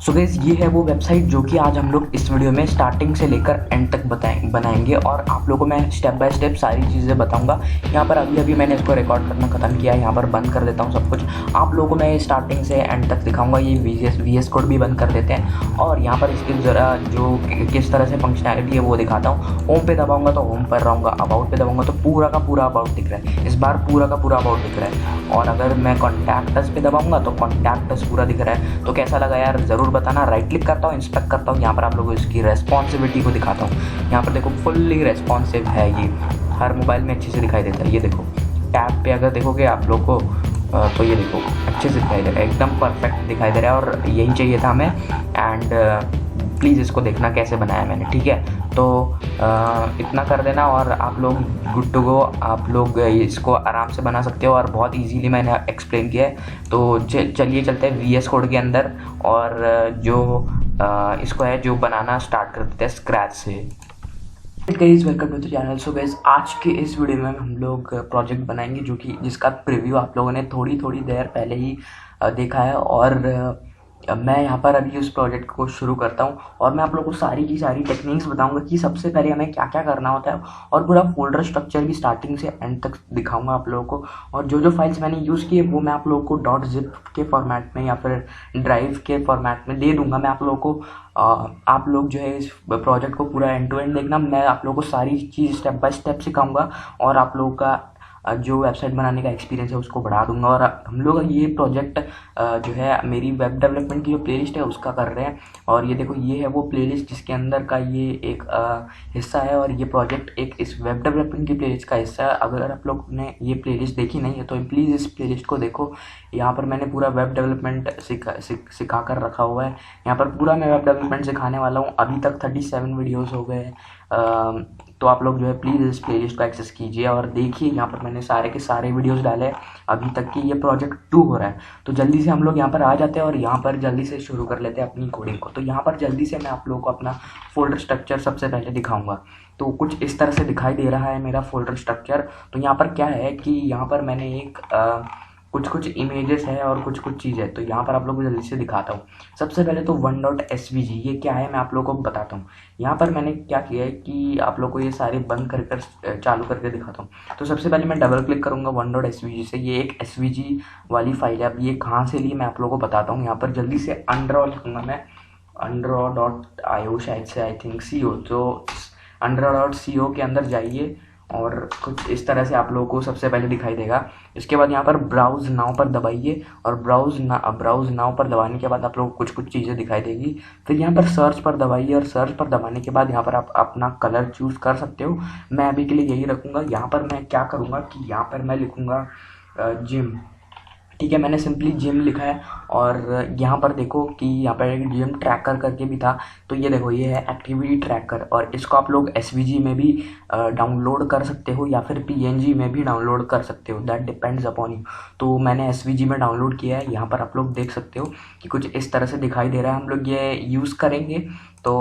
So guys ये है वो वेबसाइट जो कि आज हम लोग इस वीडियो में स्टार्टिंग से लेकर एंड तक बनाएंगे और आप लोगों को मैं स्टेप बाय स्टेप सारी चीज़ें बताऊंगा। यहाँ पर अभी मैंने इसको रिकॉर्ड करना ख़त्म किया है, यहाँ पर बंद कर देता हूँ सब कुछ। आप लोगों को मैं स्टार्टिंग से एंड तक दिखाऊंगा। ये VS कोड भी बंद कर देते हैं और यहाँ पर इसकी ज़रा जो किस तरह से फंक्शनैलिटी है वो दिखाता हूँ। होम पे दबाऊँगा तो होम पर रहूँगा, अबाउट पे दबाऊँगा तो पूरा का पूरा अबाउट दिख रहा है। इस बार पूरा का पूरा अबाउट दिख रहा है। और अगर मैं कॉन्टैक्ट पे दबाऊँगा तो कॉन्टैक्ट पूरा दिख रहा है। तो कैसा लगा यार ज़रूर बताना। राइट क्लिक करता हूँ, इंस्पेक्ट करता हूँ, यहाँ पर आप लोगों को इसकी रेस्पॉन्सिबिलिटी को दिखाता हूँ। यहाँ पर देखो फुल्ली रेस्पॉन्सिव है, ये हर मोबाइल में अच्छे से दिखाई देता है। ये देखो टैब पे अगर देखोगे आप लोग को तो ये देखो अच्छे से दिखाई दे रहा है, एकदम परफेक्ट दिखाई दे रहा है और यही चाहिए था हमें। एंड प्लीज़ इसको देखना कैसे बनाया मैंने, ठीक है। तो इतना कर देना और आप लोग गुड टू गो। आप लोग इसको आराम से बना सकते हो और बहुत इजीली मैंने एक्सप्लेन किया है। तो चलिए चलते हैं VS कोड के अंदर और जो इसको है जो बनाना स्टार्ट कर देते हैं स्क्रैच से। Guys welcome to the channel. So guys आज के इस वीडियो में हम लोग प्रोजेक्ट बनाएंगे जो कि जिसका प्रीव्यू आप लोगों ने थोड़ी देर पहले ही देखा है। और मैं यहाँ पर अभी उस प्रोजेक्ट को शुरू करता हूँ और मैं आप लोगों को सारी की सारी टेक्निक्स बताऊंगा कि सबसे पहले हमें क्या क्या करना होता है और पूरा फोल्डर स्ट्रक्चर भी स्टार्टिंग से एंड तक दिखाऊंगा आप लोगों को। और जो फाइल्स मैंने यूज़ किए वो मैं आप लोगों को .zip के फॉर्मेट में या फिर ड्राइव के फॉर्मेट में दे दूंगा मैं आप लोगों को। आप लोग जो है इस प्रोजेक्ट को पूरा एंड टू एंड देखना। मैं आप लोगों को सारी चीज़ स्टेप बाय स्टेप सिखाऊंगा और आप लोगों का जो वेबसाइट बनाने का एक्सपीरियंस है उसको बढ़ा दूंगा। और हम लोग ये प्रोजेक्ट जो है मेरी वेब डेवलपमेंट की जो प्लेलिस्ट है उसका कर रहे हैं। और ये देखो ये है वो प्लेलिस्ट जिसके अंदर का ये एक हिस्सा है और ये प्रोजेक्ट एक इस वेब डेवलपमेंट की प्लेलिस्ट का हिस्सा है। अगर आप लोग ने ये प्लेलिस्ट देखी नहीं है तो प्लीज़ इस प्लेलिस्ट को देखो। यहाँ पर मैंने पूरा वेब डेवलपमेंट सिखा कर रखा हुआ है। यहाँ पर पूरा मैं वेब डेवलपमेंट सिखाने वाला हूँ। अभी तक 37 वीडियोज़ हो गए। तो आप लोग जो है प्लीज़ इस प्लेलिस्ट को एक्सेस कीजिए और देखिए यहाँ पर मैंने सारे के सारे वीडियोस डाले हैं अभी तक की। ये प्रोजेक्ट 2 हो रहा है तो जल्दी से हम लोग यहाँ पर आ जाते हैं और यहाँ पर जल्दी से शुरू कर लेते हैं अपनी कोडिंग को। तो यहाँ पर जल्दी से मैं आप लोगों को अपना फोल्डर स्ट्रक्चर सबसे पहले दिखाऊंगा। तो कुछ इस तरह से दिखाई दे रहा है मेरा फोल्डर स्ट्रक्चर। तो यहाँ पर क्या है कि यहाँ पर मैंने एक कुछ इमेजेस है और कुछ चीज़ है। तो यहाँ पर आप लोगों को जल्दी से दिखाता हूँ। सबसे पहले तो 1.svg ये क्या है मैं आप लोगों को बताता हूँ। यहाँ पर मैंने क्या किया है कि आप लोगों को ये सारे बंद कर चालू करके दिखाता हूँ। तो सबसे पहले मैं डबल क्लिक करूँगा 1.svg से। ये एक svg वाली फाइल है। अब ये कहाँ से ली मैं आप लोगों को बताता हूँ। यहाँ पर जल्दी से अनड्रॉ लिखूँगा मैं, undraw.io शायद से, आई थिंक CO। तो undraw.co के अंदर जाइए और कुछ इस तरह से आप लोगों को सबसे पहले दिखाई देगा। इसके बाद यहाँ पर ब्राउज नाउ पर दबाइए और ब्राउज नाउ पर दबाने के बाद आप लोगों को कुछ चीज़ें दिखाई देगी। फिर यहाँ पर सर्च पर दबाइए और सर्च पर दबाने के बाद यहाँ पर आप अपना कलर चूज़ कर सकते हो। मैं अभी के लिए यही रखूँगा। यहाँ पर मैं क्या करूँगा कि यहाँ पर मैं लिखूँगा जिम, ठीक है। मैंने सिंपली जिम लिखा है और यहाँ पर देखो कि यहाँ पर एक जिम ट्रैकर करके भी था। तो ये देखो ये है एक्टिविटी ट्रैकर और इसको आप लोग SVG में भी डाउनलोड कर सकते हो या फिर PNG में भी डाउनलोड कर सकते हो, दैट डिपेंड्स अपॉन यू। तो मैंने SVG में डाउनलोड किया है। यहाँ पर आप लोग देख सकते हो कि कुछ इस तरह से दिखाई दे रहा है। हम लोग ये यूज़ करेंगे तो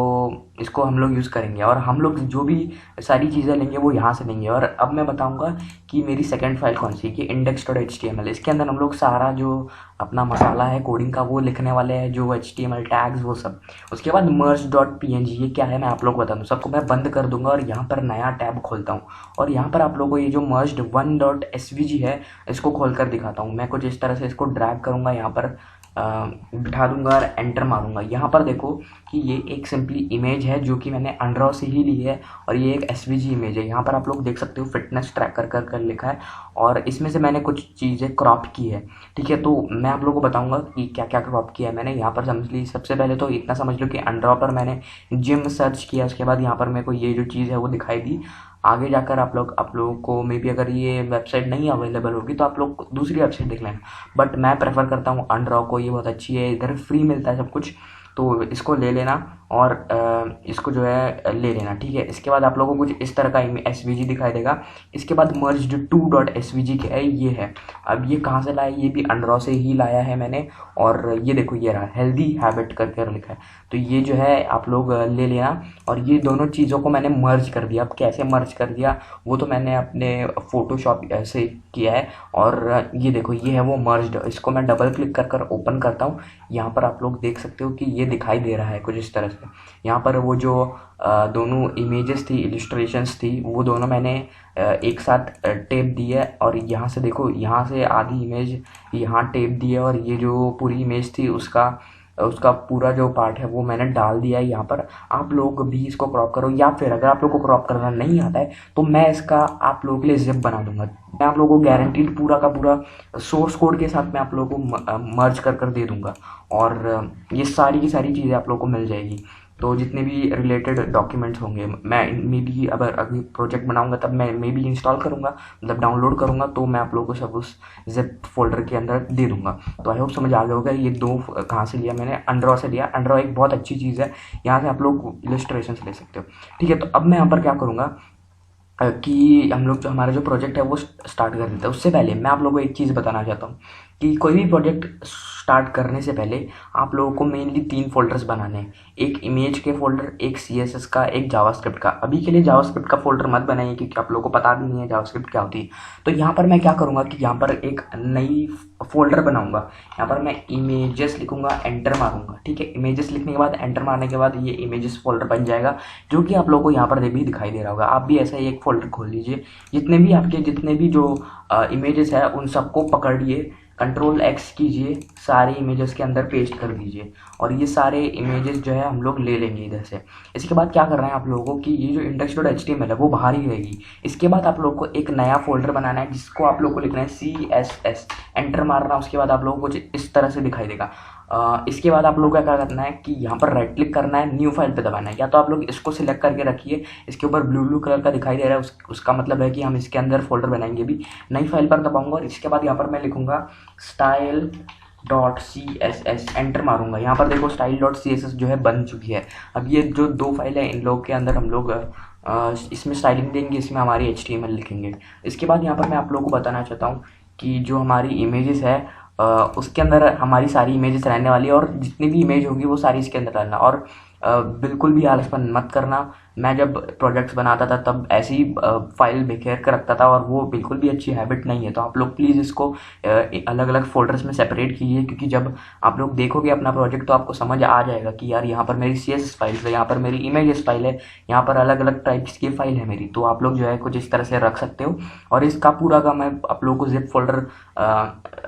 इसको हम लोग यूज़ करेंगे और हम लोग जो भी सारी चीज़ें लेंगे वो यहाँ से लेंगे। और अब मैं बताऊँगा कि मेरी सेकंड फाइल कौन सी, कि index.html। इसके अंदर हम लोग सारा जो अपना मसाला है कोडिंग का वो लिखने वाले हैं, जो HTML टैग्स वो सब। उसके बाद merge.png ये क्या है मैं आप लोग को बता दूँ। सबको मैं बंद कर दूंगा और यहाँ पर नया टैब खोलता हूँ और यहाँ पर आप लोगों को ये जो merged 1.svg है इसको खोल कर दिखाता हूँ। मैं कुछ इस तरह से इसको ड्रैग करूँगा, यहाँ पर बिठा दूंगा और एंटर मारूंगा। यहाँ पर देखो कि ये एक सिंपली इमेज है जो कि मैंने अनड्रॉ से ही ली है और ये एक SVG इमेज है। यहाँ पर आप लोग देख सकते हो फिटनेस ट्रैकर कर लिखा है और इसमें से मैंने कुछ चीज़ें क्रॉप की है, ठीक है। तो मैं आप लोगों को बताऊंगा कि क्या क्या क्रॉप किया है मैंने। यहाँ पर समझ ली, सबसे पहले तो इतना समझ लो कि अनड्रॉ पर मैंने जिम सर्च किया, उसके बाद यहाँ पर मेरे को ये जो चीज़ है वो दिखाई दी। आगे जाकर आप लोगों को मे बी अगर ये वेबसाइट नहीं अवेलेबल होगी तो आप लोग दूसरी वेबसाइट देख लेना, बट मैं प्रेफर करता हूँ अनड्रॉ को। ये बहुत अच्छी है, इधर फ्री मिलता है सब कुछ, तो इसको ले लेना और इसको जो है ले लेना, ठीक है। इसके बाद आप लोगों को कुछ इस तरह का SVG दिखाई देगा। इसके बाद merged to .svg क्या है, ये है। अब ये कहाँ से लाया, ये भी अंडरॉ से ही लाया है मैंने। और ये देखो ये रहा, हेल्दी हैबिट करके लिखा है। तो ये जो है आप लोग ले लेना। और ये दोनों चीज़ों को मैंने मर्ज कर दिया। अब कैसे मर्ज कर दिया वो तो मैंने अपने फोटोशॉप से किया है। और ये देखो ये है वो मर्ज्ड। इसको मैं डबल क्लिक कर कर ओपन करता हूँ। यहाँ पर आप लोग देख सकते हो कि ये दिखाई दे रहा है कुछ इस तरह से। यहाँ पर वो जो दोनों इमेजेस थी, इलिस्ट्रेशंस थी, वो दोनों मैंने एक साथ टेप दी है। और यहाँ से देखो, यहाँ से आधी इमेज यहाँ टेप दी है, और ये जो पूरी इमेज थी उसका पूरा जो पार्ट है वो मैंने डाल दिया है यहाँ पर। आप लोग भी इसको क्रॉप करो, या फिर अगर आप लोग को क्रॉप करना नहीं आता है तो मैं इसका आप लोगों के लिए जिप बना दूंगा। मैं आप लोगों को गारंटीड पूरा का पूरा सोर्स कोड के साथ मैं आप लोगों को मर्ज कर कर दे दूंगा। और ये सारी की सारी चीज़ें आप लोगों को मिल जाएगी। तो जितने भी रिलेटेड डॉक्यूमेंट्स होंगे मैं मे बी अगर अभी प्रोजेक्ट बनाऊंगा तब मैं मे बी इंस्टॉल करूंगा, मतलब डाउनलोड करूंगा, तो मैं आप लोगों को सब उस जिप फोल्डर के अंदर दे दूंगा। तो आई होप समझ आ गया होगा। ये दो कहाँ से लिया मैंने, अंडरॉ से लिया। अंडरॉ एक बहुत अच्छी चीज़ है, यहाँ से आप लोग इलस्ट्रेशन ले सकते हो, ठीक है। तो अब मैं यहाँ पर क्या करूँगा कि हम लोग जो हमारा जो प्रोजेक्ट है वो स्टार्ट कर देते हैं। उससे पहले मैं आप लोगों को एक चीज़ बताना चाहता हूँ कि कोई भी प्रोजेक्ट स्टार्ट करने से पहले आप लोगों को मेनली 3 फोल्डर्स बनाने हैं। एक इमेज के फोल्डर, एक CSS का, एक जावास्क्रिप्ट का। अभी के लिए जावास्क्रिप्ट का फोल्डर मत बनाइए क्योंकि आप लोगों को पता भी नहीं है जावास्क्रिप्ट क्या होती है। तो यहाँ पर मैं क्या करूँगा कि यहाँ पर एक नई फोल्डर बनाऊँगा। यहाँ पर मैं इमेजेस लिखूँगा, एंटर मारूँगा, ठीक है। इमेजेस लिखने के बाद एंटर मारने के बाद ये इमेजेस फोल्डर बन जाएगा, जो कि आप लोगों को यहाँ पर भी दिखाई दे रहा होगा। आप भी ऐसा ही एक फोल्डर खोल लीजिए। जितने भी जो इमेजेस है उन सबको पकड़िए, Ctrl+X कीजिए, सारे इमेजेस के अंदर पेस्ट कर दीजिए। और ये सारे इमेजेस जो है हम लोग ले लेंगे इधर से। इसके बाद क्या करना है आप लोगों को कि ये जो index.html है वो बाहर ही रहेगी। इसके बाद आप लोगों को एक नया फोल्डर बनाना है जिसको आप लोगों को लिखना है CSS, एंटर मारना। उसके बाद आप लोगों को कुछ इस तरह से दिखाई देगा। इसके बाद आप लोगों को क्या करना है कि यहाँ पर राइट क्लिक करना है, न्यू फाइल पे दबाना है। या तो आप लोग इसको सिलेक्ट करके रखिए, इसके ऊपर ब्लू कलर का दिखाई दे रहा है, उसका मतलब है कि हम इसके अंदर फोल्डर बनाएंगे भी। नई फाइल पर दबाऊंगा और इसके बाद यहाँ पर मैं लिखूंगा style.css, एंटर मारूंगा। यहाँ पर देखो style.css जो है बन चुकी है। अब ये जो 2 फाइल है इन लोग के अंदर हम लोग इसमें स्टाइलिंग देंगे, इसमें हमारी HTML लिखेंगे। इसके बाद यहाँ पर मैं आप लोगों को बताना चाहता हूँ कि जो हमारी इमेजेस है उसके अंदर हमारी सारी इमेजेस रहने वाली है, और जितनी भी इमेज होगी वो सारी इसके अंदर डालना। और बिल्कुल भी आलसपन मत करना। मैं जब प्रोजेक्ट्स बनाता था तब ऐसी फाइल बिखेर कर रखता था, और वो बिल्कुल भी अच्छी हैबिट नहीं है। तो आप लोग प्लीज़ इसको अलग अलग फोल्डर्स में सेपरेट कीजिए, क्योंकि जब आप लोग देखोगे अपना प्रोजेक्ट तो आपको समझ आ जाएगा कि यार यहाँ पर मेरी CSS फाइल है, यहाँ पर मेरी इमेजेस फाइल है, यहाँ पर अलग अलग टाइप्स की फाइल है मेरी। तो आप लोग जो है कुछ इस तरह से रख सकते हो। और इसका पूरा का मैं आप लोगों को जिप फोल्डर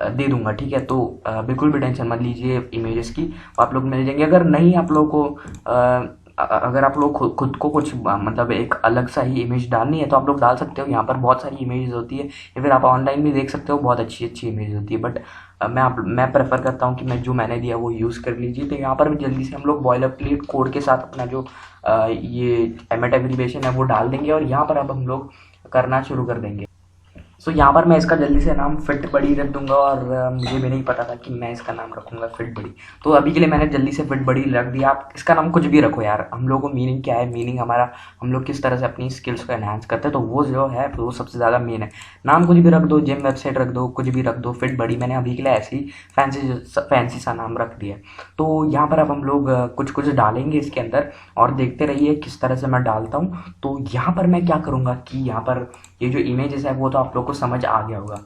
दे दूंगा, ठीक है। तो बिल्कुल भी टेंशन मत लीजिए इमेजेस की, आप लोग मिल जाएंगे। अगर नहीं आप लोग को अगर आप लोग खुद को कुछ मतलब एक अलग सा ही इमेज डालनी है तो आप लोग डाल सकते हो। यहाँ पर बहुत सारी इमेजेस होती है, या फिर आप ऑनलाइन भी देख सकते हो, बहुत अच्छी अच्छी इमेज होती है। बट मैं प्रेफर करता हूँ कि मैं जो मैंने दिया वो यूज़ कर लीजिए। तो यहाँ पर जल्दी से हम लोग बॉयलर प्लेट कोड के साथ अपना जो ये एमेट एग्रीवेशन है वो डाल देंगे, और यहाँ पर अब हम लोग करना शुरू कर देंगे। सो यहाँ पर मैं इसका जल्दी से नाम फिट बड़ी रख दूंगा, और मुझे भी नहीं पता था कि मैं इसका नाम रखूंगा फिट बड़ी। तो अभी के लिए मैंने जल्दी से फिट बड़ी रख दिया। आप इसका नाम कुछ भी रखो यार, हम लोगों को मीनिंग क्या है, मीनिंग हमारा हम लोग किस तरह से अपनी स्किल्स को एनहांस करते हैं, तो वो जो है वो सबसे ज़्यादा मेन है। नाम कुछ भी रख दो, जिम वेबसाइट रख दो, कुछ भी रख दो, फिट बड़ी मैंने अभी के लिए ऐसे ही फैंसी सा नाम रख दिया। तो यहाँ पर अब हम लोग कुछ डालेंगे इसके अंदर, और देखते रहिए किस तरह से मैं डालता हूँ। तो यहाँ पर मैं क्या करूँगा कि यहाँ पर ये जो इमेजेस है वो तो आप लोग को समझ आ गया होगा।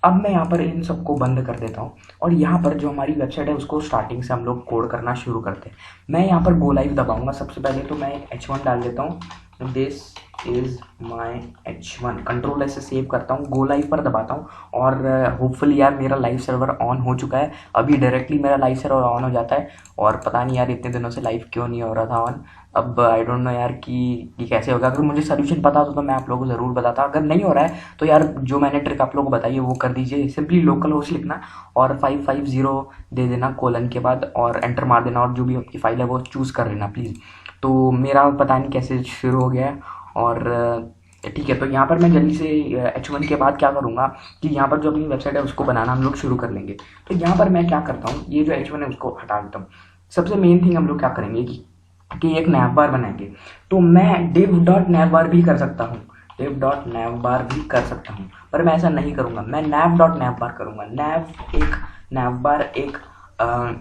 अब मैं यहाँ पर इन सबको बंद कर देता हूँ, और यहाँ पर जो हमारी वेबसाइट है उसको स्टार्टिंग से हम लोग कोड करना शुरू करते हैं। मैं यहाँ पर गो लाइव दबाऊंगा। सबसे पहले तो मैं H1 डाल देता हूँ, this is my H1, Ctrl से सेव करता हूँ, गो लाइव पर दबाता हूँ। और होपफुली यार मेरा लाइव सर्वर ऑन हो चुका है। अभी डायरेक्टली मेरा लाइव सर्वर ऑन हो जाता है, और पता नहीं यार इतने दिनों से लाइव क्यों नहीं हो रहा था ऑन। अब आई डोंट नो यार कि कैसे होगा। अगर मुझे सोल्यूशन पता होता तो मैं आप लोगों को ज़रूर बताता। अगर नहीं हो रहा है तो यार जो मैंने ट्रिक आप लोगों को बताई है वो कर दीजिए। सिंपली लोकल होस्ट लिखना और 550 दे देना कोलन के बाद, और एंटर मार देना, और जो भी आपकी फाइल है वो चूज़ कर लेना प्लीज़। तो मेरा पता नहीं कैसे शुरू हो गया है, और ठीक है। तो यहाँ पर मैं जल्दी से H1 के बाद क्या करूँगा कि यहाँ पर जो अपनी वेबसाइट है उसको बनाना हम लोग शुरू कर लेंगे। तो यहाँ पर मैं क्या करता हूँ, ये जो H1 है उसको हटा देता हूँ। सबसे मेन थिंग हम लोग क्या करेंगे कि कि एक नैव बार बनाएंगे, तो मैं div डॉट नैव बार भी कर सकता हूँ, div डॉट नैव बार भी कर सकता हूँ, पर मैं ऐसा नहीं करूँगा, मैं नैव डॉट नैव बार करूँगा। नैव बार एक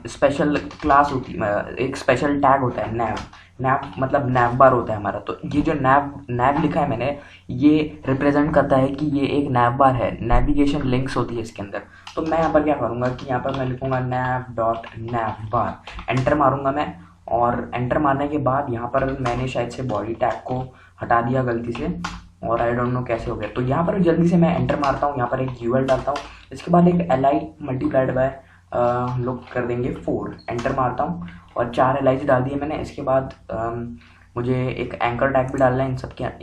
स्पेशल क्लास होती है, एक स्पेशल टैग होता है नैव। नैव मतलब नैव बार होता है हमारा। तो ये जो नैव नैव लिखा है मैंने, ये रिप्रेजेंट करता है कि ये एक नैव बार है, नेविगेशन लिंक्स होती है इसके अंदर। तो मैं यहाँ पर क्या करूँगा कि यहाँ पर मैं लिखूँगा नैव डॉट नैव बार, एंटर मारूँगा मैं, और एंटर मारने के बाद यहाँ पर मैंने शायद से बॉडी टैग को हटा दिया गलती से, और आई डोंट नो कैसे हो गया। तो यहाँ पर जल्दी से मैं एंटर मारता हूँ, यहाँ पर एक यूएल डालता हूँ, इसके बाद एक एल आई मल्टीप्लाइड बाय हम लोग कर देंगे 4, एंटर मारता हूँ और 4 एल आई डाल दिए मैंने। इसके बाद मुझे एक एंकर टैग भी डालना है इन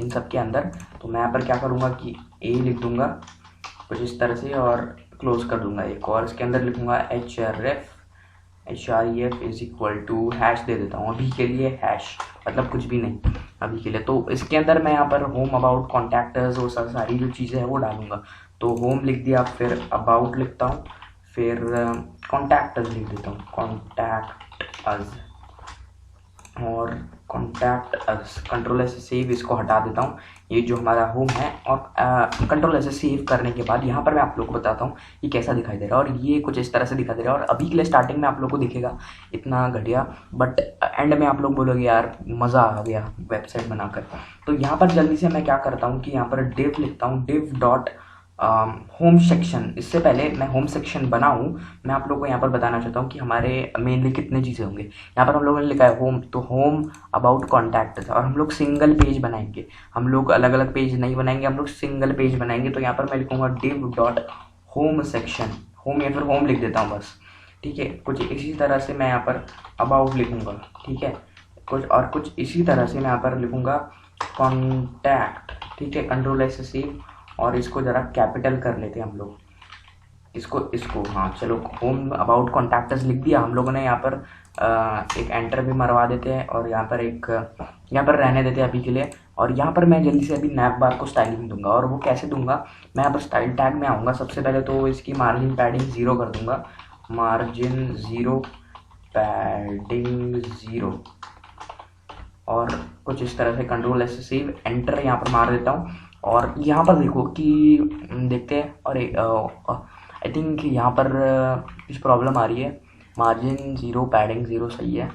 सब के अंदर। तो मैं यहाँ पर क्या करूँगा कि ए लिख दूँगा कुछ इस तरह से और क्लोज कर दूँगा एक, और इसके अंदर लिखूँगा href is equal to hash दे देता हूँ अभी के लिए, हैश मतलब कुछ भी नहीं अभी के लिए। तो इसके अंदर मैं यहाँ पर होम, अबाउट, कॉन्टैक्टर्स, वो सारी जो चीज़ें हैं वो डालूंगा। तो होम लिख दिया, फिर अबाउट लिखता हूँ, फिर कॉन्टैक्टर्स लिख देता हूँ, कॉन्टैक्ट अस, और कॉन्टैक्ट अस, कंट्रोल से सेव, इसको हटा देता हूँ, ये जो हमारा होम है। और कंट्रोल से सेव करने के बाद यहाँ पर मैं आप लोग को बताता हूँ कि कैसा दिखाई दे रहा है, और ये कुछ इस तरह से दिखाई दे रहा है। और अभी के लिए स्टार्टिंग में आप लोग को दिखेगा इतना घटिया, बट एंड में आप लोग बोलोगे यार मज़ा आ गया वेबसाइट बनाकर। तो यहाँ पर जल्दी से मैं क्या करता हूँ कि यहाँ पर डिव लिखता हूँ, डिव डॉट होम सेक्शन। इससे पहले मैं होम सेक्शन बनाऊँ, मैं आप लोग को यहाँ पर बताना चाहता हूँ कि हमारे मेनली कितने चीज़ें होंगे। यहाँ पर हम लोगों ने लिखा है होम, तो होम, अबाउट, कॉन्टैक्ट, और हम लोग सिंगल पेज बनाएंगे, हम लोग अलग अलग पेज नहीं बनाएंगे, हम लोग सिंगल पेज बनाएंगे। तो यहाँ पर मैं लिखूँगा div dot home section, home या फिर होम लिख देता हूँ बस, ठीक है। कुछ इसी तरह से मैं यहाँ पर अबाउट लिखूँगा, ठीक है, कुछ इसी तरह से मैं यहाँ पर लिखूँगा कॉन्टैक्ट, ठीक है। कंट्रोल ऐसे सेव, और इसको ज़रा कैपिटल कर लेते हैं हम लोग, इसको हाँ चलो, होम, अबाउट, कॉन्टैक्टर्स लिख दिया हम लोगों ने। यहाँ पर एक एंटर भी मरवा देते हैं, और यहाँ पर रहने देते हैं अभी के लिए। और यहाँ पर मैं जल्दी से अभी नैव बार को स्टाइलिंग दूंगा, और वो कैसे दूंगा, मैं यहाँ पर स्टाइल टैग में आऊँगा। सबसे पहले तो इसकी मार्जिन पैडिंग 0 कर दूंगा, मार्जिन 0, पैडिंग 0, और कुछ इस तरह से कंट्रोल ऐसे सेव, एंटर यहाँ पर मार देता हूँ। और यहाँ पर देखो कि देखते हैं, और आई थिंक यहाँ पर कुछ प्रॉब्लम आ रही है, मार्जिन 0, पैडिंग 0 सही है।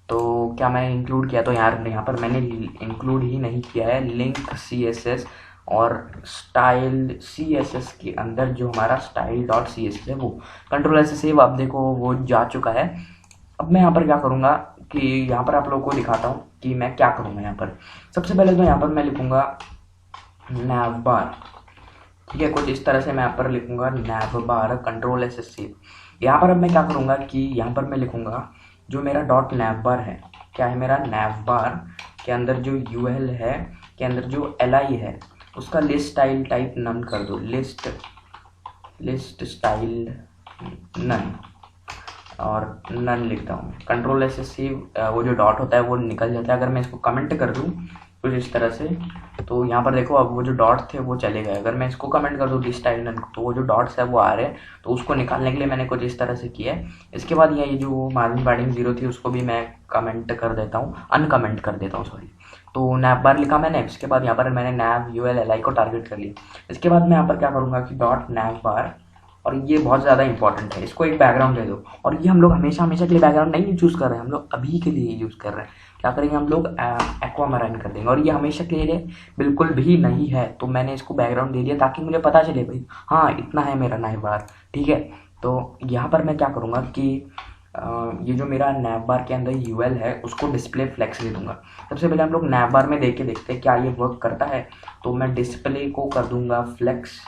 तो क्या मैं इंक्लूड किया, तो यार यहाँ पर मैंने इंक्लूड ही नहीं किया है लिंक CSS और स्टाइल CSS के अंदर जो हमारा स्टाइल डॉट CSS है वो। कंट्रोल ऐसे सेव, आप देखो वो जा चुका है। अब मैं यहाँ पर क्या करूँगा कि यहाँ पर आप लोगों को दिखाता हूँ कि मैं क्या करूँगा। यहाँ पर सबसे पहले तो यहाँ पर मैं लिखूँगा नैव बार, ठीक है, कुछ इस तरह से मैं यहाँ पर लिखूँगा नैव बार, कंट्रोल ऐसे सेव। यहाँ पर अब मैं क्या करूँगा कि यहाँ पर मैं लिखूँगा जो मेरा डॉट नैव बार है, क्या है मेरा नैव बार के अंदर जो UL है, के अंदर जो LI है, उसका लिस्ट स्टाइल टाइप नन कर दो, लिस्ट स्टाइल नन, और नन लिखता हूँ। कंट्रोल ऐसे सेव, वो जो डॉट होता है वो निकल जाता है। अगर मैं इसको कमेंट कर दूँ कुछ इस तरह से, तो यहाँ पर देखो अब वो जो डॉट थे वो चले गए। अगर मैं इसको कमेंट कर दूँ लिस्ट स्टाइल नन, तो वो जो डॉट्स है वो आ रहे हैं। तो उसको निकालने के लिए मैंने कुछ इस तरह से किया है। इसके बाद ये जो मार्जिन पैडिंग 0 थी उसको भी मैं कमेंट कर देता हूँ, अनकमेंट कर देता हूँ, सॉरी। तो नैव बार लिखा मैंने, इसके बाद यहाँ पर मैंने नैव UL LI को टारगेट कर लिया। इसके बाद मैं यहाँ पर क्या करूँगा कि डॉट नैव बार, और ये बहुत ज़्यादा इंपॉर्टेंट है, इसको एक बैकग्राउंड दे दो। और ये हम लोग हमेशा के लिए बैकग्राउंड नहीं चूज़ कर रहे हैं, हम लोग अभी के लिए यूज़ कर रहे हैं। क्या करेंगे हम लोग, एक्वामराइन कर देंगे, और ये हमेशा के लिए बिल्कुल भी नहीं है। तो मैंने इसको बैकग्राउंड दे दिया ताकि मुझे पता चले भाई हाँ इतना है मेरा नैव बार, ठीक है। तो यहाँ पर मैं क्या करूँगा कि ये जो मेरा नैव बार के अंदर UL है उसको डिस्प्ले फ्लेक्स दे दूंगा। सबसे पहले हम लोग नैव बार में देख के देखते हैं क्या ये वर्क करता है। तो मैं डिस्प्ले को कर दूंगा फ्लेक्स,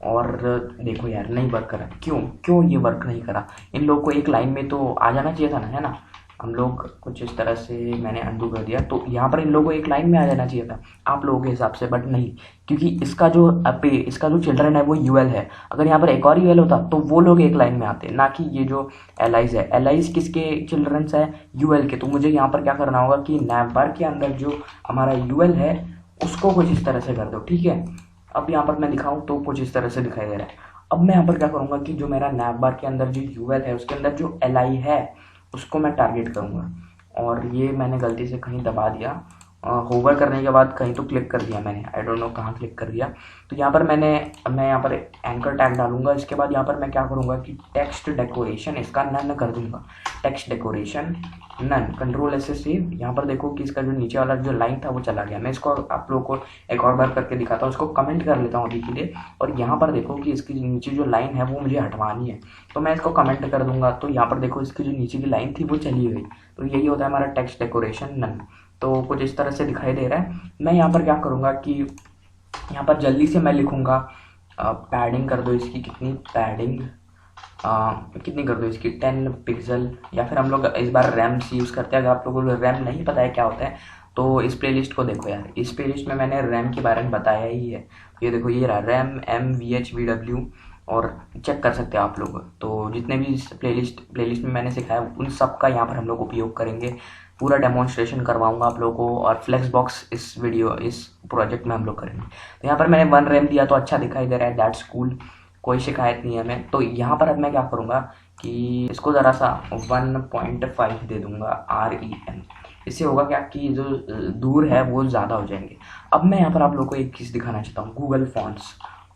और देखो यार नहीं वर्क करा, क्यों ये वर्क नहीं करा। इन लोग को एक लाइन में तो आ जाना चाहिए था ना, है ना। हम लोग कुछ इस तरह से, मैंने अंडू कर दिया, तो यहाँ पर इन लोगों को एक लाइन में आ जाना चाहिए था आप लोगों के हिसाब से, बट नहीं, क्योंकि इसका जो चिल्ड्रन है वो UL है। अगर यहाँ पर एक और UL होता तो वो लोग एक लाइन में आते, ना कि ये जो LIs है। LIs किसके चिल्ड्रंस है, UL के। तो मुझे यहाँ पर क्या करना होगा कि नैव बार के अंदर जो हमारा UL है उसको कुछ इस तरह से कर दो, ठीक है। अब यहाँ पर मैं दिखाऊँ तो कुछ इस तरह से दिखाई दे रहा है। अब मैं यहाँ पर क्या करूँगा कि जो मेरा नैव बार के अंदर जो UL है उसके अंदर जो LI है उसको मैं टारगेट करूँगा, और ये मैंने गलती से कहीं दबा दिया, होवर करने के बाद कहीं तो क्लिक कर दिया मैंने, आई डोंट नो कहाँ क्लिक कर दिया। तो यहाँ पर मैं यहाँ पर एंकर टैग डालूंगा। इसके बाद यहाँ पर मैं क्या करूँगा कि टेक्स्ट डेकोरेशन इसका नन कर दूंगा, टेक्स्ट डेकोरेशन नन, कंट्रोल ऐसे सेव। यहाँ पर देखो कि इसका जो नीचे वाला जो लाइन था वो चला गया। मैं इसको आप लोगों को एक और बार करके दिखाता हूँ, इसको कमेंट कर लेता हूँ अभी के लिए। और यहाँ पर देखो कि इसकी नीचे जो लाइन है वो मुझे हटवानी है, तो मैं इसको कमेंट कर दूंगा। तो यहाँ पर देखो इसकी जो नीचे की लाइन थी वो चली गई। तो यही होता है हमारा टेक्स्ट डेकोरेशन नन। तो कुछ इस तरह से दिखाई दे रहा है। मैं यहाँ पर क्या करूँगा कि यहाँ पर जल्दी से मैं लिखूँगा पैडिंग कर दो इसकी, कितनी पैडिंग कितनी कर दो इसकी, 10 पिक्सल। या फिर हम लोग इस बार रैम यूज़ करते हैं। अगर आप लोगों को रैम नहीं पता है क्या होता है तो इस प्लेलिस्ट को देखो यार, इस प्लेलिस्ट में मैंने रैम के बारे में बताया ही है। ये देखो ये रहा रैम MVHVW, और चेक कर सकते हैं आप लोग। तो जितने भी प्लेलिस्ट में मैंने सिखाया उन सब का यहाँ पर हम लोग उपयोग करेंगे। पूरा डेमोन्स्ट्रेशन करवाऊंगा आप लोगों को, और फ्लेक्स बॉक्स इस प्रोजेक्ट में हम लोग करेंगे। तो यहाँ पर मैंने 1 रैम दिया तो अच्छा दिखाई दे रहा है, दैट्स कूल, कोई शिकायत नहीं है हमें। तो यहाँ पर अब मैं क्या करूँगा कि इसको ज़रा सा 1.5 दे दूँगा REM। इससे होगा क्या कि जो दूर है वो ज़्यादा हो जाएंगे। अब मैं यहाँ पर आप लोगों को एक चीज़ दिखाना चाहता हूँ, गूगल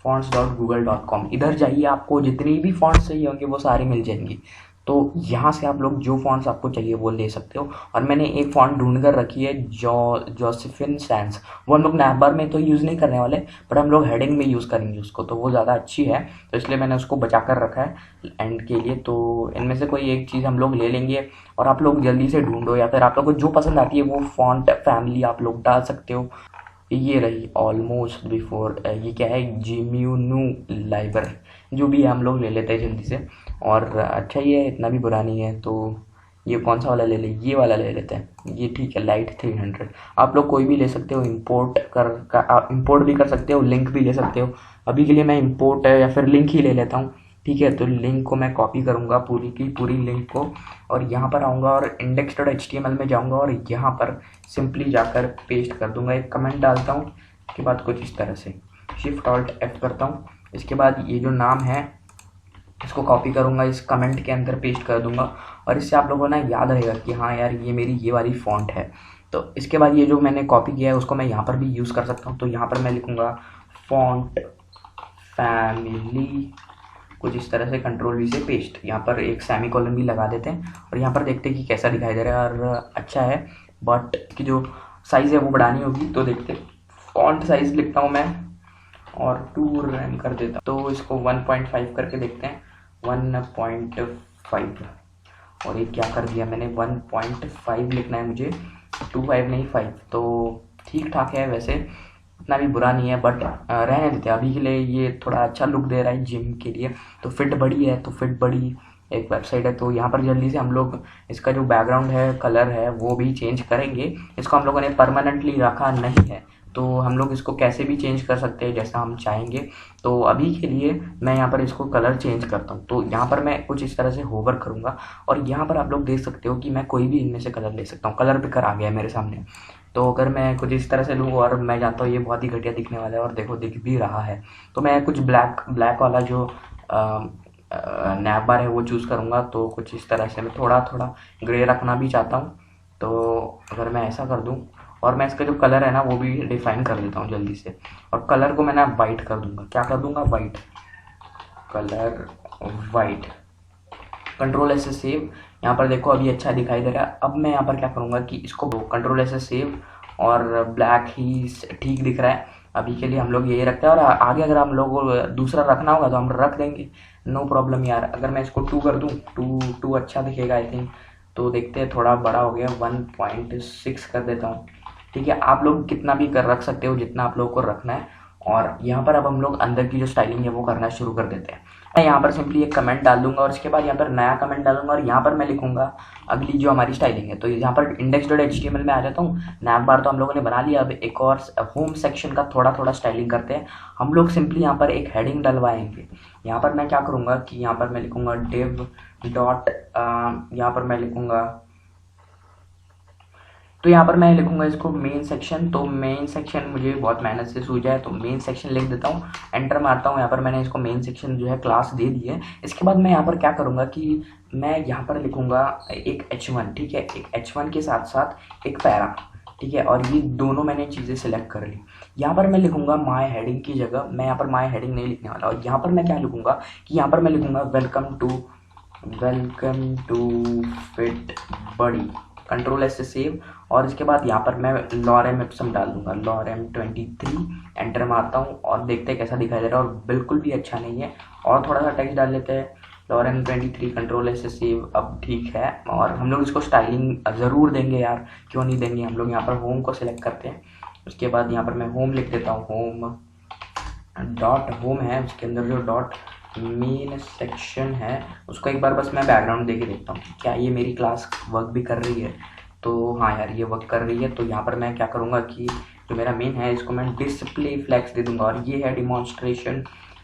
fonts.google.com। इधर जाइए, आपको जितनी भी फॉन्ट्स चाहिए होंगे वो सारी मिल जाएंगी। तो यहाँ से आप लोग जो फॉन्ट्स आपको चाहिए वो ले सकते हो। और मैंने एक फॉन्ट ढूंढ कर रखी है जोसेफिन सैंस, वो हम लोग नैपबार में तो यूज़ नहीं करने वाले, बट हम लोग हेडिंग में यूज़ करेंगे उसको, तो वो ज़्यादा अच्छी है, तो इसलिए मैंने उसको बचा कर रखा है एंड के लिए। तो इनमें से कोई एक चीज़ हम लोग ले लेंगे, और आप लोग जल्दी से ढूंढो, या फिर आप लोग को जो पसंद आती है वो फॉन्ट फैमिली आप लोग डाल सकते हो। ये रही ऑलमोस्ट बिफोर, ये क्या है, जिम्यूनू लाइबर, जो भी है हम लोग ले लेते हैं जल्दी से। और अच्छा ये इतना भी बुरा नहीं है, तो ये कौन सा वाला ले ले, ये वाला ले लेते हैं, ये ठीक है, लाइट 300। आप लोग कोई भी ले सकते हो, इंपोर्ट भी कर सकते हो, लिंक भी ले सकते हो। अभी के लिए मैं इंपोर्ट या फिर लिंक ही ले लेता हूँ, ठीक है। तो लिंक को मैं कॉपी करूँगा, पूरी की पूरी लिंक को, और यहाँ पर आऊँगा और index.html में जाऊँगा और यहाँ पर सिंपली जाकर पेस्ट कर दूँगा। एक कमेंट डालता हूँ, इसके बाद कुछ इस तरह से Shift-Alt-F करता हूँ। इसके बाद ये जो नाम है इसको कॉपी करूँगा, इस कमेंट के अंदर पेस्ट कर दूँगा, और इससे आप लोगों को ना याद रहेगा कि हाँ यार ये मेरी ये वाली फ़ॉन्ट है। तो इसके बाद ये जो मैंने कॉपी किया है उसको मैं यहाँ पर भी यूज़ कर सकता हूँ। तो यहाँ पर मैं लिखूँगा फॉन्ट फैमिली, कुछ इस तरह से, Ctrl+V से पेस्ट। यहाँ पर एक सेमीकोलन भी लगा देते हैं, और यहाँ पर देखते हैं कि कैसा दिखाई दे रहा है। और अच्छा है, बट इसकी जो साइज़ है वो बढ़ानी होगी। तो देखते, फॉन्ट साइज़ लिखता हूँ मैं और 2 रैम कर देता हूँ। तो इसको 1.5 करके देखते हैं, 1.5। और ये क्या कर दिया मैंने, 1.5 लिखना है मुझे, 2.5 नहीं 5। तो ठीक ठाक है वैसे, इतना भी बुरा नहीं है, बट रहने देते हैं अभी के लिए। ये थोड़ा अच्छा लुक दे रहा है जिम के लिए। तो फिट बड़ी है, तो फिट बड़ी एक वेबसाइट है। तो यहाँ पर जल्दी से हम लोग इसका जो बैकग्राउंड है, कलर है, वो भी चेंज करेंगे। इसको हम लोगों ने परमानेंटली रखा नहीं है, तो हम लोग इसको कैसे भी चेंज कर सकते हैं जैसा हम चाहेंगे। तो अभी के लिए मैं यहाँ पर इसको कलर चेंज करता हूँ। तो यहाँ पर मैं कुछ इस तरह से होवर करूँगा, और यहाँ पर आप लोग देख सकते हो कि मैं कोई भी इनमें से कलर ले सकता हूँ। कलर पिकर आ गया है मेरे सामने। तो अगर मैं कुछ इस तरह से लूँ, और मैं जानता हूँ ये बहुत ही घटिया दिखने वाला है, और देखो दिख भी रहा है, तो मैं कुछ ब्लैक वाला जो नैप बार है वो चूज़ करूँगा। तो कुछ इस तरह से मैं थोड़ा ग्रे रखना भी चाहता हूँ। तो अगर मैं ऐसा कर दूँ, और मैं इसका जो कलर है ना वो भी डिफाइन कर देता हूँ जल्दी से, और कलर को मैं ना वाइट कर दूँगा। क्या कर दूँगा, वाइट, कलर वाइट, Ctrl+S से सेव। यहाँ पर देखो अभी अच्छा दिखाई दे रहा है। अब मैं यहाँ पर क्या करूँगा कि इसको Ctrl+S से सेव, और ब्लैक ही ठीक दिख रहा है। अभी के लिए हम लोग यही रखते हैं, और आगे अगर हम लोग को दूसरा रखना होगा तो हम रख देंगे, नो प्रॉब्लम यार। अगर मैं इसको 2 कर दूँ, 2 अच्छा दिखेगा आई थिंक। तो देखते हैं, थोड़ा बड़ा हो गया, 1.6 कर देता हूँ, ठीक है। आप लोग कितना भी रख सकते हो, जितना आप लोगों को रखना है। और यहाँ पर अब हम लोग अंदर की जो स्टाइलिंग है वो करना शुरू कर देते हैं। मैं यहाँ पर सिंपली एक कमेंट डाल दूंगा, और इसके बाद यहाँ पर नया कमेंट डालूंगा, और यहाँ पर मैं लिखूंगा अगली जो हमारी स्टाइलिंग है। तो यहाँ पर index.html में आ जाता हूँ। नैप बार तो हम लोगों ने बना लिया, अब एक और होम सेक्शन का थोड़ा स्टाइलिंग करते हैं। हम लोग सिंपली यहाँ पर एक हेडिंग डलवाएंगे। यहाँ पर मैं क्या करूँगा कि यहाँ पर मैं लिखूँगा div डॉट, यहाँ पर मैं लिखूँगा तो यहाँ पर मैं लिखूंगा इसको मेन सेक्शन। तो मेन सेक्शन मुझे बहुत मेहनत से सूझा है तो मेन सेक्शन लिख देता हूँ, एंटर मारता हूँ। यहाँ पर मैंने इसको मेन सेक्शन जो है क्लास दे दी है। इसके बाद मैं यहाँ पर क्या करूँगा कि मैं यहाँ पर लिखूँगा एक H1, ठीक है, एक H1 के साथ साथ एक पैरा, ठीक है, और ये दोनों मैंने चीज़ें सिलेक्ट कर ली। यहाँ पर मैं लिखूँगा माय हेडिंग की जगह मैं यहाँ पर माय हेडिंग नहीं लिखने वाला, और यहाँ पर मैं क्या लिखूँगा कि यहाँ पर मैं लिखूँगा वेलकम टू फिट बड़ी, कंट्रोल एस से सेव, और इसके बाद यहाँ पर मैं लॉरेम एप्सम डाल दूंगा, लॉरेम 23, एंटर मारता हूँ और देखते हैं कैसा दिखाई दे रहा है, और बिल्कुल भी अच्छा नहीं है। और थोड़ा सा टेक्स्ट डाल लेते हैं, लॉरेम 23, कंट्रोल एस से सेव, अब ठीक है। और हम लोग इसको स्टाइलिंग ज़रूर देंगे यार, क्यों नहीं देंगे। हम लोग यहाँ पर होम को सिलेक्ट करते हैं, उसके बाद यहाँ पर मैं होम लिख देता हूँ, होम डॉट होम है, उसके अंदर जो डॉट मेन सेक्शन है उसको एक बार बस मैं बैकग्राउंड दे के देखता हूँ क्या ये मेरी क्लास वर्क भी कर रही है। तो हाँ यार ये वर्क कर रही है। तो यहाँ पर मैं क्या करूँगा कि जो मेरा मेन है इसको मैं डिस्प्ले फ्लेक्स दे दूँगा, और ये है डिमॉन्स्ट्रेशन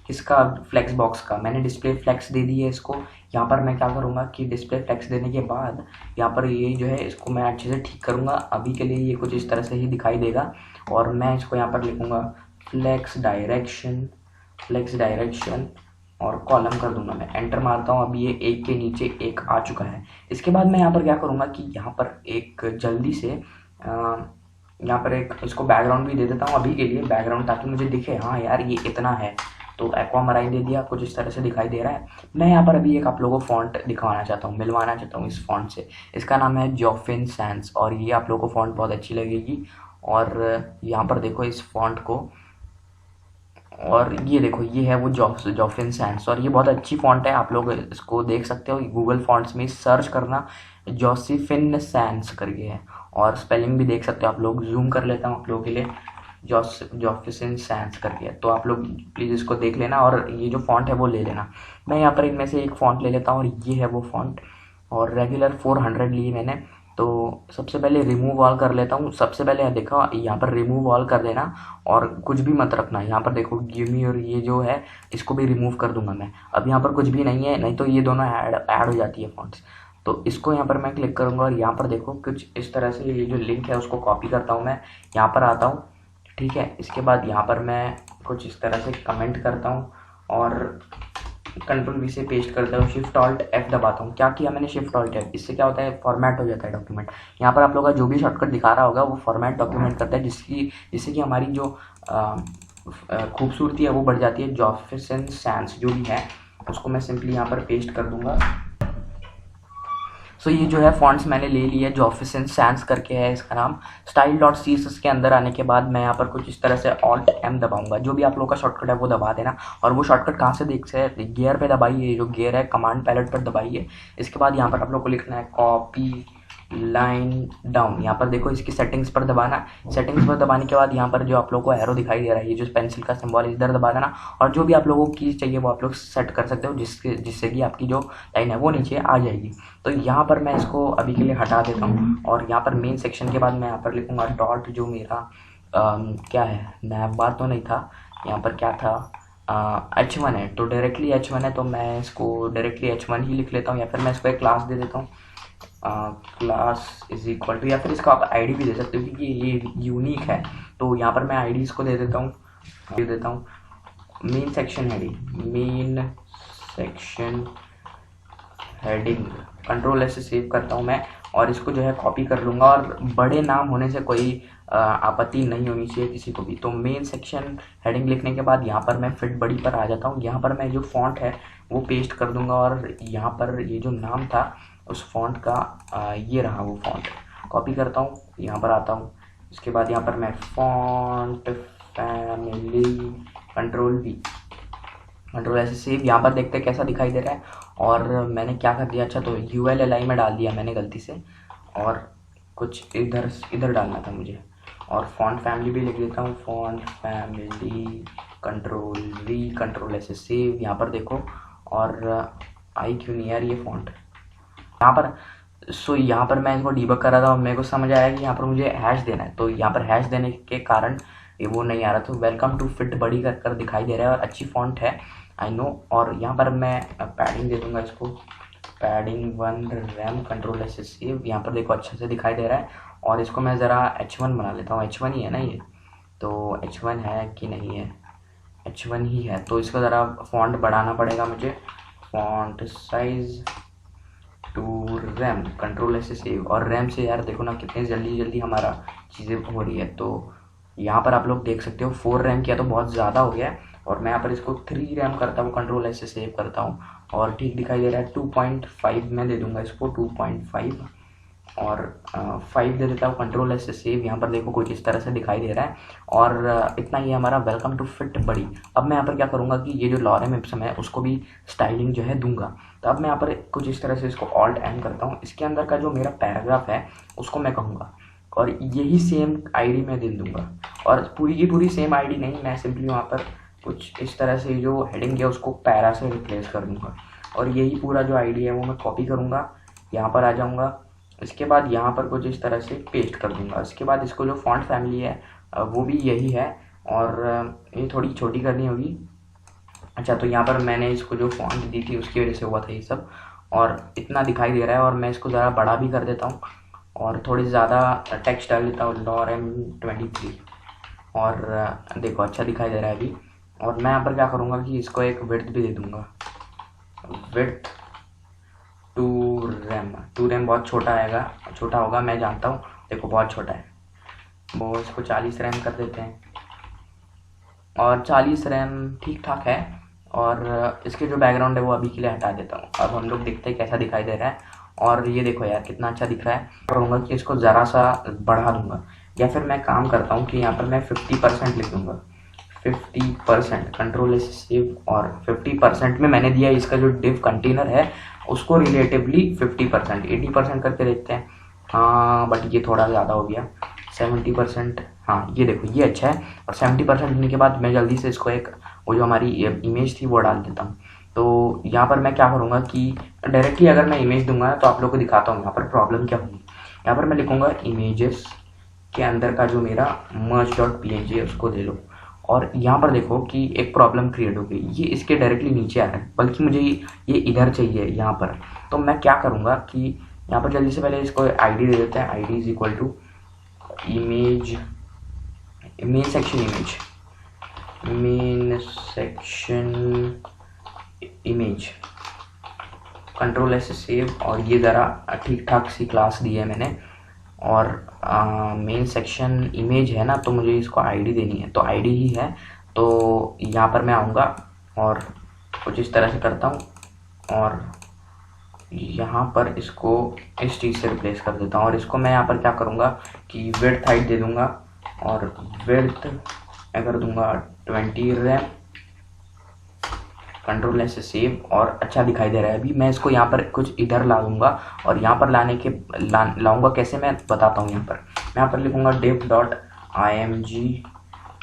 इसका फ्लेक्स बॉक्स का, मैंने डिस्प्ले फ्लेक्स दे दी है इसको। यहाँ पर मैं क्या करूँगा कि डिस्प्ले फ्लेक्स देने के बाद यहाँ पर ये जो है इसको मैं अच्छे से ठीक करूँगा। अभी के लिए ये कुछ इस तरह से ही दिखाई देगा, और मैं इसको यहाँ पर लिखूँगा फ्लेक्स डायरेक्शन और कॉलम कर दूंगा मैं, एंटर मारता हूँ। अभी ये एक के नीचे एक आ चुका है। इसके बाद मैं यहाँ पर क्या करूँगा कि यहाँ पर एक जल्दी से यहाँ पर एक इसको बैकग्राउंड भी दे देता हूँ अभी के लिए, बैकग्राउंड, ताकि मुझे दिखे हाँ यार ये इतना है। तो एक्वामराइन दे दिया, कुछ इस तरह से दिखाई दे रहा है। मैं यहाँ पर अभी एक आप लोगों को फॉन्ट दिखाना चाहता हूँ, मिलवाना चाहता हूँ इस फॉन्ट से। इसका नाम है जॉफिन सैंस, और ये आप लोगों को फॉन्ट बहुत अच्छी लगेगी। और यहाँ पर देखो इस फॉन्ट को, और ये देखो ये है वो जॉफिन सैंस, और ये बहुत अच्छी फॉन्ट है, आप लोग इसको देख सकते हो। गूगल फॉन्ट्स में सर्च करना, जॉसिफिन सैंस करके है, और स्पेलिंग भी देख सकते हो आप लोग। जूम कर लेता हूँ आप लोगों के लिए, जॉफिन सैंस करके है, तो आप लोग प्लीज़ इसको देख लेना, और ये जो फॉन्ट है वो ले लेना। मैं यहाँ पर इनमें से एक फ़ॉन्ट ले लेता हूँ, और ये है वो फॉन्ट, और रेगुलर 400 लिए मैंने। तो सबसे पहले रिमूव ऑल कर लेता हूँ। सबसे पहले देखो यहाँ पर रिमूव ऑल कर देना, और कुछ भी मत रखना। यहाँ पर देखो गिव मी, और ये जो है इसको भी रिमूव कर दूंगा मैं। अब यहाँ पर कुछ भी नहीं है, नहीं तो ये दोनों ऐड हो जाती है फॉन्ट्स। तो इसको यहाँ पर मैं क्लिक करूँगा, और यहाँ पर देखो कुछ इस तरह से ये जो लिंक है उसको कॉपी करता हूँ मैं, यहाँ पर आता हूँ, ठीक है। इसके बाद यहाँ पर मैं कुछ इस तरह से कमेंट करता हूँ, और कंट्रोल वी से पेस्ट करता हूँ, शिफ्ट ऑल्ट एफ दबाता हूँ। क्या किया मैंने, शिफ्ट ऑल्ट एफ, इससे क्या होता है फॉर्मेट हो जाता है डॉक्यूमेंट। यहाँ पर आप लोगों का जो भी शॉर्टकट दिखा रहा होगा वो फॉर्मेट डॉक्यूमेंट करता है, जिससे कि हमारी जो खूबसूरती है वो बढ़ जाती है। जॉफिन सैंस जो भी है उसको मैं सिंपली यहाँ पर पेस्ट कर दूंगा। सो ये जो है फॉन्ट्स मैंने ले लिया, जॉफिन सैंस करके है इसका नाम। स्टाइल डॉट CSS के अंदर आने के बाद मैं यहाँ पर कुछ इस तरह से ऑल्ट M दबाऊंगा। जो भी आप लोगों का शॉर्टकट है वो दबा देना, और वो शॉर्टकट कहाँ से देख सकते, गियर पे दबाइए, जो गियर है कमांड पैलेट पर दबाइए। इसके बाद यहाँ पर आप लोग को लिखना है कॉपी लाइन डाउन, यहाँ पर देखो इसकी सेटिंग्स पर दबाना। सेटिंग्स पर दबाने के बाद यहाँ पर जो आप लोगों को एरो दिखाई दे रहा है, ये जो पेंसिल का सिंबल है इधर दबा देना, और जो भी आप लोगों की चाहिए वो आप लोग सेट कर सकते हो, जिससे कि आपकी जो लाइन है वो नीचे आ जाएगी। तो यहाँ पर मैं इसको अभी के लिए हटा देता हूँ, और यहाँ पर मेन सेक्शन के बाद मैं यहाँ पर लिखूँगा डॉट, जो मेरा क्या है, नैब बार तो नहीं था, यहाँ पर क्या था, H1 है, तो डायरेक्टली H1 है, तो मैं इसको डायरेक्टली H1 ही लिख लेता हूँ, या फिर मैं इसको एक क्लास दे देता हूँ, क्लास इज इक्वल टू, या फिर इसको आप आईडी भी दे सकते हो क्योंकि ये यूनिक है। तो यहाँ पर मैं आईडी इसको दे देता हूँ, main section heading, control S से सेव करता हूँ मैं, और इसको जो है कॉपी कर लूँगा। और बड़े नाम होने से कोई आपत्ति नहीं होनी चाहिए किसी को भी। तो मेन सेक्शन हेडिंग लिखने के बाद यहाँ पर मैं फिट बड़ी पर आ जाता हूँ। यहाँ पर मैं जो फॉन्ट है वो पेस्ट कर दूँगा, और यहाँ पर ये जो नाम था उस फॉन्ट का ये रहा वो फॉन्ट, कॉपी करता हूँ, यहाँ पर आता हूँ। इसके बाद यहाँ पर मैं फॉन्ट फैमिली, कंट्रोल ऐसे सेव, यहाँ पर देखते हैं कैसा दिखाई दे रहा है। और मैंने क्या कर दिया, अच्छा तो ULLI में डाल दिया मैंने गलती से, और कुछ इधर डालना था मुझे, और फॉन्ट फैमिली भी लिख देता हूँ, फॉन्ट फैमिली कंट्रोल ऐसे सेव, यहाँ पर देखो। और आई क्यों नहीं यार ये फॉन्ट यहाँ पर। यहाँ पर मैं इसको डीबग कर रहा था और मेरे को समझ आया कि यहाँ पर मुझे हैश देना है, तो यहाँ पर हैश देने के कारण ये वो नहीं आ रहा। तो वेलकम टू फिट बड़ी कर दिखाई दे रहा है, और अच्छी फॉन्ट है, आई नो। और यहाँ पर मैं पैडिंग दे दूँगा इसको padding 1 RAM control S save, यहाँ पर देखो अच्छे से दिखाई दे रहा है। और इसको मैं ज़रा H1 बना लेता हूँ, H1 ही है ना ये, तो H1 है कि नहीं है, H1 ही है। तो इसको ज़रा फॉन्ट बढ़ाना पड़ेगा मुझे, font size two rem control S save. और रैम से यार देखो ना कितने जल्दी जल्दी हमारा चीज़ें हो रही है। तो यहाँ पर आप लोग देख सकते हो 4 रैम किया तो बहुत ज़्यादा हो गया है, और मैं यहाँ पर इसको 3 रैम करता हूँ, कंट्रोल एस से सेव करता हूँ और ठीक दिखाई दे रहा है। 2.5 मैं दे दूँगा इसको, 2.5 और 5 दे देता हूँ, कंट्रोल एस से सेव। यहाँ पर देखो कुछ इस तरह से दिखाई दे रहा है। और इतना ही हमारा वेलकम टू फिट बड़ी। अब मैं यहाँ पर क्या करूँगा कि ये जो लॉरेम इप्सम है उसको भी स्टाइलिंग जो है दूंगा। तो अब मैं यहाँ पर कुछ इस तरह से इसको ऑल्ट एन करता हूँ, इसके अंदर का जो मेरा पैराग्राफ है उसको मैं कहूँगा, और यही सेम आईडी मैं दे दूँगा। और पूरी की पूरी सेम आईडी नहीं, मैं सिंपली वहाँ पर कुछ इस तरह से जो हेडिंग है उसको पैरा से रिप्लेस कर दूँगा। और यही पूरा जो आईडी है वो मैं कॉपी करूँगा, यहाँ पर आ जाऊँगा, इसके बाद यहाँ पर कुछ इस तरह से पेस्ट कर दूँगा। इसके बाद इसको जो फॉन्ट फैमिली है वो भी यही है, और ये थोड़ी छोटी करनी होगी। अच्छा, तो यहाँ पर मैंने इसको जो फॉन्ट दी थी उसकी वजह से हुआ था ये सब, और इतना दिखाई दे रहा है। और मैं इसको ज़रा बड़ा भी कर देता हूँ और थोड़ी ज़्यादा टेक्स्ट डाल देता हूँ, लॉरेम 23, और देखो अच्छा दिखाई दे रहा है अभी। और मैं यहाँ पर क्या करूँगा कि इसको एक विड्थ भी दे दूँगा, विड्थ 2 रैम बहुत छोटा आएगा, छोटा होगा मैं जानता हूँ, देखो बहुत छोटा है, वो इसको 40 रैम कर देते हैं। और 40 रैम ठीक ठाक है। और इसके जो बैकग्राउंड है वो अभी के लिए हटा देता हूँ। अब हम लोग देखते हैं कैसा दिखाई दे रहा है। और ये देखो यार कितना अच्छा दिख रहा है। करूँगा कि इसको ज़रा सा बढ़ा दूँगा, या फिर मैं काम करता हूँ कि यहाँ पर मैं 50% लिख दूँगा, 50%, कंट्रोल एस सेव। और 50% में मैंने दिया इसका जो डिव कंटेनर है उसको रिलेटिवली 50%, 80% करके देखते हैं। हाँ बट ये थोड़ा ज़्यादा हो गया, 70%। हाँ ये देखो ये अच्छा है। और 70% होने के बाद मैं जल्दी से इसको एक वो जो हमारी इमेज थी वो डाल देता हूँ। तो यहाँ पर मैं क्या करूँगा कि डायरेक्टली अगर मैं इमेज दूंगा तो आप लोगों को दिखाता हूँ यहाँ पर प्रॉब्लम क्या होगी। यहाँ पर मैं लिखूँगा इमेजेस के अंदर का जो मेरा merge.png है उसको ले लो। और यहाँ पर देखो कि एक प्रॉब्लम क्रिएट हो गई, ये इसके डायरेक्टली नीचे आ रहा है, बल्कि मुझे ये इधर चाहिए यहाँ पर। तो मैं क्या करूँगा कि यहाँ पर जल्दी से पहले इसको आईडी दे देते हैं, ID is equal to image, main section image, main section image, control S save. और ये ज़रा ठीक ठाक सी क्लास दी है मैंने। और मेन सेक्शन इमेज है ना, तो मुझे इसको आईडी देनी है, तो आईडी ही है। तो यहाँ पर मैं आऊँगा और कुछ इस तरह से करता हूँ, और यहाँ पर इसको इस चीज़ से रिप्लेस कर देता हूँ। और इसको मैं यहाँ पर क्या करूँगा कि विड्थ हाइट दे दूँगा, और विड्थ मैं कर दूँगा 20 रैम, कंट्रोल एस सेव। और अच्छा दिखाई दे रहा है। अभी मैं इसको यहाँ पर कुछ इधर ला दूँगा, और यहाँ पर लाने के लाऊंगा कैसे मैं बताता हूँ। यहाँ पर मैं यहाँ पर लिखूँगा div.img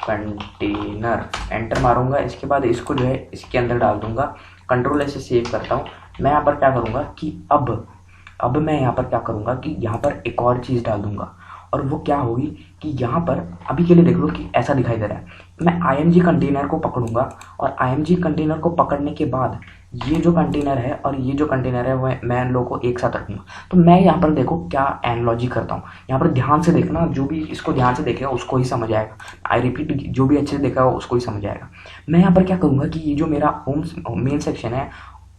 कंटेनर, एंटर मारूंगा। इसके बाद इसको जो है इसके अंदर डाल दूंगा, कंट्रोल एस से सेव करता हूँ। मैं यहाँ पर क्या करूँगा कि अब मैं यहाँ पर क्या करूँगा कि यहाँ पर एक और चीज़ डाल दूँगा, और वो क्या होगी कि यहाँ पर अभी के लिए देख लो कि ऐसा दिखाई दे रहा है। मैं IMG कंटेनर को पकड़ूंगा, और IMG कंटेनर को पकड़ने के बाद ये जो कंटेनर है और ये जो कंटेनर है वो मैं इन लोगों को एक साथ रखूँगा। तो मैं यहाँ पर देखो क्या एनालॉजी करता हूँ, यहाँ पर ध्यान से देखना, जो भी इसको ध्यान से देखेगा उसको ही समझ आएगा। आई रिपीट, जो भी अच्छे से देखेगा उसको ही समझ आएगा। मैं यहाँ पर क्या करूँगा कि ये जो मेरा मेन सेक्शन है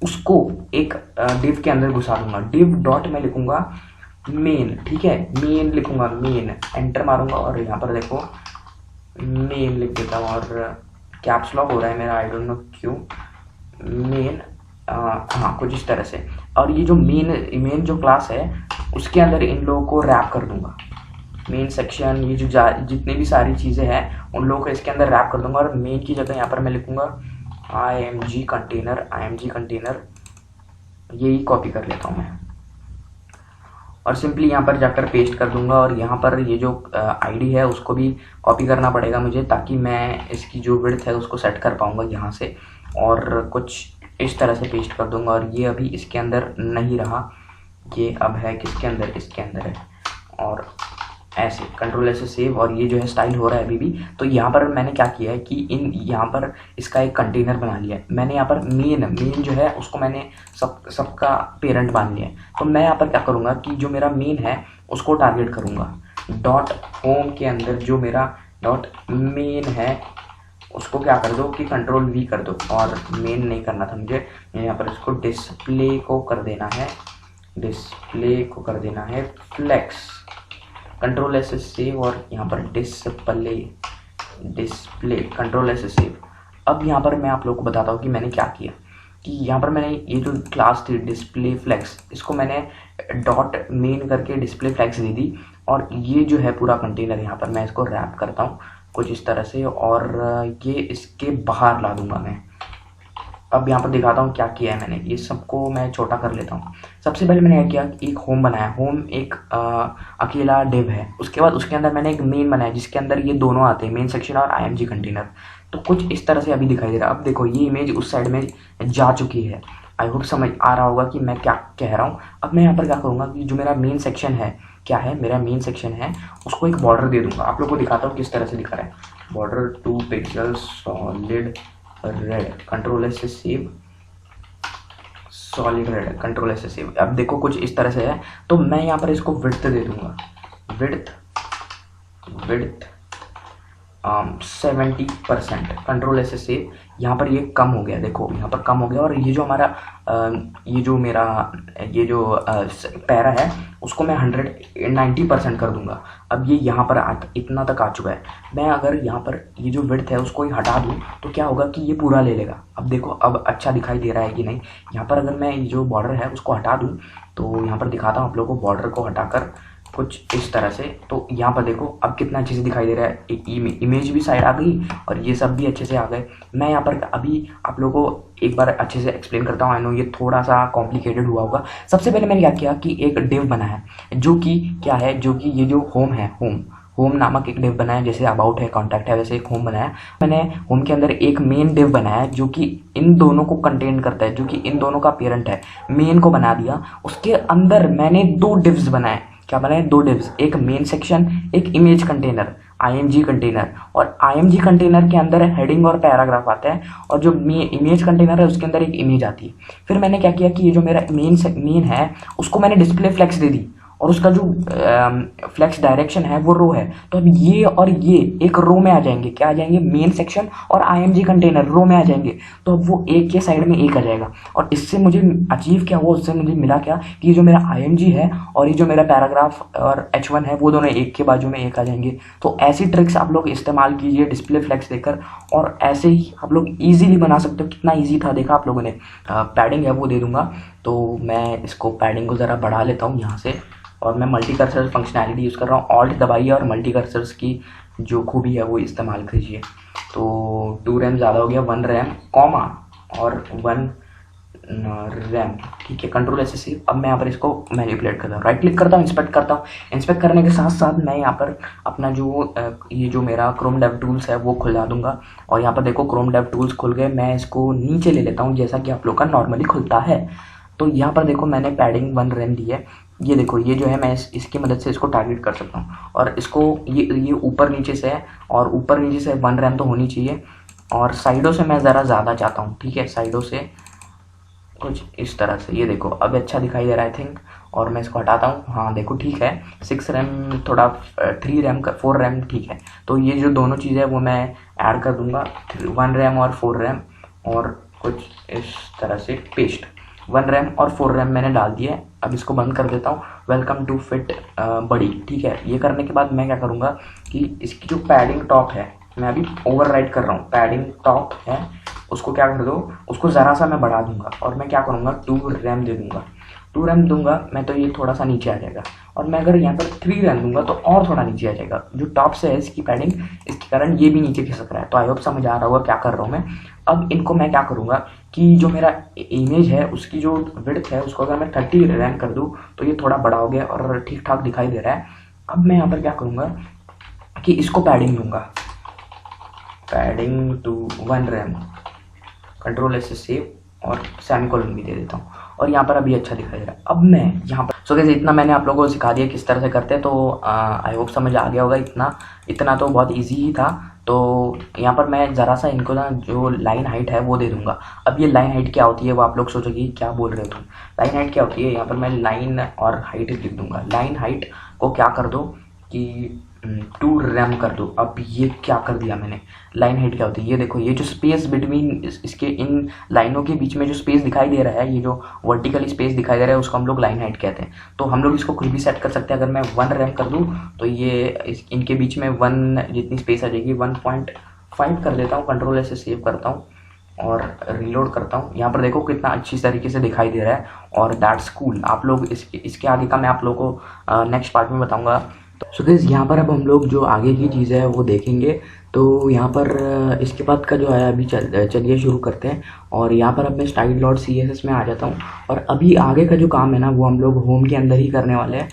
उसको एक डिव के अंदर घुसा दूंगा। डिव डॉट में लिखूंगा मेन, ठीक है, मेन लिखूंगा, मेन, एंटर मारूंगा, और यहाँ पर देखो मेन लिख देता हूँ। और कैप्स लॉक हो रहा है मेरा, आई डोंट नो क्यों। मेन, हाँ कुछ इस तरह से। और ये जो मेन जो क्लास है उसके अंदर इन लोगों को रैप कर दूंगा। मेन सेक्शन, ये जो जितनी भी सारी चीज़ें हैं उन लोगों को इसके अंदर रैप कर दूंगा। और मेन की जगह यहाँ पर मैं लिखूंगा IMG कंटेनर, यही कॉपी कर लेता हूँ मैं, और सिंपली यहाँ पर जाकर पेस्ट कर दूंगा। और यहाँ पर ये जो आईडी है उसको भी कॉपी करना पड़ेगा मुझे, ताकि मैं इसकी जो विड्थ है उसको सेट कर पाऊँगा यहाँ से। और कुछ इस तरह से पेस्ट कर दूंगा। और ये अभी इसके अंदर नहीं रहा, ये अब है किसके अंदर, इसके अंदर है। और ऐसे कंट्रोल ऐसे सेव, और ये जो है स्टाइल हो रहा है अभी भी। तो यहाँ पर मैंने क्या किया है कि इन यहाँ पर इसका एक कंटेनर बना लिया है मैंने। यहाँ पर मेन जो है उसको मैंने सबका पेरेंट मान लिया है। तो मैं यहाँ पर क्या करूँगा कि जो मेरा मेन है उसको टारगेट करूँगा। डॉट होम के अंदर जो मेरा डॉट मेन है उसको क्या कर दो कि कंट्रोल वी कर दो, और मेन नहीं करना था मुझे, यहाँ पर इसको डिस्प्ले को कर देना है, डिस्प्ले को कर देना है फ्लेक्स, कंट्रोल ऐसे सेव, और यहाँ पर डिस्प्ले कंट्रोल ऐसे सेव। अब यहाँ पर मैं आप लोगों को बताता हूँ कि मैंने क्या किया कि यहाँ पर मैंने ये जो क्लास थी डिस्प्ले फ्लेक्स, इसको मैंने डॉट मेन करके डिस्प्ले फ्लेक्स दे दी, और ये जो है पूरा कंटेनर यहाँ पर मैं इसको रैप करता हूँ कुछ इस तरह से, और ये इसके बाहर ला दूंगा मैं। अब यहाँ पर दिखाता हूँ क्या किया है मैंने, ये सबको मैं छोटा कर लेता हूँ। सबसे पहले मैंने क्या किया, एक होम बनाया, होम एक अकेला डिव है। उसके बाद उसके अंदर मैंने एक मेन बनाया जिसके अंदर ये दोनों आते हैं, मेन सेक्शन और IMG कंटेनर। तो कुछ इस तरह से अभी दिखाई दे रहा है। अब देखो ये इमेज उस साइड में जा चुकी है। आई होप समझ आ रहा होगा कि मैं क्या कह रहा हूँ। अब मैं यहाँ पर क्या करूँगा कि जो मेरा मेन सेक्शन है, क्या है मेरा मेन सेक्शन है, उसको एक बॉर्डर दे दूंगा। आप लोग को दिखाता हूँ किस तरह से दिखा रहा है। Border 2 pixel solid red, control S से save, solid red, control S से सेव। अब देखो कुछ इस तरह से है। तो मैं यहाँ पर इसको विड्थ दे दूंगा, विड्थ 70%, कंट्रोल ऐसे सेव। यहाँ पर ये कम हो गया, देखो यहाँ पर कम हो गया। और ये जो हमारा ये जो पैरा है उसको मैं 190% कर दूंगा। अब ये यहाँ पर इतना तक आ चुका है। मैं अगर यहाँ पर ये जो विड्थ है उसको ही हटा दूँ तो क्या होगा कि ये पूरा ले लेगा। अब देखो अब अच्छा दिखाई दे रहा है कि नहीं। यहाँ पर अगर मैं ये जो बॉर्डर है उसको हटा दूँ तो यहाँ पर दिखाता हूँ आप लोगों को, बॉर्डर को हटाकर कुछ इस तरह से। तो यहाँ पर देखो अब कितना अच्छे से दिखाई दे रहा है, इमेज भी साइड आ गई और ये सब भी अच्छे से आ गए। मैं यहाँ पर अभी आप लोगों को एक बार अच्छे से एक्सप्लेन करता हूँ। आई नो ये थोड़ा सा कॉम्प्लिकेटेड हुआ होगा। सबसे पहले मैंने क्या किया कि एक डिव बनाया जो कि क्या है, जो कि ये जो होम है, होम नामक एक डिव बनाया। जैसे अबाउट है, कॉन्टैक्ट है, वैसे एक होम बनाया मैंने। होम के अंदर एक मेन डिव बनाया जो कि इन दोनों को कंटेन करता है, जो कि इन दोनों का पेरेंट है। मेन को बना दिया, उसके अंदर मैंने 2 डिव्स बनाए। क्या बनाए? 2 डिव्स, एक मेन सेक्शन, एक इमेज कंटेनर, IMG कंटेनर। और IMG कंटेनर के अंदर हेडिंग और पैराग्राफ आता है, और जो इमेज कंटेनर है उसके अंदर एक इमेज आती है। फिर मैंने क्या किया कि ये जो मेरा मेन है उसको मैंने डिस्प्ले फ्लेक्स दे दी, और उसका जो फ्लेक्स डायरेक्शन है वो रो है। तो अब ये और ये एक रो में आ जाएंगे। क्या आ जाएंगे? मेन सेक्शन और IMG कंटेनर रो में आ जाएंगे। तो अब वो एक के साइड में एक आ जाएगा। और इससे मुझे अचीव क्या हुआ, उससे मुझे मिला क्या कि ये जो मेरा IMG है और ये जो मेरा पैराग्राफ और H1 है वो दोनों एक के बाजू में एक आ जाएंगे। तो ऐसी ट्रिक्स आप लोग इस्तेमाल कीजिए डिस्प्ले फ्लेक्स देकर, और ऐसे ही आप लोग ईजिली बना सकते हो। कितना ईजी था देखा आप लोगों ने। पैडिंग है वो दे दूंगा, तो मैं इसको पैडिंग को ज़रा बढ़ा लेता हूँ यहाँ से। और मैं मल्टी कर्सर फंक्शनैलिटी यूज़ कर रहा हूँ। ऑल्ट दबाइए और मल्टी कर्सर्स की जो खूबी है वो इस्तेमाल कीजिए। तो 2 रैम ज़्यादा हो गया, 1 रैम कॉमा और 1 रैम, ठीक है। कंट्रोल ऐसे सेव। अब मैं यहाँ पर इसको मैनिपुलेट करता हूँ, राइट क्लिक करता हूँ, इंस्पेक्ट करता हूँ। इंस्पेक्ट करने के साथ साथ मैं यहाँ पर अपना जो ये जो मेरा क्रोम डेव टूल्स है वो खुला दूंगा। और यहाँ पर देखो क्रोम डेव टूल्स खुल गए। मैं इसको नीचे ले लेता हूँ जैसा कि आप लोग का नॉर्मली खुलता है। तो यहाँ पर देखो मैंने पैडिंग 1 रैम दी है। ये देखो ये जो है मैं इसकी मदद से इसको टारगेट कर सकता हूँ। और इसको ये ऊपर नीचे से है, और ऊपर नीचे से 1 रैम तो होनी चाहिए। और साइडों से मैं ज़रा ज़्यादा चाहता हूँ, ठीक है, साइडों से कुछ इस तरह से। ये देखो अब अच्छा दिखाई दे रहा है आई थिंक। और मैं इसको हटाता हूँ, हाँ देखो ठीक है। 6 रैम थोड़ा 3 रैम का 4 रैम ठीक है। तो ये जो दोनों चीज़ें वो मैं ऐड कर दूँगा, 1 रैम और 4 रैम, और कुछ इस तरह से पेस्ट। 1 रैम और 4 रैम मैंने डाल दिया। अब इसको बंद कर देता हूँ। वेलकम टू फिट बड़ी, ठीक है। ये करने के बाद मैं क्या करूँगा कि इसकी जो पैडिंग टॉप है मैं अभी ओवरराइड कर रहा हूँ। पैडिंग टॉप है उसको क्या कर दो, उसको ज़रा सा मैं बढ़ा दूंगा। और मैं क्या करूँगा 2 रैम दे दूँगा। 2 रैम दूंगा मैं तो ये थोड़ा सा नीचे आ जाएगा। और मैं अगर यहाँ पर 3 रैम दूंगा तो और थोड़ा नीचे आ जाएगा। जो टॉप से है इसकी पैडिंग, इसके कारण ये भी नीचे खिसक रहा है। तो आई होप समझ आ रहा होगा क्या कर रहा हूँ मैं। अब इनको मैं क्या करूँगा कि जो मेरा इमेज है उसकी जो विड्थ है उसको अगर मैं 30 रैम कर दूँ तो ये थोड़ा बड़ा हो गया और ठीक ठाक दिखाई दे रहा है। अब मैं यहाँ पर क्या करूँगा कि इसको पैडिंग दूंगा, पैडिंग टू 1 रैम, कंट्रोल ऐसे सेव, और सेमीकोलन भी दे देता हूँ। और यहाँ पर अभी अच्छा दिखाई दे रहा है। अब मैं यहाँ पर सो गाइस इतना मैंने आप लोगों को सिखा दिया किस तरह से करते हैं, तो आई होप समझ आ गया होगा। इतना तो बहुत ईजी ही था। तो यहाँ पर मैं ज़रा सा इनको ना जो लाइन हाइट है वो दे दूंगा। अब ये लाइन हाइट क्या होती है वो आप लोग सोचोगे क्या बोल रहे हो तुम, लाइन हाइट क्या होती है। यहाँ पर मैं लाइन और हाइट लिख दूंगा। लाइन हाइट को क्या कर दो कि 2 रैम कर दो। अब ये क्या कर दिया मैंने, लाइन हाइट क्या होती है ये देखो, ये जो स्पेस बिटवीन इसके इन लाइनों के बीच में जो स्पेस दिखाई दे रहा है, ये जो वर्टिकली स्पेस दिखाई दे रहा है उसको हम लोग लाइन हाइट कहते हैं। तो हम लोग इसको खुद भी सेट कर सकते हैं। अगर मैं 1 रैम कर दूँ तो ये इनके बीच में 1 जितनी स्पेस आ जाएगी 1.5 कर देता हूँ। कंट्रोल ऐसे सेव करता हूँ और रिलोड करता हूँ। यहाँ पर देखो कितना अच्छी तरीके से दिखाई दे रहा है और दैट्स कूल। आप लोग इसके आगे का मैं आप लोगों को नेक्स्ट पार्ट में बताऊँगा। सो गाइस यहाँ पर अब हम लोग जो आगे की चीज़ है वो देखेंगे। तो यहाँ पर इसके बाद का जो है अभी चलिए शुरू करते हैं। और यहाँ पर अब मैं स्टाइल डॉट CSS में आ जाता हूँ और अभी आगे का जो काम है ना वो हम लोग होम के अंदर ही करने वाले हैं।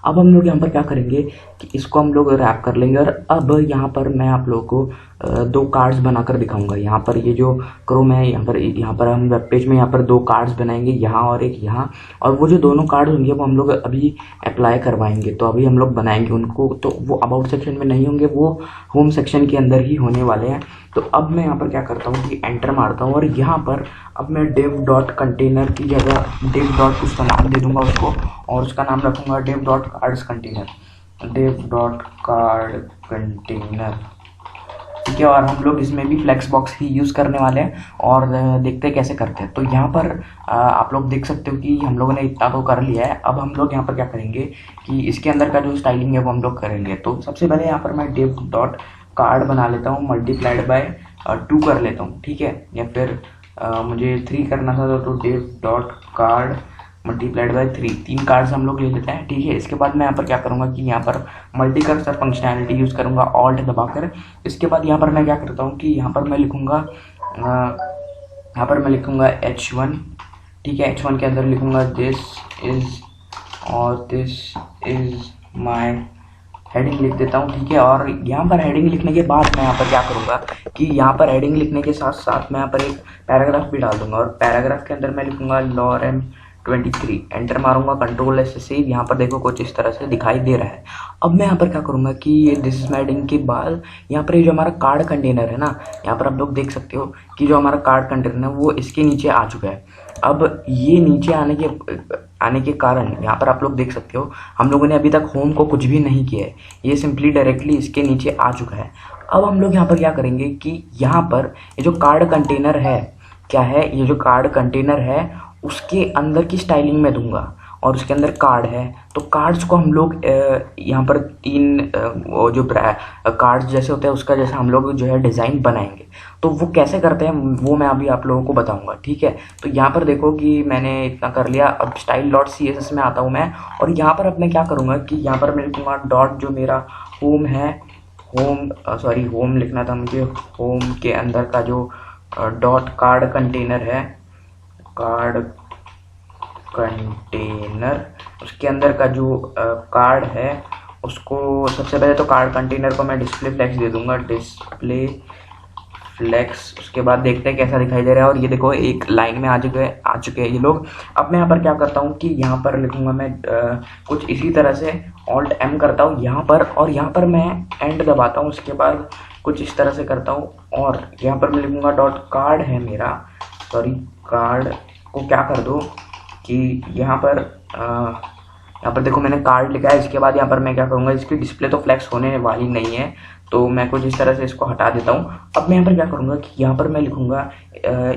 अब हम लोग यहाँ पर क्या करेंगे कि इसको हम लोग रैप कर लेंगे। और अब यहाँ पर मैं आप लोगों को 2 कार्ड्स बनाकर दिखाऊंगा। यहाँ पर ये जो क्रोम है यहाँ पर हम वेब पेज में यहाँ पर 2 कार्ड्स बनाएंगे, यहाँ और एक यहाँ। और वो जो दोनों कार्ड्स होंगे वो हम लोग अभी अप्लाई करवाएंगे। तो अभी हम लोग बनाएंगे उनको, तो वो अबाउट सेक्शन में नहीं होंगे, वो होम सेक्शन के अंदर ही होने वाले हैं। तो अब मैं यहाँ पर क्या करता हूँ कि एंटर मारता हूँ और यहाँ पर अब मैं div डॉट कंटेनर की जगह div डॉट कुछ नाम दे दूंगा उसको, और उसका नाम रखूँगा div dot cards container, div dot card container. ठीक है, और हम लोग इसमें भी फ्लेक्स बॉक्स ही यूज़ करने वाले हैं और देखते हैं कैसे करते हैं। तो यहाँ पर आप लोग देख सकते हो कि हम लोगों ने इतना तो कर लिया है। अब हम लोग यहाँ पर क्या करेंगे कि इसके अंदर का जो स्टाइलिंग है वो हम लोग करेंगे। तो सबसे पहले यहाँ पर मैं div डॉट कार्ड बना लेता हूँ, मल्टीप्लाइड बाय 2 कर लेता हूँ। ठीक है, या फिर मुझे 3 करना था तो div dot card multiplied by 3 cards हम लोग ले लेते हैं। ठीक है, इसके बाद मैं यहाँ पर क्या करूँगा कि यहाँ पर मल्टी कर्सर फंक्शनैलिटी यूज़ करूँगा ऑल्ट दबाकर। इसके बाद यहाँ पर मैं क्या करता हूँ कि यहाँ पर मैं लिखूँगा H1। ठीक है, H1 के अंदर लिखूँगा दिस इज़ और दिस इज़ माई हेडिंग लिख देता हूँ। ठीक है, और यहाँ पर हेडिंग लिखने के बाद मैं यहाँ पर क्या करूँगा कि यहाँ पर हेडिंग लिखने के साथ साथ मैं यहाँ पर एक पैराग्राफ भी डाल दूंगा। और पैराग्राफ के अंदर मैं लिखूँगा lorem 23, एंटर मारूंगा, कंट्रोल ऐसे सेव। यहाँ पर देखो कुछ इस तरह से दिखाई दे रहा है। अब मैं यहाँ पर क्या करूँगा कि ये दिस इज माई हेडिंग के बाद यहाँ पर ये जो हमारा कार्ड कंटेनर है ना, यहाँ पर आप लोग देख सकते हो कि जो हमारा कार्ड कंटेनर है वो इसके नीचे आ चुका है। अब ये नीचे आने के कारण यहाँ पर आप लोग देख सकते हो हम लोगों ने अभी तक होम को कुछ भी नहीं किया है, ये सिंपली डायरेक्टली इसके नीचे आ चुका है। अब हम लोग यहाँ पर क्या करेंगे कि यहाँ पर ये जो कार्ड कंटेनर है क्या है, ये जो कार्ड कंटेनर है उसके अंदर की स्टाइलिंग में दूंगा और उसके अंदर कार्ड है। तो कार्ड्स को हम लोग यहाँ पर 3 वो जो कार्ड्स जैसे होते हैं उसका जैसे हम लोग जो है डिज़ाइन बनाएंगे। तो वो कैसे करते हैं वो मैं अभी आप लोगों को बताऊंगा। ठीक है, तो यहाँ पर देखो कि मैंने इतना कर लिया। अब स्टाइल डॉट CSS में आता हूँ मैं, और यहाँ पर अब मैं क्या करूँगा कि यहाँ पर मैं लिखूँगा डॉट जो मेरा होम है, होम लिखना था मुझे, होम के अंदर का जो डॉट कार्ड कंटेनर है, कार्ड कंटेनर उसके अंदर का जो कार्ड है उसको सबसे पहले तो कार्ड कंटेनर को मैं डिस्प्ले फ्लेक्स दे दूंगा, डिस्प्ले फ्लेक्स। उसके बाद देखते हैं कैसा दिखाई दे रहा है। और ये देखो एक लाइन में आ चुके हैं ये लोग। अब मैं यहाँ पर क्या करता हूँ कि यहाँ पर लिखूंगा मैं कुछ इसी तरह से ऑल्ट M करता हूँ यहाँ पर, और यहाँ पर मैं एंड दबाता हूँ। उसके बाद कुछ इस तरह से करता हूँ और यहाँ पर मैं लिखूंगा डॉट कार्ड है मेरा, कार्ड को क्या कर दो कि यहाँ पर देखो मैंने कार्ड लिखा है। इसके बाद यहाँ पर मैं क्या करूँगा, इसकी डिस्प्ले तो फ्लेक्स होने वाली नहीं है तो मैं कुछ इस तरह से इसको हटा देता हूँ। अब मैं यहाँ पर क्या करूँगा कि यहाँ पर मैं लिखूँगा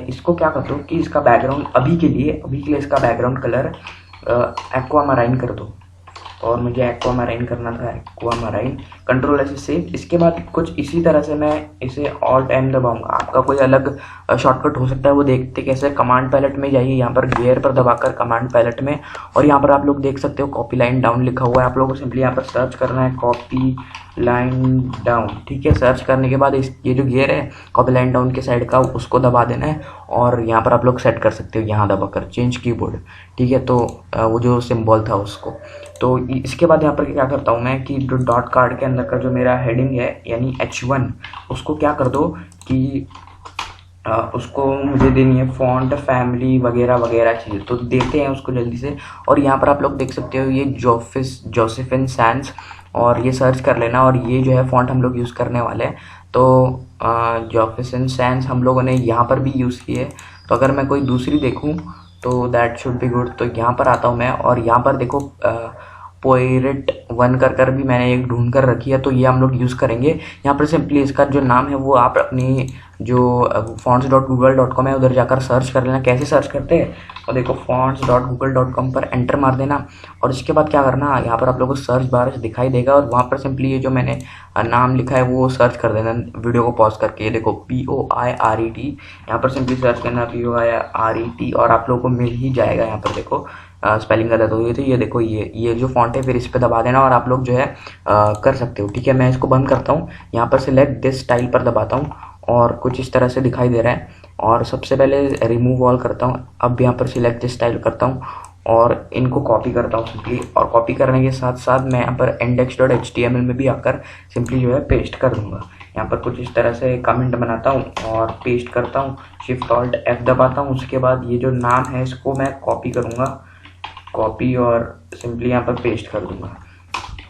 इसको क्या कर दो कि इसका बैकग्राउंड अभी के लिए इसका बैकग्राउंड कलर एक्वामराइन कर दो। और मुझे एक्वामराइन करना था, एक्वामराइन, कंट्रोल ऐसे सेव। इसके बाद कुछ इसी तरह से मैं इसे ऑल्ट M दबाऊंगा। आपका कोई अलग शॉर्टकट हो सकता है, वो देखते कैसे। कमांड पैलेट में जाइए, यहाँ पर गेयर पर दबाकर कमांड पैलेट में, और यहाँ पर आप लोग देख सकते हो कॉपी लाइन डाउन लिखा हुआ है। आप लोगों को सिंपली यहाँ पर सर्च करना है कॉपी लाइन डाउन। ठीक है, सर्च करने के बाद ये जो गियर है कॉपी लाइन डाउन के साइड का उसको दबा देना है, और यहाँ पर आप लोग सेट कर सकते हो यहाँ दबाकर चेंज कीबोर्ड। ठीक है, तो वो जो सिंबल था उसको। तो इसके बाद यहाँ पर क्या करता हूँ मैं कि जो डॉट कार्ड के अंदर का जो मेरा हेडिंग है यानी H1 उसको क्या कर दो कि उसको मुझे देनी है फ़ॉन्ट फैमिली वगैरह वगैरह चीज़ें, तो देते हैं उसको जल्दी से। और यहाँ पर आप लोग देख सकते हो ये जोसेफिन सैंस, और ये सर्च कर लेना। और ये जो है फ़ॉन्ट हम लोग यूज़ करने वाले हैं, तो जोसेफिन सैंस हम लोगों ने यहाँ पर भी यूज़ की है। तो अगर मैं कोई दूसरी देखूँ तो दैट शुड बी गुड। तो यहाँ पर आता हूँ मैं, और यहाँ पर देखो पोएरेट वन कर भी मैंने एक ढूंढ कर रखी है, तो ये हम लोग यूज़ करेंगे। यहाँ पर सिंपली इसका जो नाम है वो आप अपनी जो fonts.google.com है उधर जाकर सर्च कर लेना। कैसे सर्च करते हैं, और देखो fonts.google.com पर एंटर मार देना। और इसके बाद क्या करना, यहाँ पर आप लोगों को सर्च बार दिखाई देगा, और वहाँ पर सिंपली ये जो मैंने नाम लिखा है वो सर्च कर देना वीडियो को पॉज करके। ये देखो POIRET, यहाँ पर सिंपली सर्च करना POIRET, और आप लोगों को मिल ही जाएगा। यहाँ पर देखो स्पेलिंग गलत हो गई थी, ये देखो ये जो फॉन्ट है, फिर इस पर दबा देना और आप लोग जो है कर सकते हो। ठीक है, मैं इसको बंद करता हूँ। यहाँ पर सिलेक्ट दिस स्टाइल पर दबाता हूँ, और कुछ इस तरह से दिखाई दे रहा है। और सबसे पहले रिमूव ऑल करता हूँ। अब यहाँ पर सिलेक्ट दिस स्टाइल करता हूँ और इनको कॉपी करता हूँ सिंपली। और कॉपी करने के साथ साथ मैं यहाँ पर index.html में भी आकर सिंपली जो है पेस्ट कर दूँगा। यहाँ पर कुछ इस तरह से कमेंट बनाता हूँ और पेस्ट करता हूँ, Shift+Alt+F दबाता हूँ। उसके बाद ये जो नाम है इसको मैं कॉपी करूँगा, कॉपी, और सिंपली यहाँ पर पेस्ट कर दूँगा।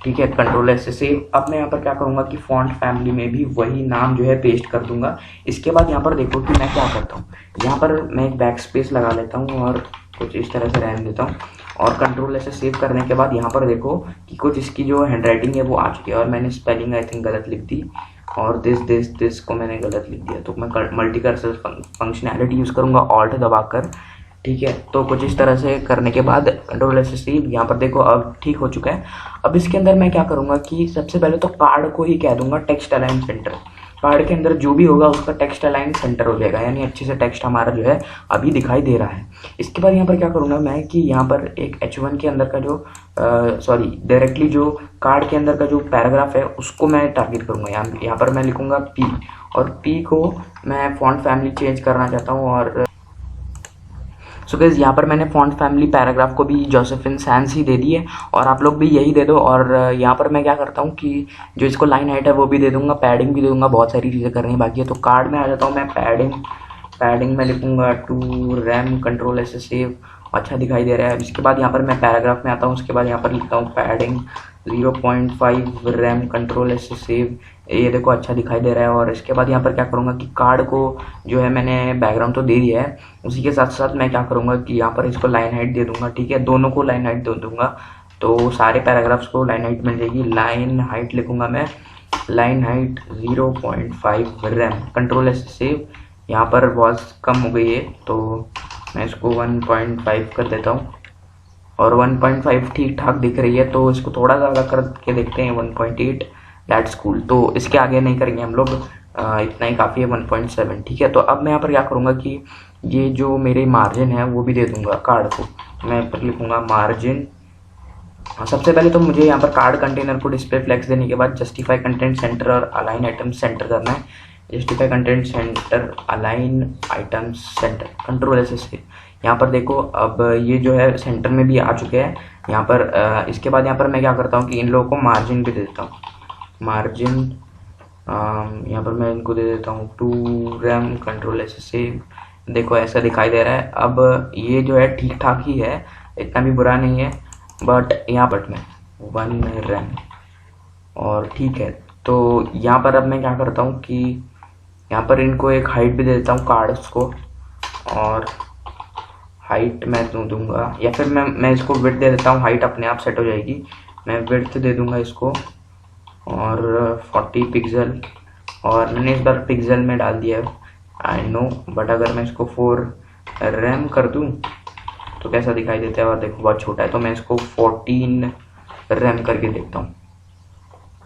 ठीक है, Ctrl+S से सेव। अब मैं यहाँ पर क्या करूँगा कि फॉन्ट फैमिली में भी वही नाम जो है पेस्ट कर दूँगा। इसके बाद यहाँ पर देखो कि मैं क्या करता हूँ, यहाँ पर मैं एक बैक स्पेस लगा लेता हूँ और कुछ इस तरह से रहने देता हूँ। और Ctrl+S से सेव करने के बाद यहाँ पर देखो कि कुछ इसकी जो हैंडराइटिंग है वो आ चुकी है, और मैंने स्पेलिंग आई थिंक गलत लिख दी, और दिस को मैंने गलत लिख दिया। तो मैं मल्टी कर्सर फंक्शनैलिटी यूज़ करूँगा ऑल्ट दबाकर। ठीक है, तो कुछ इस तरह से करने के बाद Ctrl+S से सेव। यहाँ पर देखो अब ठीक हो चुका है। अब इसके अंदर मैं क्या करूँगा कि सबसे पहले तो कार्ड को ही कह दूंगा टेक्स्ट अलाइन सेंटर। कार्ड के अंदर जो भी होगा उसका टेक्स्ट अलाइन सेंटर हो जाएगा, यानी अच्छे से टेक्स्ट हमारा जो है अभी दिखाई दे रहा है। इसके बाद यहाँ पर क्या करूँगा मैं कि यहाँ पर एक H1 के अंदर का जो डायरेक्टली जो कार्ड के अंदर का जो पैराग्राफ है उसको मैं टारगेट करूँगा। यहाँ पर मैं लिखूँगा P, और P को मैं फॉन्ट फैमिली चेंज करना चाहता हूँ। और सो गाइस यहाँ पर मैंने फॉन्ट फैमिली पैराग्राफ को भी जोसेफिन सैंस ही दे दी है, और आप लोग भी यही दे दो। और यहाँ पर मैं क्या करता हूँ कि जो इसको लाइन हाइट है वो भी दे दूंगा, पैडिंग भी दे दूंगा, बहुत सारी चीज़ें करनी बाकी है। तो कार्ड में आ जाता हूँ मैं, पैडिंग में लिखूँगा 2 रैम, Ctrl+S से सेव, अच्छा दिखाई दे रहा है। इसके बाद यहाँ पर मैं पैराग्राफ में आता हूँ, उसके बाद यहाँ पर लिखता हूँ पैडिंग 0.5 रैम, Ctrl+S से सेव, ये देखो अच्छा दिखाई दे रहा है। और इसके बाद यहाँ पर क्या करूँगा कि कार्ड को जो है मैंने बैकग्राउंड तो दे दिया है, उसी के साथ साथ मैं क्या करूँगा कि यहाँ पर इसको लाइन हाइट दे दूँगा। ठीक है, दोनों को लाइन हाइट दे दूँगा, तो सारे पैराग्राफ्स को लाइन हाइट मिल जाएगी। लाइन हाइट लिखूँगा मैं, लाइन हाइट 0.5 रैम, Ctrl+S से सेव। यहाँ पर वॉइस कम हो गई है तो मैं इसको 1.5 कर देता हूँ, और 1.5 ठीक ठाक दिख रही है, तो इसको थोड़ा ज़्यादा करके देखते हैं 1.8, दैट्स कूल। तो इसके आगे नहीं करेंगे हम लोग, इतना ही काफ़ी है 1.7। ठीक है, तो अब मैं यहाँ पर क्या करूँगा कि ये जो मेरे मार्जिन है वो भी दे दूँगा कार्ड को। मैं यहाँ पर लिखूँगा मार्जिन। सबसे पहले तो मुझे यहाँ पर कार्ड कंटेनर को डिस्प्ले फ्लेक्स देने के बाद जस्टिफाई कंटेंट सेंटर और अलाइन आइटम सेंटर करना है। Justify content centre, align items centre, Ctrl+S से। यहाँ पर देखो अब ये जो है सेंटर में भी आ चुके हैं यहाँ पर। इसके बाद यहाँ पर मैं क्या करता हूँ कि इन लोगों को मार्जिन भी दे देता हूँ, मार्जिन यहाँ पर मैं इनको दे देता हूँ 2 रैम, Ctrl+S से। देखो ऐसा दिखाई दे रहा है। अब ये जो है ठीक ठाक ही है, इतना भी बुरा नहीं है, बट यहाँ पर मैं 1 रैम, और ठीक है। तो यहाँ पर अब मैं क्या करता हूँ कि यहाँ पर इनको एक हाइट भी दे देता हूँ कार्ड्स को, और हाइट मैं दूंगा, या फिर मैं इसको विड्थ दे देता हूँ, हाइट अपने आप सेट हो जाएगी। मैं विड्थ दे दूंगा इसको, और 40 पिक्सल, और मैंने इस बार पिक्सल में डाल दिया है, आई नो, बट अगर मैं इसको 4 रैम कर दूँ तो कैसा दिखाई देता है। और देखो बहुत छोटा है, तो मैं इसको 14 रैम करके देखता हूँ।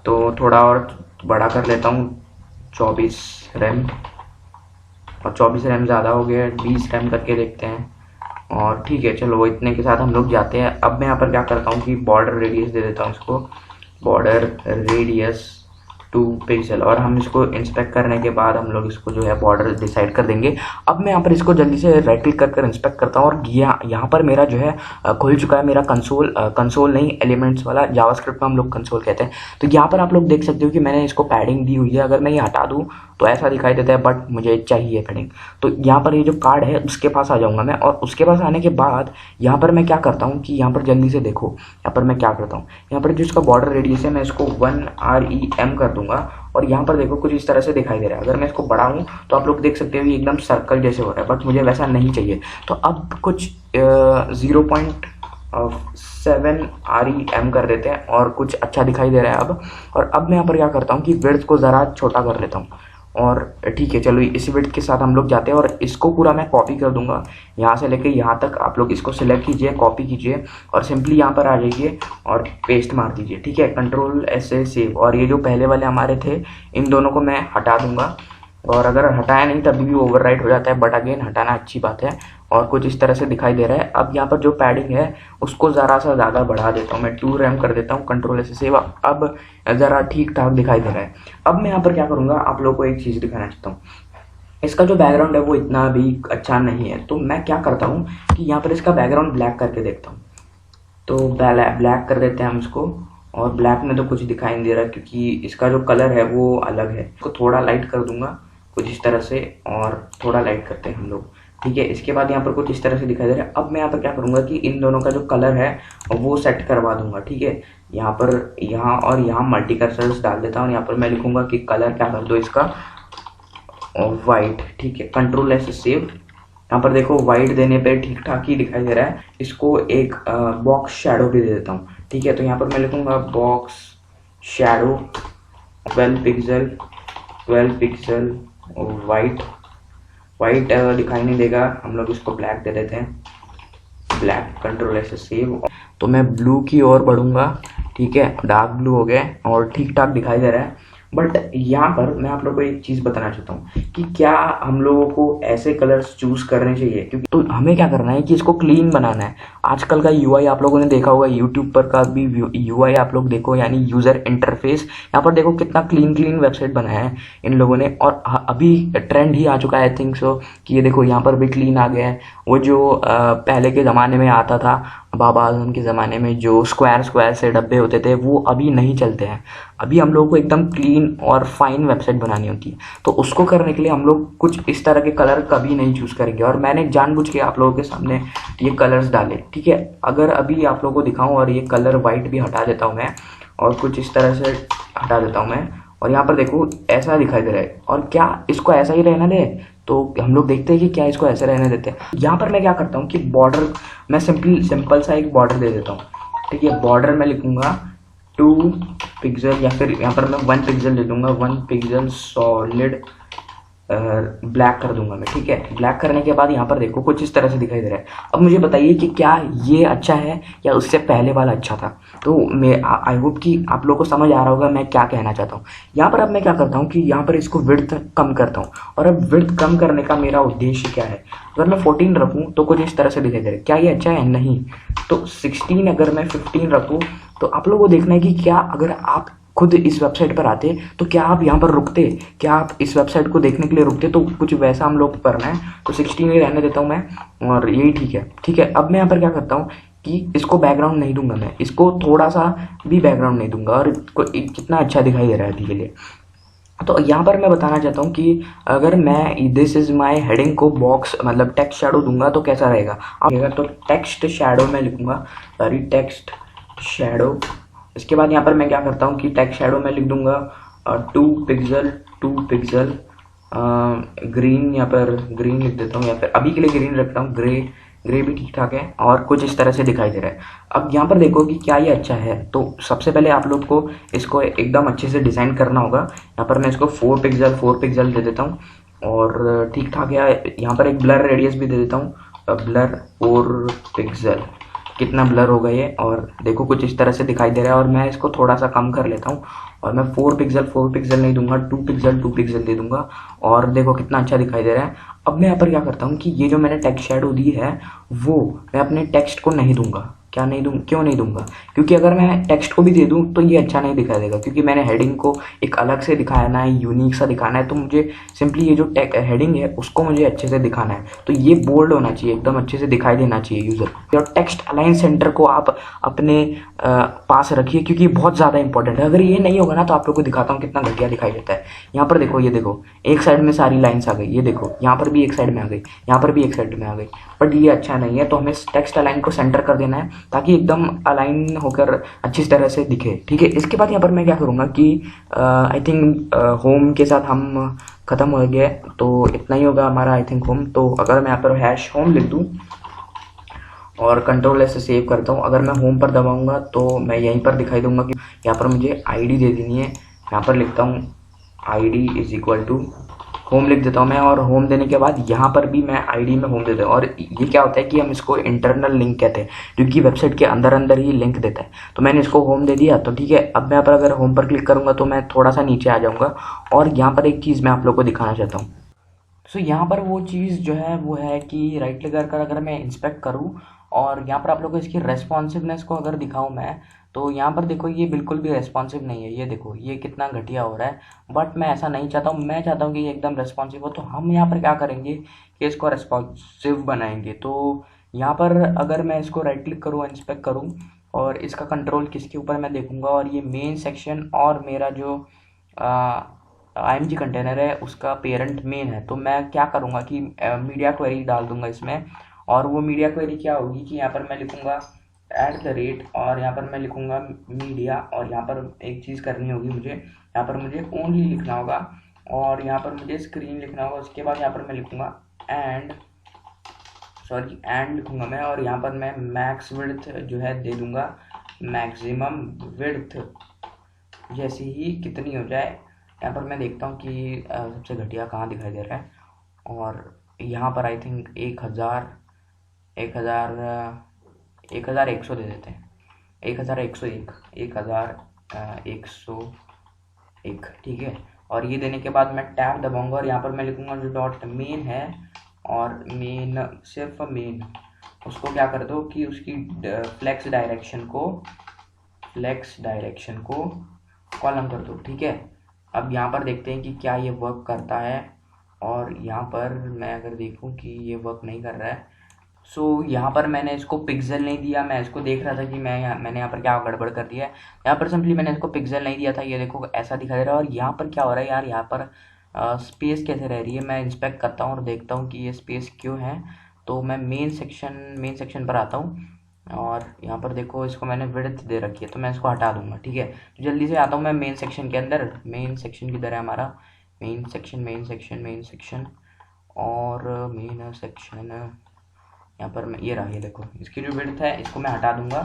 तो थोड़ा और बड़ा कर लेता हूँ, 24 रैम, और 24 रैम ज़्यादा हो गया, 20 रैम करके देखते हैं। और ठीक है, चलो इतने के साथ हम लोग जाते हैं। अब मैं यहाँ पर क्या करता हूँ कि बॉर्डर रेडियस दे देता हूँ इसको, बॉर्डर रेडियस पिक्सल, और हम इसको इंस्पेक्ट करने के बाद हम लोग इसको जो है बॉर्डर डिसाइड कर देंगे। अब मैं यहाँ पर इसको जल्दी से राइट क्लिक कर इंस्पेक्ट करता हूँ और यहाँ पर मेरा जो है खुल चुका है मेरा कंसोल नहीं, एलिमेंट्स वाला, जावास्क्रिप्ट में हम लोग कंसोल कहते हैं। तो यहाँ पर आप लोग देख सकते हो कि मैंने इसको पैडिंग दी हुई है। अगर मैं ये हटा दूँ तो ऐसा दिखाई देता है, बट मुझे चाहिए पैडिंग। तो यहाँ पर ये जो कार्ड है उसके पास आ जाऊँगा मैं, और उसके पास आने के बाद यहाँ पर मैं क्या करता हूँ कि यहाँ पर जल्दी से देखो, यहाँ पर मैं क्या करता हूँ, यहाँ पर जो इसका बॉर्डर रेडियस है मैं इसको 1 कर दूंगा, और यहाँ पर देखो कुछ इस तरह से दिखाई दे रहा है। अगर मैं इसको बढ़ाऊँ तो आप लोग देख सकते हो ये एकदम सर्कल जैसे हो रहा है, बट मुझे वैसा नहीं चाहिए। तो अब कुछ 0.7 REM कर देते हैं, और कुछ अच्छा दिखाई दे रहा है अब। और अब मैं यहाँ पर क्या करता हूँ कि विड्थ को ज़रा छोटा कर लेता हूँ, और ठीक है चलो इसी विड्थ के साथ हम लोग जाते हैं, और इसको पूरा मैं कॉपी कर दूंगा यहाँ से लेके यहाँ तक। आप लोग इसको सिलेक्ट कीजिए, कॉपी कीजिए, और सिंपली यहाँ पर आ जाइए और पेस्ट मार दीजिए। ठीक है, Ctrl+S से सेव। और ये जो पहले वाले हमारे थे इन दोनों को मैं हटा दूंगा, और अगर हटाया नहीं तभी भी ओवरराइट हो जाता है, बट अगेन हटाना अच्छी बात है। और कुछ इस तरह से दिखाई दे रहा है। अब यहाँ पर जो पैडिंग है उसको ज़रा सा ज़्यादा बढ़ा देता हूँ मैं, 2 RAM कर देता हूँ, Ctrl+S से सेव। अब ज़रा ठीक ठाक दिखाई दे रहा है। अब मैं यहाँ पर क्या करूँगा, आप लोगों को एक चीज़ दिखाना चाहता हूँ। इसका जो बैकग्राउंड है वो इतना भी अच्छा नहीं है, तो मैं क्या करता हूँ कि यहाँ पर इसका बैकग्राउंड ब्लैक करके देखता हूँ। तो ब्लैक कर देते हैं हम इसको, और ब्लैक में तो कुछ दिखाई नहीं दे रहा क्योंकि इसका जो कलर है वो अलग है। इसको थोड़ा लाइट कर दूंगा कुछ इस तरह से, और थोड़ा लाइट करते हैं हम लोग। ठीक है, इसके बाद यहाँ पर कुछ इस तरह से दिखाई दे रहा है। अब मैं यहाँ पर क्या करूँगा कि इन दोनों का जो कलर है वो सेट करवा दूंगा। ठीक है, यहाँ पर यहाँ और यहाँ मल्टी कर्सर्स डाल देता हूँ। यहाँ पर मैं लिखूंगा कि कलर क्या कर दो इसका, वाइट। ठीक है, Ctrl+S से सेव। यहाँ पर देखो वाइट देने पे ठीक ठाक ही दिखाई दे रहा है। इसको एक बॉक्स शेडो भी दे देता हूँ। ठीक है, तो यहाँ पर मैं लिखूंगा बॉक्स शेडो 12 पिक्सल वाइट दिखाई नहीं देगा, हम लोग इसको ब्लैक दे देते हैं, ब्लैक। Ctrl+S से सेव। तो मैं ब्लू की ओर बढ़ूंगा। ठीक है, डार्क ब्लू हो गया और ठीक ठाक दिखाई दे रहा है। बट यहाँ पर मैं आप लोगों को एक चीज़ बताना चाहता हूँ कि क्या हम लोगों को ऐसे कलर्स चूज करने चाहिए, क्योंकि तो हमें क्या करना है कि इसको क्लीन बनाना है। आजकल का यूआई आप लोगों ने देखा होगा, यूट्यूब पर का भी यूआई आप लोग देखो, यानी यूज़र इंटरफेस। यहाँ पर देखो कितना क्लीन वेबसाइट बनाया है इन लोगों ने, और अभी ट्रेंड ही आ चुका है, आई थिंक सो, कि ये देखो यहाँ पर भी क्लीन आ गया है। वो जो पहले के ज़माने में आता था, बाबा आजम के ज़माने में जो स्क्वायर से डब्बे होते थे, वो अभी नहीं चलते हैं। अभी हम लोगों को एकदम क्लीन और फाइन वेबसाइट बनानी होती है। तो उसको करने के लिए हम लोग कुछ इस तरह के कलर कभी नहीं चूज़ करेंगे, और मैंने जानबूझ के आप लोगों के सामने ये कलर्स डाले। ठीक है, अगर अभी आप लोगों को दिखाऊं, और ये कलर वाइट भी हटा देता हूँ मैं, और कुछ इस तरह से हटा देता हूँ मैं, और यहाँ पर देखो ऐसा दिखाई दे रहा है। और क्या इसको ऐसा ही रहना दे, तो हम लोग देखते हैं कि क्या इसको ऐसे रहने देते हैं। यहाँ पर मैं क्या करता हूँ कि बॉर्डर मैं सिंपल सा एक बॉर्डर दे देता हूँ। ठीक है, बॉर्डर में लिखूंगा 2 पिक्सल, या फिर यहाँ पर मैं 1 पिक्सल दे दूंगा, 1 पिक्सल सॉलिड ब्लैक कर दूंगा मैं। ठीक है, ब्लैक करने के बाद यहाँ पर देखो कुछ इस तरह से दिखाई दे रहा है। अब मुझे बताइए कि क्या ये अच्छा है या उससे पहले वाला अच्छा था। तो मैं आई होप कि आप लोगों को समझ आ रहा होगा मैं क्या कहना चाहता हूँ। यहाँ पर अब मैं क्या करता हूँ कि यहाँ पर इसको विड्थ कम करता हूँ, और अब विड्थ कम करने का मेरा उद्देश्य क्या है। अगर मैं 14 रखूँ तो कुछ इस तरह से दिखाई दे रहा है, क्या ये अच्छा है? नहीं। तो 16 अगर मैं 15 रखूँ, तो आप लोगों को देखना है कि क्या अगर आप खुद इस वेबसाइट पर आते तो क्या आप यहाँ पर रुकते, क्या आप इस वेबसाइट को देखने के लिए रुकते। तो कुछ वैसा हम लोग करना है, तो 16 ही रहने देता हूँ मैं, और यही ठीक है। ठीक है, अब मैं यहाँ पर क्या करता हूँ कि इसको बैकग्राउंड नहीं दूंगा मैं, इसको थोड़ा सा भी बैकग्राउंड नहीं दूंगा, और कितना अच्छा दिखाई दे रहा है अभी के लिए। तो यहाँ पर मैं बताना चाहता हूँ कि अगर मैं दिस इज माई हेडिंग को बॉक्स मतलब टेक्स्ट शेडो दूंगा तो कैसा रहेगा। अब तो टेक्स्ट शेडो में लिखूंगा, सॉरी टेक्स्ट शेडो। इसके बाद यहाँ पर मैं क्या करता हूँ कि टेक्स्ट शेडो में लिख दूंगा 2 पिक्सल ग्रीन, यहाँ पर ग्रीन लिख देता हूँ, या फिर अभी के लिए ग्रीन रखता हूँ, ग्रे भी ठीक ठाक है, और कुछ इस तरह से दिखाई दे रहा है। अब यहाँ पर देखो कि क्या ये अच्छा है। तो सबसे पहले आप लोग को इसको एकदम अच्छे से डिज़ाइन करना होगा। यहाँ पर मैं इसको 4 पिक्सल दे देता हूँ, और ठीक ठाक है। यहाँ पर एक ब्लर रेडियस भी दे देता हूँ, ब्लर 4 पिक्सल। कितना ब्लर होगा ये, और देखो कुछ इस तरह से दिखाई दे रहा है। और मैं इसको थोड़ा सा कम कर लेता हूँ, और मैं 4 पिक्सल नहीं दूंगा, 2 पिक्सल दे दूंगा, और देखो कितना अच्छा दिखाई दे रहा है। अब मैं यहाँ पर क्या करता हूँ कि ये जो मैंने टेक्स्ट शेडो दी है वो मैं अपने टेक्स्ट को नहीं दूंगा। क्या नहीं दूँ, क्यों नहीं दूंगा? क्योंकि अगर मैं टेक्स्ट को भी दे दूँ तो ये अच्छा नहीं दिखाई देगा, क्योंकि मैंने हेडिंग को एक अलग से दिखाना है, यूनिक सा दिखाना है। तो मुझे सिंपली ये जो हेडिंग है उसको मुझे अच्छे से दिखाना है, तो ये बोल्ड होना चाहिए, एकदम अच्छे से दिखाई देना चाहिए यूज़र। और टेक्स्ट अलाइन सेंटर को आप अपने पास रखिए, क्योंकि बहुत ज़्यादा इंपॉर्टेंट है। अगर ये नहीं होगा ना तो आप लोग को दिखाता हूँ कितना घटिया दिखाई देता है। यहाँ पर देखो, ये देखो, एक साइड में सारी लाइन्स आ गई, ये देखो यहाँ पर भी एक साइड में आ गई, यहाँ पर भी एक साइड में आ गई, बट ये अच्छा नहीं है। तो हमें टेक्स्ट अलाइन को सेंटर कर देना है ताकि एकदम अलाइन होकर अच्छी तरह से दिखे, ठीक है। इसके बाद यहाँ पर मैं क्या करूँगा कि आई थिंक होम के साथ हम ख़त्म हो गए, तो इतना ही होगा हमारा आई थिंक होम। तो अगर मैं यहाँ पर हैश होम लिख दूँ और कंट्रोल से सेव करता हूँ, अगर मैं होम पर दबाऊंगा तो मैं यहीं पर दिखाई दूंगा कि यहाँ पर मुझे आईडी दे देनी है। यहाँ पर लिखता हूँ ID is equal to home लिख देता हूँ मैं, और होम देने के बाद यहाँ पर भी मैं आईडी में होम देता हूँ। और ये क्या होता है कि हम इसको इंटरनल लिंक कहते हैं, क्योंकि वेबसाइट के अंदर अंदर ही लिंक देता है। तो मैंने इसको होम दे दिया, तो ठीक है। अब मैं यहाँ पर अगर होम पर क्लिक करूँगा तो मैं थोड़ा सा नीचे आ जाऊँगा, और यहाँ पर एक चीज़ मैं आप लोग को दिखाना चाहता हूँ। सो यहाँ पर वो चीज़ जो है वो है कि राइट क्लिक कर अगर मैं इंस्पेक्ट करूँ और यहाँ पर आप लोगों को इसकी रेस्पॉन्सिवनेस को अगर दिखाऊँ मैं, तो यहाँ पर देखो ये बिल्कुल भी रेस्पॉन्सिव नहीं है। ये देखो ये कितना घटिया हो रहा है, बट मैं ऐसा नहीं चाहता हूँ। मैं चाहता हूँ कि ये एकदम रेस्पॉन्सिव हो। तो हम यहाँ पर क्या करेंगे कि इसको रेस्पॉन्सिव बनाएंगे। तो यहाँ पर अगर मैं इसको राइट क्लिक करूँ, इंस्पेक्ट करूँ, और इसका कंट्रोल किसके ऊपर मैं देखूँगा, और ये मेन सेक्शन और मेरा जो IMG कंटेनर है उसका पेरेंट मेन है। तो मैं क्या करूँगा कि मीडिया क्वेरी डाल दूंगा इसमें, और वो मीडिया क्वेरी क्या होगी कि यहाँ पर मैं लिखूँगा @ और यहाँ पर मैं लिखूँगा मीडिया, और यहाँ पर एक चीज़ करनी होगी मुझे, यहाँ पर मुझे ओनली लिखना होगा, और यहाँ पर मुझे स्क्रीन लिखना होगा। उसके बाद यहाँ पर मैं लिखूँगा एंड लिखूँगा मैं, और यहाँ पर मैं मैक्स विड्थ जो है दे दूँगा, मैक्सिमम विड्थ जैसे ही कितनी हो जाए। यहाँ पर मैं देखता हूँ कि सबसे घटिया कहाँ दिखाई दे रहा है, और यहाँ पर आई थिंक 1100 दे देते हैं, 1101 1101 ठीक है। और ये देने के बाद मैं टैब दबाऊंगा, और यहाँ पर मैं लिखूँगा जो डॉट मेन है, और मेन सिर्फ मेन उसको क्या कर दो कि उसकी फ्लेक्स डायरेक्शन को कॉलम कर दो, ठीक है। अब यहाँ पर देखते हैं कि क्या ये वर्क करता है, और यहाँ पर मैं अगर देखूँ कि ये वर्क नहीं कर रहा है। सो यहाँ पर मैंने इसको पिक्सल नहीं दिया। मैं इसको देख रहा था कि मैंने यहाँ पर क्या गड़बड़ कर दिया है। यहाँ पर सिंपली मैंने इसको पिक्सल नहीं दिया था। ये देखो ऐसा दिखाई दे रहा है। और यहाँ पर क्या हो रहा है यार, यहाँ पर स्पेस कैसे रह रही है। मैं इंस्पेक्ट करता हूँ और देखता हूँ कि ये स्पेस क्यों है। तो मैं मेन सेक्शन पर आता हूँ, और यहाँ पर देखो इसको मैंने विड्थ दे रखी है, तो मैं इसको हटा दूंगा, ठीक है। तो जल्दी से आता हूँ मैं मेन सेक्शन के अंदर। मेन सेक्शन किधर है हमारा, मेन सेक्शन और मेन सेक्शन यहाँ पर मैं, ये रहा, ये देखो इसकी जो विड्थ है इसको मैं हटा दूंगा,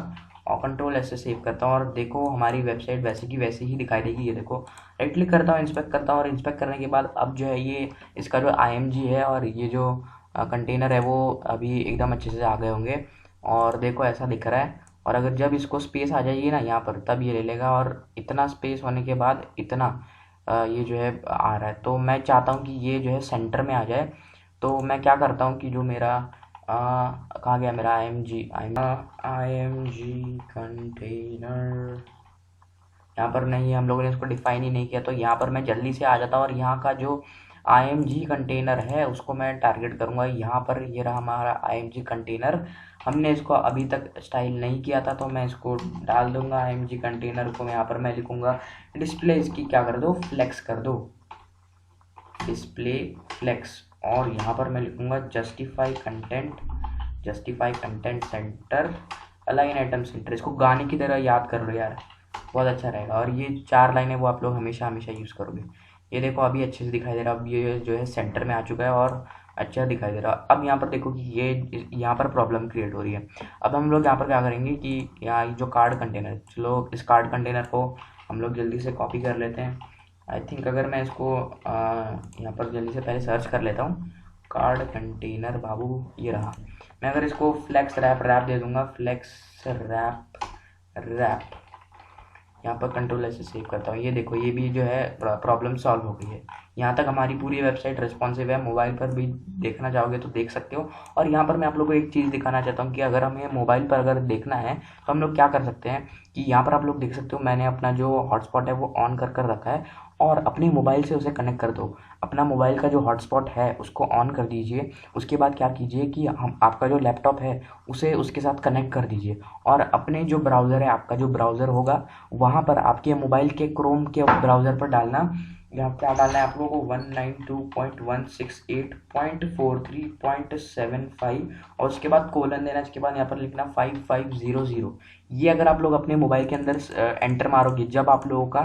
और कंट्रोल ऐसे सेव करता हूँ, और देखो हमारी वेबसाइट वैसे की वैसे ही दिखाई देगी। ये देखो राइट क्लिक करता हूँ, इंस्पेक्ट करता हूँ, और इंस्पेक्ट करने के बाद अब जो है ये इसका जो IMG है और ये जो कंटेनर है वो अभी एकदम अच्छे से आ गए होंगे, और देखो ऐसा दिख रहा है। और अगर जब इसको स्पेस आ जाएगी ना यहाँ पर, तब ये ले लेगा, और इतना स्पेस होने के बाद इतना ये जो है आ रहा है। तो मैं चाहता हूँ कि ये जो है सेंटर में आ जाए। तो मैं क्या करता हूँ कि जो मेरा कहाँ गया मेरा IMG कंटेनर, यहाँ पर नहीं, हम लोगों ने इसको डिफाइन ही नहीं किया। तो यहाँ पर मैं जल्दी से आ जाता हूँ, और यहाँ का जो IMG कंटेनर है उसको मैं टारगेट करूँगा। यहाँ पर ये रहा हमारा IMG कंटेनर। हमने इसको अभी तक स्टाइल नहीं किया था, तो मैं इसको डाल दूंगा IMG कंटेनर को। यहाँ पर मैं लिखूँगा डिस्प्ले, इसकी क्या कर दो, फ्लेक्स कर दो, डिस्प्ले फ्लेक्स। और यहाँ पर मैं लिखूँगा justify content centre, align item centre. इसको गाने की तरह याद कर लो यार, बहुत अच्छा रहेगा। और ये 4 लाइनें वो आप लोग हमेशा यूज़ करोगे। ये देखो अभी अच्छे से दिखाई दे रहा है। अब ये जो है सेंटर में आ चुका है और अच्छा दिखाई दे रहा है। अब यहाँ पर देखो कि ये यहाँ पर प्रॉब्लम क्रिएट हो रही है। अब हम लोग यहाँ पर क्या करेंगे कि यहाँ जो कार्ड कंटेनर, चलो इस कार्ड कंटेनर को हम लोग जल्दी से कॉपी कर लेते हैं। आई थिंक अगर मैं इसको यहाँ पर जल्दी से पहले सर्च कर लेता हूँ, कार्ड कंटेनर बाबू, ये रहा। मैं अगर इसको फ्लेक्स रैप दे दूँगा, फ्लेक्स रैप, यहाँ पर कंट्रोल ऐसे सेव करता हूँ। ये देखो ये भी जो है प्रॉब्लम सॉल्व हो गई है। यहाँ तक हमारी पूरी वेबसाइट रिस्पॉन्सिव है। मोबाइल पर भी देखना चाहोगे तो देख सकते हो। और यहाँ पर मैं आप लोगों को एक चीज़ दिखाना चाहता हूँ कि अगर हमें मोबाइल पर अगर देखना है तो हम लोग क्या कर सकते हैं कि यहाँ पर आप लोग देख सकते हो मैंने अपना जो हॉटस्पॉट है वो ऑन कर रखा है और अपने मोबाइल से उसे कनेक्ट कर दो। अपना मोबाइल का जो हॉटस्पॉट है उसको ऑन कर दीजिए। उसके बाद क्या कीजिए कि हम आपका जो लैपटॉप है उसे उसके साथ कनेक्ट कर दीजिए और अपने जो ब्राउज़र है, आपका जो ब्राउज़र होगा वहाँ पर आपके मोबाइल के क्रोम के ब्राउज़र पर डालना। यहाँ क्या डालना है आप लोगों को 192.168.43.75 और उसके बाद कोलन देना। इसके बाद यहाँ पर लिखना 5500। ये अगर आप लोग अपने मोबाइल के अंदर एंटर मारोगे, जब आप लोगों का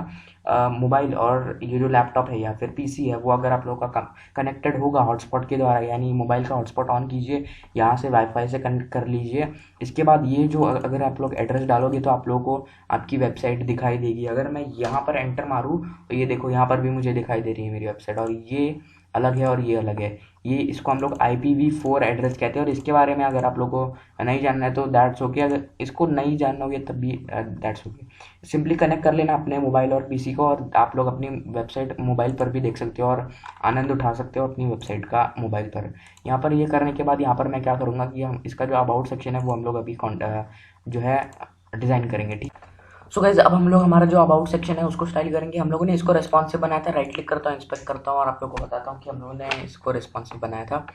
मोबाइल और ये जो लैपटॉप है या फिर पीसी है वो अगर आप लोगों का कनेक्टेड होगा हॉटस्पॉट के द्वारा, यानी मोबाइल का हॉटस्पॉट ऑन कीजिए, यहाँ से वाईफाई से कनेक्ट कर लीजिए। इसके बाद ये जो अगर आप लोग एड्रेस डालोगे तो आप लोगों को आपकी वेबसाइट दिखाई देगी। अगर मैं यहाँ पर एंटर मारूँ तो ये देखो यहाँ पर भी मुझे दिखाई दे रही है मेरी वेबसाइट, और ये अलग है और ये अलग है। ये इसको हम लोग IPv4 एड्रेस कहते हैं। और इसके बारे में अगर आप लोग को नहीं जानना है तो दैट्स ओके। अगर इसको नहीं जानना होगा तब भी दैट्स ओके। सिंपली कनेक्ट कर लेना अपने मोबाइल और पीसी को और आप लोग अपनी वेबसाइट मोबाइल पर भी देख सकते हो और आनंद उठा सकते हो अपनी वेबसाइट का मोबाइल पर। यहाँ पर ये करने के बाद यहाँ पर मैं क्या करूँगा कि हम इसका जो अबाउट सेक्शन है वो हम लोग अभी जो है डिज़ाइन करेंगे, ठीक। सो गाइज अब हम लोग हमारा जो अबाउट सेक्शन है उसको स्टाइल करेंगे। हम लोगों ने इसको रेस्पॉन्सिव बनाया था। राइट क्लिक करता हूँ, इंस्पेक्ट करता हूँ और आप लोगों को बताता हूँ कि हम लोगों ने इसको रेस्पॉन्सिव बनाया था।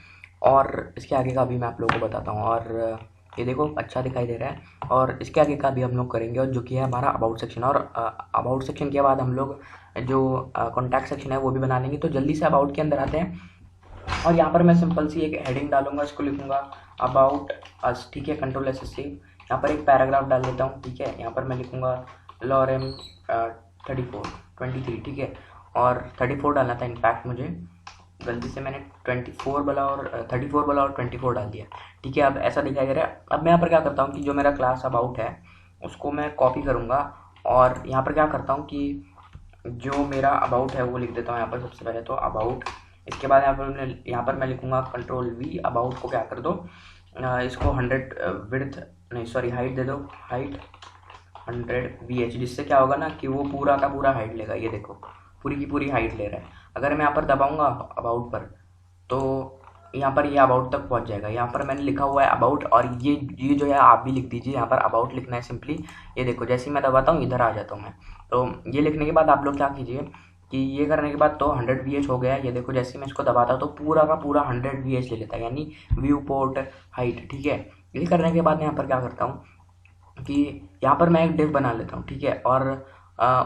और इसके आगे का भी मैं आप लोगों को बताता हूँ। और ये देखो अच्छा दिखाई दे रहा है। और इसके आगे का भी हम लोग करेंगे और जो कि है हमारा अबाउट सेक्शन। और अबाउट सेक्शन के बाद हम लोग जो कॉन्टैक्ट सेक्शन है वो भी बना लेंगे। तो जल्दी से अबाउट के अंदर आते हैं और यहाँ पर मैं सिंपल सी एक हेडिंग डालूंगा। इसको लिखूंगा अबाउट अस, ठीक है, Ctrl+S से यहाँ पर एक पैराग्राफ डाल देता हूँ, ठीक है। यहाँ पर मैं लिखूंगा लॉरेम 23, ठीक है। और 34 डालना था, इनफैक्ट मुझे गलती से मैंने 24 वाला और 34 वाला और 24 डाल दिया, ठीक है। अब ऐसा दिखाई दे रहा है। अब मैं यहाँ पर क्या करता हूँ कि जो मेरा क्लास अबाउट है उसको मैं कॉपी करूँगा और यहाँ पर क्या करता हूँ कि जो मेरा अबाउट है वो लिख देता हूँ यहाँ पर सबसे पहले तो अबाउट। इसके बाद यहाँ पर मैं लिखूँगा Ctrl+V। अबाउट को क्या कर दो, इसको 100 विड्थ नहीं सॉरी हाइट दे दो, हाइट 100 VH, जिससे क्या होगा ना कि वो पूरा का पूरा हाइट लेगा। ये देखो पूरी की पूरी हाइट ले रहा है। अगर मैं यहाँ पर दबाऊंगा अबाउट पर तो यहाँ पर ये अबाउट तक पहुँच जाएगा। यहाँ पर मैंने लिखा हुआ है अबाउट और ये जो है आप भी लिख दीजिए। यहाँ पर अबाउट लिखना है सिंपली। ये देखो जैसे ही मैं दबाता हूँ इधर आ जाता हूँ मैं। तो ये लिखने के बाद आप लोग क्या कीजिए कि ये करने के बाद तो 100 VH हो गया। ये देखो जैसे ही मैं इसको दबाता हूँ तो पूरा का पूरा 100 VH ले लेता है, यानी व्यू पोर्ट हाइट, ठीक है। ये करने के बाद मैं यहाँ पर क्या करता हूँ कि यहाँ पर मैं एक डिव बना लेता हूँ, ठीक है। और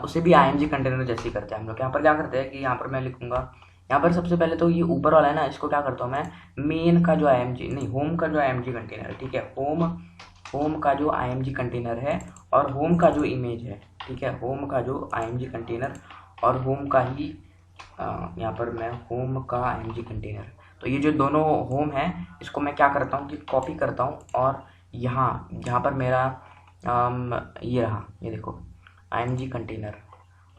उसे भी IMG कंटेनर जैसे ही करते हैं हम लोग। यहाँ पर क्या करते हैं कि यहाँ पर मैं लिखूँगा, यहाँ पर सबसे पहले तो ये ऊपर वाला है ना, इसको क्या करता हूँ मैं मेन का जो IMG नहीं होम का जो IMG कंटेनर है, ठीक है। होम का जो IMG कंटेनर है और होम का जो इमेज है, ठीक है। होम का जो IMG कंटेनर और होम का ही यहाँ पर मैं होम का IMG कंटेनर, तो ये जो दोनों होम है इसको मैं क्या करता हूँ कि कॉपी करता हूँ और यहाँ पर मेरा ये रहा, ये देखो IMG कंटेनर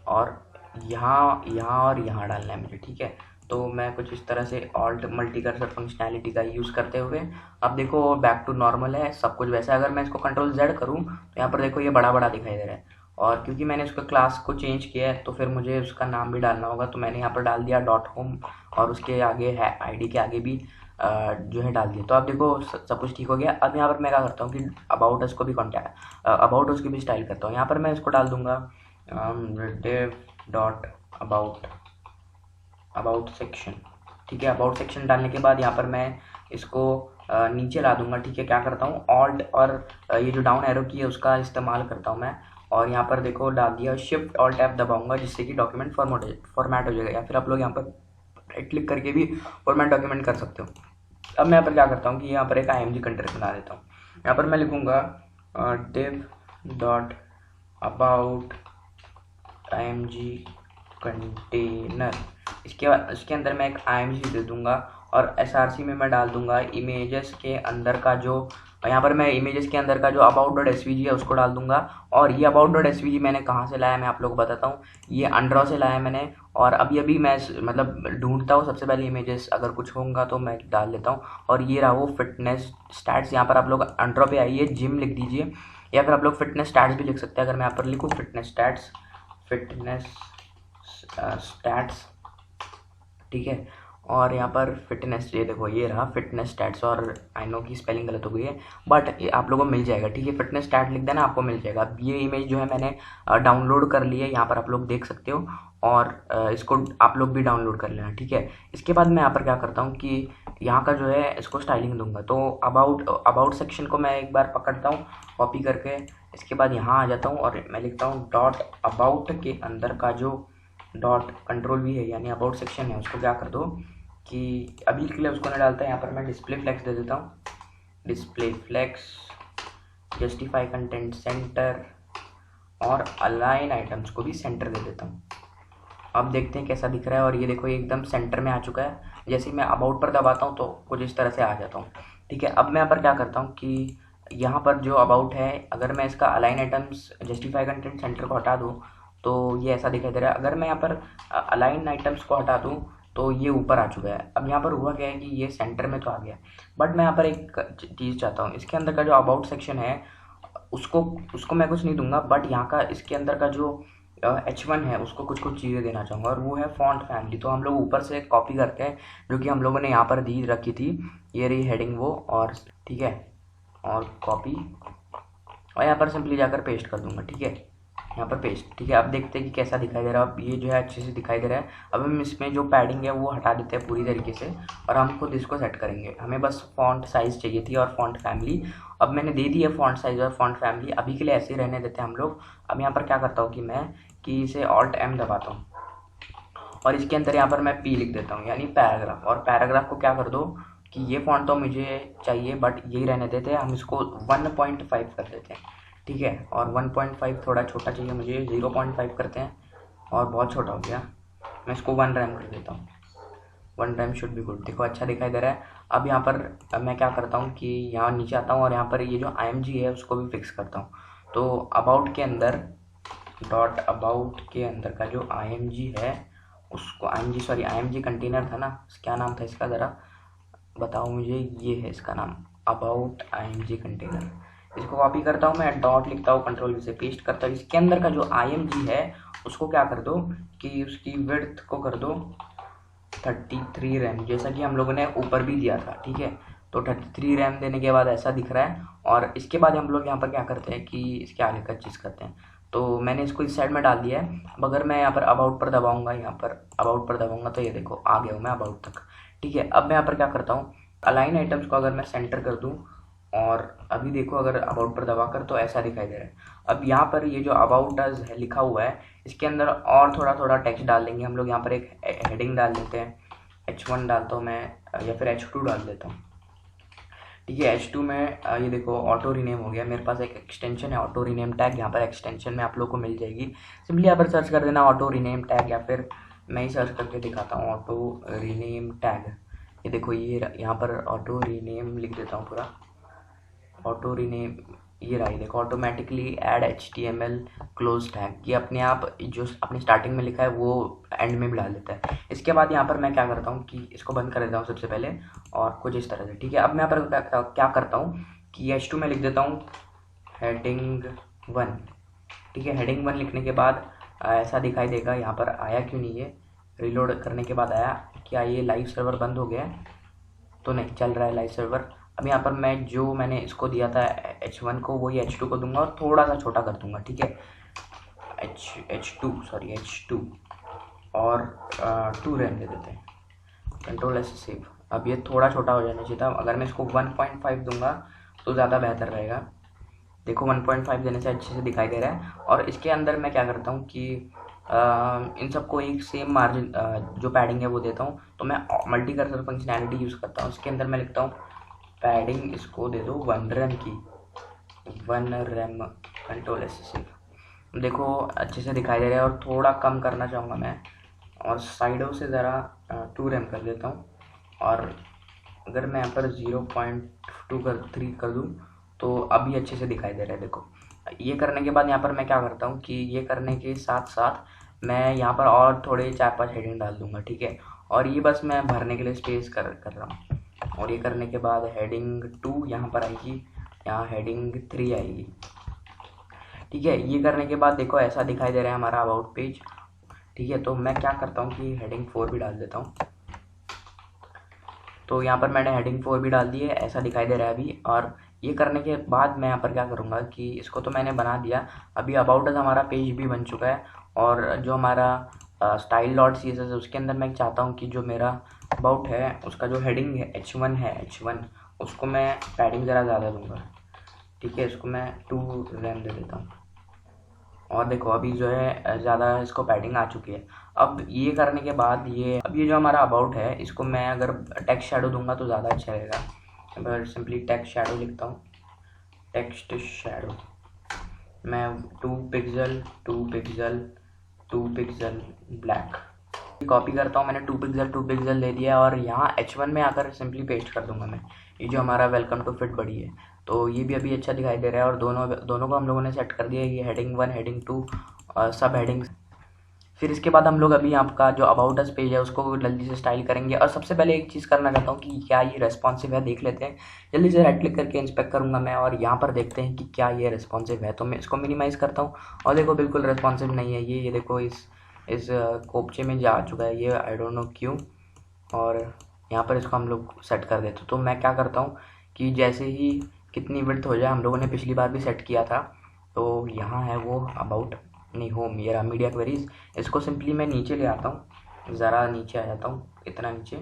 और यहाँ और यहाँ डालना है मुझे, ठीक है। तो मैं कुछ इस तरह से ऑल्ट मल्टी कर्सर फंक्शनैलिटी का यूज़ करते हुए अब देखो बैक टू नॉर्मल है सब कुछ वैसा। अगर मैं इसको Ctrl+Z करूँ तो यहाँ पर देखो ये बड़ा बड़ा दिखाई दे रहा है। और क्योंकि मैंने उसका क्लास को चेंज किया है तो फिर मुझे उसका नाम भी डालना होगा, तो मैंने यहाँ पर डाल दिया .home और उसके आगे है ID के आगे भी जो है डाल दिया। तो अब देखो सब कुछ ठीक हो गया। अब यहाँ पर मैं क्या करता हूँ कि अबाउट उसको भी कॉन्टैक्ट अबाउट उसकी भी स्टाइल करता हूँ। यहाँ पर मैं इसको डाल दूँगा अबाउट सेक्शन, ठीक है। अबाउट सेक्शन डालने के बाद यहाँ पर मैं इसको नीचे ला दूंगा, ठीक है। क्या करता हूँ ऑल्ट और ये जो डाउन एरो की है उसका इस्तेमाल करता हूँ मैं। और यहाँ पर देखो डाल दिया, शिफ्ट ऑल्ट टैब दबाऊंगा जिससे कि डॉक्यूमेंट फॉर्मेट हो जाएगा। या फिर आप लोग यहाँ पर राइट क्लिक करके भी फॉर्मेट डॉक्यूमेंट कर सकते हो। अब मैं यहाँ पर क्या करता हूँ कि यहाँ पर एक IMG कंटेनर बना देता हूँ। यहाँ पर मैं लिखूँगा div.about IMG कंटेनर। इसके अंदर मैं एक IMG दे दूंगा और SRC में मैं डाल दूंगा इमेजेस के अंदर का जो, यहाँ पर मैं इमेजेस के अंदर का जो about.svg है उसको डाल दूंगा। और ये about.svg मैंने कहाँ से लाया मैं आप लोगों को बताता हूँ। ये अंड्रॉ से लाया मैंने और अभी मैं मतलब ढूंढता हूँ सबसे पहले इमेजेस, अगर कुछ होगा तो मैं डाल देता हूँ। और ये रहा वो फिटनेस स्टैट्स। यहाँ पर आप लोग अंड्रॉ पे आइए, जिम लिख दीजिए या फिर आप लोग फिटनेस स्टैट्स भी लिख सकते हैं। अगर मैं यहाँ पर लिखूँ फिटनेस स्टैट्स ठीक है। और यहाँ पर फिटनेस, ये देखो ये रहा फिटनेस स्टैट्स, और आई नो की स्पेलिंग गलत हो गई है बट आप लोगों को मिल जाएगा, ठीक है। फिटनेस स्टैट लिख देना, आपको मिल जाएगा। अब ये इमेज जो है मैंने डाउनलोड कर ली है, यहाँ पर आप लोग देख सकते हो, और इसको आप लोग भी डाउनलोड कर लेना, ठीक है। इसके बाद मैं यहाँ पर क्या करता हूँ कि यहाँ का जो है इसको स्टाइलिंग दूंगा। तो अबाउट सेक्शन को मैं एक बार पकड़ता हूँ कॉपी करके, इसके बाद यहाँ आ जाता हूँ और मैं लिखता हूँ डॉट अबाउट के अंदर का जो डॉट कंट्रोल भी है यानी अबाउट सेक्शन है, उसको क्या कर दो कि अभी के लिए उसको नहीं डालता है। यहाँ पर मैं डिस्प्ले फ्लेक्स दे देता हूँ, display flex, justify content center, और अलाइन आइटम्स को भी सेंटर दे देता हूँ। अब देखते हैं कैसा दिख रहा है, और ये देखो ये एकदम सेंटर में आ चुका है। जैसे मैं अबाउट पर दबाता हूँ तो कुछ इस तरह से आ जाता हूँ, ठीक है। अब मैं यहाँ पर क्या करता हूँ कि यहाँ पर जो अबाउट है, अगर मैं इसका align items justify content centre को हटा दूँ तो ये ऐसा दिखाई दे रहा है। अगर मैं यहाँ पर अलाइन आइटम्स को हटा दूँ तो ये ऊपर आ चुका है। अब यहाँ पर हुआ क्या है कि ये सेंटर में तो आ गया, बट मैं यहाँ पर एक चीज़ चाहता हूँ, इसके अंदर का जो अबाउट सेक्शन है उसको मैं कुछ नहीं दूंगा, बट यहाँ का इसके अंदर का जो H1 है उसको कुछ कुछ चीज़ें देना चाहूँगा, और वो है फॉन्ट फैमिली। तो हम लोग ऊपर से कॉपी करते हैं जो कि हम लोगों ने यहाँ पर दी रखी थी, ये रही हेडिंग वो, और ठीक है, और कॉपी, और यहाँ पर सिंपली जाकर पेस्ट कर दूंगा, ठीक है। यहाँ पर पेस्ट, ठीक है। अब देखते हैं कि कैसा दिखाई दे रहा है। अब ये जो है अच्छे से दिखाई दे रहा है। अब हम इसमें जो पैडिंग है वो हटा देते हैं पूरी तरीके से, और हम खुद इसको सेट करेंगे। हमें बस फॉन्ट साइज़ चाहिए थी और फॉन्ट फैमिली, अब मैंने दे दी है फॉन्ट साइज़ और फॉन्ट फैमिली। अभी के लिए ऐसे ही रहने देते हैं हम लोग। अब यहाँ पर क्या करता हूँ कि इसे Alt M दबाता हूँ, और इसके अंदर यहाँ पर मैं P लिख देता हूँ यानी पैराग्राफ। और पैराग्राफ को क्या कर दो कि ये फॉन्ट तो मुझे चाहिए बट यही रहने देते हैं, हम इसको 1.5 कर देते हैं, ठीक है। और 1.5 थोड़ा छोटा चाहिए मुझे, 0.5 करते हैं, और बहुत छोटा हो गया, मैं इसको 1 रैम कर देता हूँ। 1 रैम शुड बी गुड। देखो अच्छा दिखाई दे रहा है। अब यहाँ पर मैं क्या करता हूँ कि यहाँ नीचे आता हूँ और यहाँ पर ये जो IMG है उसको भी फिक्स करता हूँ। तो अबाउट के अंदर डॉट अबाउट के अंदर का जो IMG है उसको IMG कंटेनर था ना, क्या नाम था इसका, ज़रा बताओ मुझे। ये है इसका नाम, अबाउट IMG कंटेनर। इसको कॉपी करता हूँ मैं, डॉट लिखता हूँ, कंट्रोल से पेस्ट करता हूँ। इसके अंदर का जो IMG है उसको क्या कर दो कि उसकी विड्थ को कर दो 33 रैम, जैसा कि हम लोगों ने ऊपर भी दिया था, ठीक है। तो 33 रैम देने के बाद ऐसा दिख रहा है। और इसके बाद हम लोग यहाँ पर क्या करते हैं कि इसके आगे का चीज़ करते हैं। तो मैंने इसको इस साइड में डाल दिया है। अब अगर मैं यहाँ पर अबाउट पर दबाऊंगा, यहाँ पर अबाउट पर दबाऊंगा तो ये देखो आ गया हूँ मैं अबाउट तक, ठीक है। अब मैं यहाँ पर क्या करता हूँ, अलाइन आइटम्स को अगर मैं सेंटर कर दूँ, और अभी देखो अगर अबाउट पर दबाकर तो ऐसा दिखाई दे रहा है। अब यहाँ पर ये जो अबाउट अस है लिखा हुआ है, इसके अंदर और थोड़ा थोड़ा टेक्स्ट डाल देंगे हम लोग। यहाँ पर एक हेडिंग डाल देते हैं, H1 डालता हूँ मैं, या फिर H2 डाल देता हूँ, ठीक है। H2 में ये देखो ऑटो रीनेम हो गया। मेरे पास एक एक्सटेंशन है ऑटो रीनेम टैग, यहाँ पर एक्सटेंशन में आप लोग को मिल जाएगी। सिंपली यहाँ पर सर्च कर देना ऑटो रीनेम टैग, या फिर मैं ही सर्च करके दिखाता हूँ ऑटो रीनेम टैग। ये देखो ये यहाँ पर ऑटो रीनेम लिख देता हूँ पूरा, ऑटो रीनेम, ये रहा। देखो automatically add HTML close tag, ये अपने आप जो अपने स्टार्टिंग में लिखा है वो एंड में भी डाल देता है। इसके बाद यहाँ पर मैं क्या करता हूँ कि इसको बंद कर देता हूँ सबसे पहले, और कुछ इस तरह से, ठीक है। अब मैं यहाँ पर क्या करता हूँ कि H2 में लिख देता हूँ हेडिंग 1, ठीक है। हेडिंग 1 लिखने के बाद ऐसा दिखाई देगा। यहाँ पर आया क्यों नहीं, ये रिलोड करने के बाद आया। क्या ये लाइव सर्वर बंद हो गया है? तो नहीं, चल रहा है लाइव सर्वर। अब यहाँ पर मैं जो मैंने इसको दिया था H1 को, वही H2 को दूंगा और थोड़ा सा छोटा कर दूंगा, ठीक है। H2 और 2 रैम दे देते हैं, कंट्रोल S सेव। अब ये थोड़ा छोटा हो जाना चाहिए था। अगर मैं इसको 1.5 दूंगा तो ज़्यादा बेहतर रहेगा। देखो 1.5 देने से अच्छे से दिखाई दे रहा है। और इसके अंदर मैं क्या करता हूँ कि इन सबको एक सेम मार्जिन जो पैडिंग है वो देता हूँ। तो मैं मल्टी कर्सर फंक्शनैलिटी यूज़ करता हूँ। इसके अंदर मैं लिखता हूँ पैडिंग, इसको दे दो 1 रैम की, 1 रैम, कंट्रोल S सेव। देखो अच्छे से दिखाई दे रहा है। और थोड़ा कम करना चाहूँगा मैं, और साइडों से ज़रा 2 रैम कर देता हूँ। और अगर मैं यहाँ पर 0.3 कर दूँ तो अभी अच्छे से दिखाई दे रहा है। देखो ये करने के बाद यहाँ पर मैं क्या करता हूँ कि ये करने के साथ साथ मैं यहाँ पर और थोड़े 4-5 हेडिंग डाल दूँगा, ठीक है। और ये बस मैं भरने के लिए स्पेस कर रहा हूँ। और ये करने के बाद हेडिंग 2 यहाँ पर आएगी, यहाँ हेडिंग 3 आएगी, ठीक है। ये करने के बाद देखो ऐसा दिखाई दे रहा है हमारा अबाउट पेज, ठीक है। तो मैं क्या करता हूँ कि हेडिंग 4 भी डाल देता हूँ, तो यहाँ पर मैंने हेडिंग 4 भी डाल दी है, ऐसा दिखाई दे रहा है अभी। और ये करने के बाद मैं यहाँ पर क्या करूँगा कि इसको तो मैंने बना दिया। अभी अबाउट अस हमारा पेज भी बन चुका है, और जो हमारा स्टाइल डॉट CSS है उसके अंदर मैं चाहता हूँ कि जो मेरा अबाउट है उसका जो हेडिंग है H1 है, H1 उसको मैं पैडिंग ज़रा ज़्यादा दूँगा। ठीक है, इसको मैं 2 रैम दे देता हूँ। और देखो अभी जो है ज़्यादा इसको पैडिंग आ चुकी है। अब ये करने के बाद ये जो हमारा अबाउट है इसको मैं अगर टेक्स्ट शैडो दूंगा तो ज़्यादा अच्छा रहेगा। अगर सिंपली टेक्स्ट शैडो लिखता हूँ, टेक्स्ट शैडो मैं 2 pixel 2 pixel 2 pixel black copy करता हूँ। मैंने 2 पिक्सल ले लिया और यहाँ H1 में आकर सिंपली पेस्ट कर दूंगा मैं। ये जो हमारा वेलकम टू फिट बड़ी है, तो ये भी अभी अच्छा दिखाई दे रहा है। और दोनों को हम लोगों ने सेट कर दिया। ये हेडिंग 1 हेडिंग 2 सब हेडिंग। फिर इसके बाद हम लोग अभी आपका जो अबाउट अस पेज है उसको जल्दी से स्टाइल करेंगे। और सबसे पहले एक चीज़ करना चाहता हूँ कि क्या ये रेस्पॉन्सिव है, देख लेते हैं। जल्दी से राइट क्लिक करके इंस्पेक्ट करूँगा मैं, और यहाँ पर देखते हैं कि क्या ये रेस्पॉन्सिव है। तो मैं इसको मिनिमाइज़ करता हूँ, और देखो बिल्कुल रेस्पॉन्सिव नहीं है ये देखो इस कोपचे में जा चुका है ये, आई डोंट नो क्यों। और यहाँ पर इसको हम लोग सेट कर देते। तो मैं क्या करता हूँ कि जैसे ही कितनी विड्थ हो जाए, हम लोगों ने पिछली बार भी सेट किया था, तो यहाँ है वो अबाउट नहीं होम, ये रहा मीडिया क्वेरीज। इसको सिंपली मैं नीचे ले आता हूँ, ज़रा नीचे आ जाता हूँ, इतना नीचे।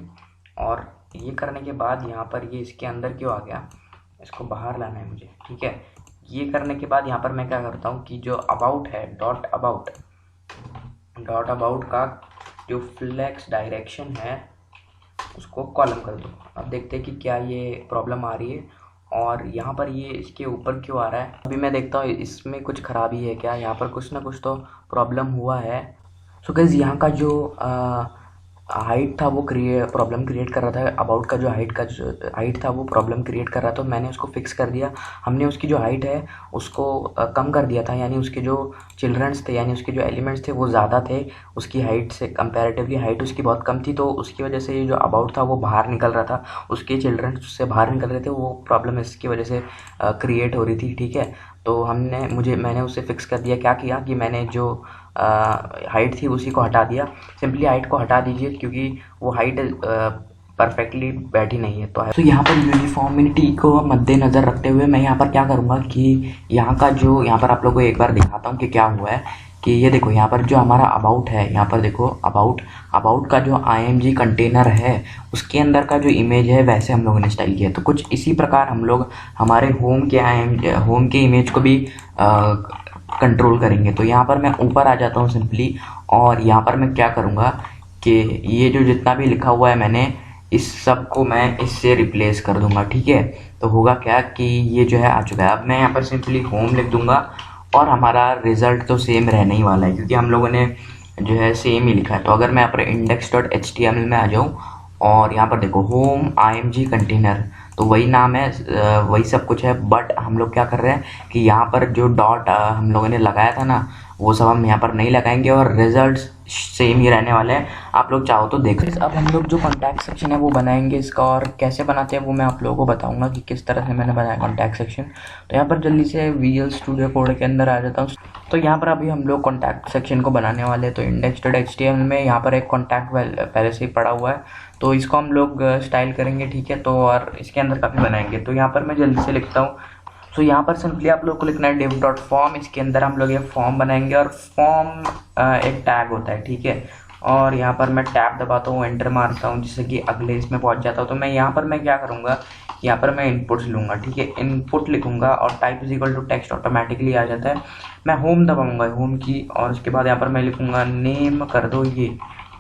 और ये करने के बाद यहाँ पर ये इसके अंदर क्यों आ गया, इसको बाहर लाना है मुझे। ठीक है, ये करने के बाद यहाँ पर मैं क्या करता हूँ कि जो अबाउट है डॉट अबाउट का जो फ्लेक्स डायरेक्शन है उसको कॉलम कर दो। अब देखते हैं कि क्या ये प्रॉब्लम आ रही है, और यहाँ पर ये इसके ऊपर क्यों आ रहा है। अभी मैं देखता हूँ इसमें कुछ ख़राबी है क्या, यहाँ पर कुछ ना कुछ तो प्रॉब्लम हुआ है। सो गाइस यहाँ का जो हाइट था वो प्रॉब्लम क्रिएट कर रहा था। अबाउट का जो हाइट था वो प्रॉब्लम क्रिएट कर रहा था, तो मैंने उसको फिक्स कर दिया। हमने उसकी जो हाइट है उसको कम कर दिया था, यानी उसके जो चिल्ड्रंस थे, यानी उसके जो एलिमेंट्स थे वो ज़्यादा थे उसकी हाइट से कंपैरेटिवली। हाइट उसकी बहुत कम थी, तो उसकी वजह से ये जो अबाउट था वो बाहर निकल रहा था, उसके चिल्ड्रंस उससे बाहर निकल रहे थे। वो प्रॉब्लम इसकी वजह से क्रिएट हो रही थी। ठीक है, तो मैंने उसे फिक्स कर दिया। क्या किया कि मैंने जो हाइट थी उसी को हटा दिया। सिंपली हाइट को हटा दीजिए, क्योंकि वो हाइट परफेक्टली बैठी नहीं है। तो यहाँ पर यूनिफॉर्मिटी को मद्देनज़र रखते हुए मैं यहाँ पर क्या करूँगा कि यहाँ पर आप लोगों को एक बार दिखाता हूँ कि क्या हुआ है। कि ये देखो यहाँ पर जो हमारा अबाउट है, यहाँ पर देखो अबाउट का जो IMG कंटेनर है उसके अंदर का जो इमेज है वैसे हम लोगों ने स्टाइल किया। तो कुछ इसी प्रकार हम लोग हमारे होम के इमेज को भी कंट्रोल करेंगे। तो यहाँ पर मैं ऊपर आ जाता हूँ सिंपली, और यहाँ पर मैं क्या करूँगा कि ये जो जितना भी लिखा हुआ है मैंने इस सब को मैं इससे रिप्लेस कर दूँगा। ठीक है, तो होगा क्या कि ये जो है आ चुका है। अब मैं यहाँ पर सिंपली होम लिख दूँगा, और हमारा रिज़ल्ट तो सेम रहने ही वाला है, क्योंकि हम लोगों ने जो है सेम ही लिखा है। तो अगर मैं यहाँ पर index.html में आ जाऊँ, और यहाँ पर देखो होम IMG कंटेनर, तो वही नाम है, वही सब कुछ है। बट हम लोग क्या कर रहे हैं कि यहाँ पर जो डॉट हम लोगों ने लगाया था ना, वो सब हम यहाँ पर नहीं लगाएंगे, और रिजल्ट्स सेम ही रहने वाले हैं। आप लोग चाहो तो देख। अब हम लोग जो कॉन्टैक्ट सेक्शन है वो बनाएंगे इसका, और कैसे बनाते हैं वो मैं आप लोगों को बताऊंगा कि किस तरह से मैंने बनाया कॉन्टैक्ट सेक्शन। तो यहाँ पर जल्दी से विजुअल स्टूडियो कोड के अंदर आ जाता हूँ। तो यहाँ पर अभी हम लोग कॉन्टैक्ट सेक्शन को बनाने वाले हैं। तो index.html में यहाँ पर एक कॉन्टैक्ट पहले से ही पड़ा हुआ है, तो इसको हम लोग स्टाइल करेंगे। ठीक है, तो और इसके अंदर काफ़ी बनाएंगे। तो यहाँ पर मैं जल्दी से लिखता हूँ। तो यहाँ पर सिंपली आप लोग को लिखना है div.form। इसके अंदर हम लोग ये फॉर्म बनाएंगे, और फॉर्म एक टैग होता है। ठीक है, और यहाँ पर मैं टैब दबाता हूँ, एंटर मारता हूँ, जिससे कि अगले इसमें पहुँच जाता हूँ। तो मैं यहाँ पर क्या करूँगा, यहाँ पर मैं इनपुट्स लूँगा। ठीक है, इनपुट लिखूँगा, और type is equal to text automatically आ जाता है। मैं होम दबाऊँगा, होम की, और उसके बाद यहाँ पर मैं लिखूँगा नेम कर दो ये।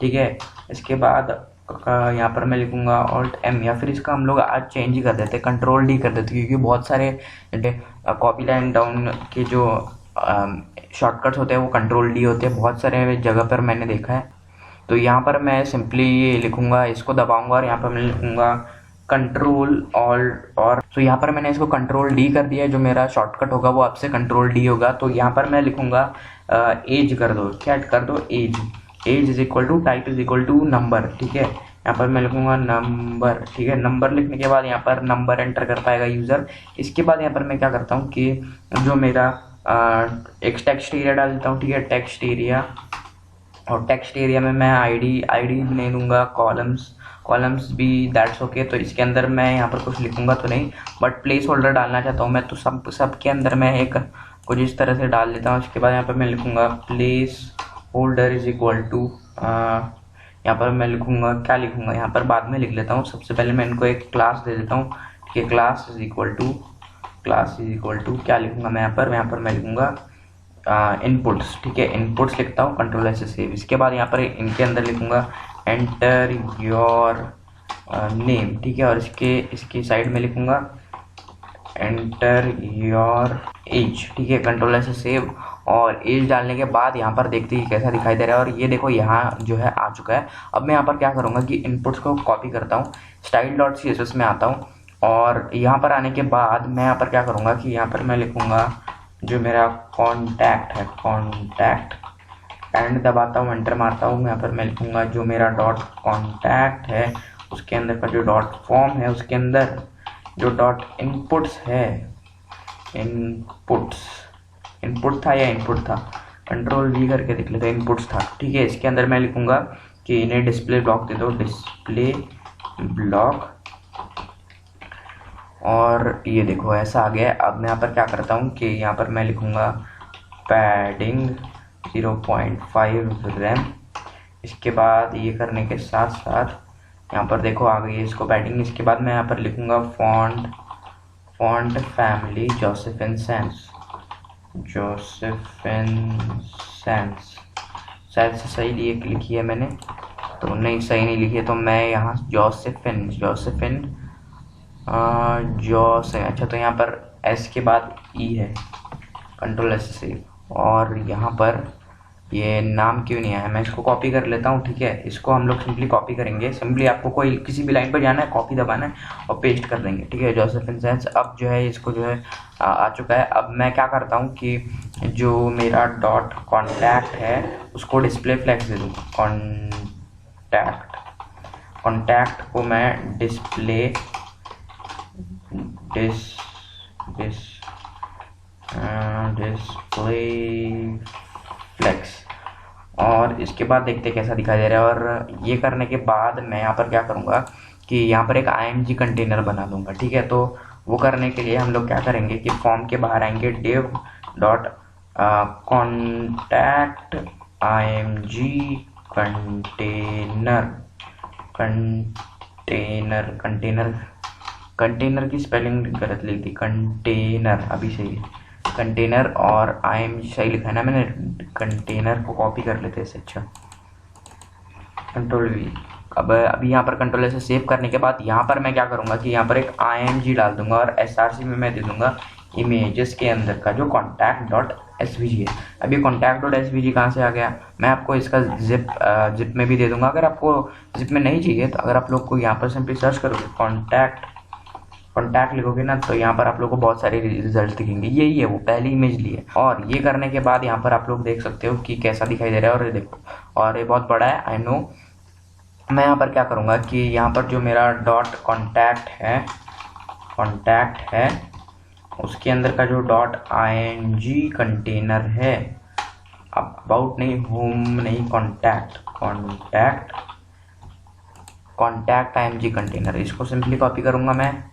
ठीक है, इसके बाद यहाँ पर मैं लिखूँगा Alt+M, या फिर इसका हम लोग आज चेंज ही कर देते, Ctrl+D कर देते, क्योंकि बहुत सारे कॉपी लाइन डाउन के जो शॉर्टकट्स होते हैं वो Ctrl+D होते हैं बहुत सारे जगह पर, मैंने देखा है। तो यहाँ पर मैं सिंपली ये लिखूँगा, इसको दबाऊँगा, और यहाँ पर मैं लिखूँगा Ctrl+Alt और। तो यहाँ पर मैंने इसको Ctrl+D कर दिया। जो मेरा शॉर्टकट होगा वो आपसे Ctrl+D होगा। तो यहाँ पर मैं लिखूँगा एज कर दो, क्या कर दो, age is equal to type is equal to number. ठीक है, यहाँ पर मैं लिखूँगा नंबर। ठीक है, नंबर लिखने के बाद यहाँ पर नंबर एंटर कर पाएगा यूज़र। इसके बाद यहाँ पर मैं क्या करता हूँ कि जो मेरा एक टेक्स्ट एरिया डाल देता हूँ। ठीक है, टेक्स्ट एरिया, और टेक्स्ट एरिया में मैं आईडी नहीं दूंगा, कॉलम्स, कॉलम्स भी दैट्स ओके। तो इसके अंदर मैं यहाँ पर कुछ लिखूंगा तो नहीं, बट प्लेस होल्डर डालना चाहता हूँ मैं, तो सब के अंदर मैं एक कुछ इस तरह से डाल देता हूँ। उसके बाद यहाँ पर मैं लिखूंगा placeholder is equal to, यहाँ पर मैं लिखूंगा, क्या लिखूंगा यहाँ पर बाद में लिख लेता हूँ। सबसे पहले मैं इनको एक क्लास दे देता हूँ, ठीक है। क्लास इज इक्वल टू क्या लिखूंगा मैं यहाँ पर मैं लिखूंगा इनपुट्स, ठीक है। इनपुट्स लिखता हूँ, कंट्रोल ऐसे सेव। इसके बाद यहाँ पर इनके अंदर लिखूंगा एंटर योर नेम, ठीक है। और इसकी साइड में लिखूंगा एंटर योर एज, ठीक है। कंट्रोल ऐसे सेव। और एज डालने के बाद यहाँ पर देखते ही कैसा दिखाई दे रहा है। और ये देखो यहाँ जो है आ चुका है। अब मैं यहाँ पर क्या करूँगा कि इनपुट्स को कॉपी करता हूँ, style.css में आता हूँ। और यहाँ पर आने के बाद मैं यहाँ पर क्या करूँगा कि यहाँ पर मैं लिखूँगा जो मेरा कॉन्टैक्ट है, कॉन्टैक्ट, एंड दबाता हूँ, एंटर मारता हूँ। यहाँ पर मैं लिखूँगा जो मेरा डॉट कॉन्टैक्ट है उसके अंदर का जो डॉट फॉर्म है उसके अंदर जो डॉट इनपुट्स है, इनपुट था या इनपुट था, कंट्रोल वी करके देख लेते हैं, इनपुट्स था, ठीक है। इसके अंदर मैं लिखूँगा कि इन्हें डिस्प्ले ब्लॉक दे दो, डिस्प्ले ब्लॉक। और ये देखो ऐसा आ गया। अब मैं यहाँ पर क्या करता हूँ कि यहाँ पर मैं लिखूँगा पैडिंग 0.5 रैम। इसके बाद ये करने के साथ साथ यहाँ पर देखो आ गई है इसको पैडिंग। इसके बाद मैं यहाँ पर लिखूँगा फॉन्ट फैमिली जोसेफिन सैंस, शायद से सही लिखी है मैंने, तो नहीं सही नहीं लिखी है, तो मैं यहाँ जोसेफिन अच्छा, तो यहाँ पर एस के बाद ई है, कंट्रोल एस से। और यहाँ पर ये नाम क्यों नहीं आया, मैं इसको कॉपी कर लेता हूँ, ठीक है। इसको हम लोग सिंपली कॉपी करेंगे, सिंपली आपको कोई किसी भी लाइन पर जाना है, कॉपी दबाना है और पेस्ट कर देंगे, ठीक है। जोसेफिन सेंस अब जो है इसको जो है आ चुका है। अब मैं क्या करता हूँ कि जो मेरा डॉट कॉन्टैक्ट है उसको डिस्प्ले फ्लैग्स दे दूँगा। कॉन्टैक्ट को मैं डिस्प्ले फ्लेक्स। और इसके बाद देखते कैसा दिखाई दे रहा है। और ये करने के बाद मैं यहाँ पर क्या करूँगा कि यहाँ पर एक img कंटेनर बना दूंगा, ठीक है। तो वो करने के लिए हम लोग क्या करेंगे कि फॉर्म के बाहर आएंगे, div dot contact img container की स्पेलिंग गलत लिख दी, कंटेनर अभी सही है, कंटेनर। और img सही लिखा है ना मैंने, कंटेनर को कॉपी कर लेते हैं, अच्छा कंट्रोल वी। अब अभी यहाँ पर कंट्रोल से सेव करने के बाद यहाँ पर मैं क्या करूँगा कि यहाँ पर एक img डाल दूंगा और src में मैं दे दूंगा इमेजेस के अंदर का जो contact.svg है। अभी contact.svg कहाँ से आ गया, मैं आपको इसका जिप में भी दे दूंगा। अगर आपको जिप में नहीं चाहिए तो अगर आप लोग को यहाँ पर सिंपली सर्च करोगे कॉन्टैक्ट लिखोगे ना, तो यहाँ पर आप लोग को बहुत सारे रिजल्ट दिखेंगे। यही है वो पहली इमेज ली है। और ये करने के बाद यहाँ पर आप लोग देख सकते हो कि कैसा दिखाई दे रहा है। और ये देखो, और ये बहुत बड़ा है, आई नो। मैं यहाँ पर क्या करूँगा कि यहाँ पर जो मेरा डॉट कॉन्टैक्ट है उसके अंदर का जो डॉट img कंटेनर है, अबाउट नहीं, होम नहीं, कॉन्टैक्ट img कंटेनर, इसको सिंपली कॉपी करूँगा। मैं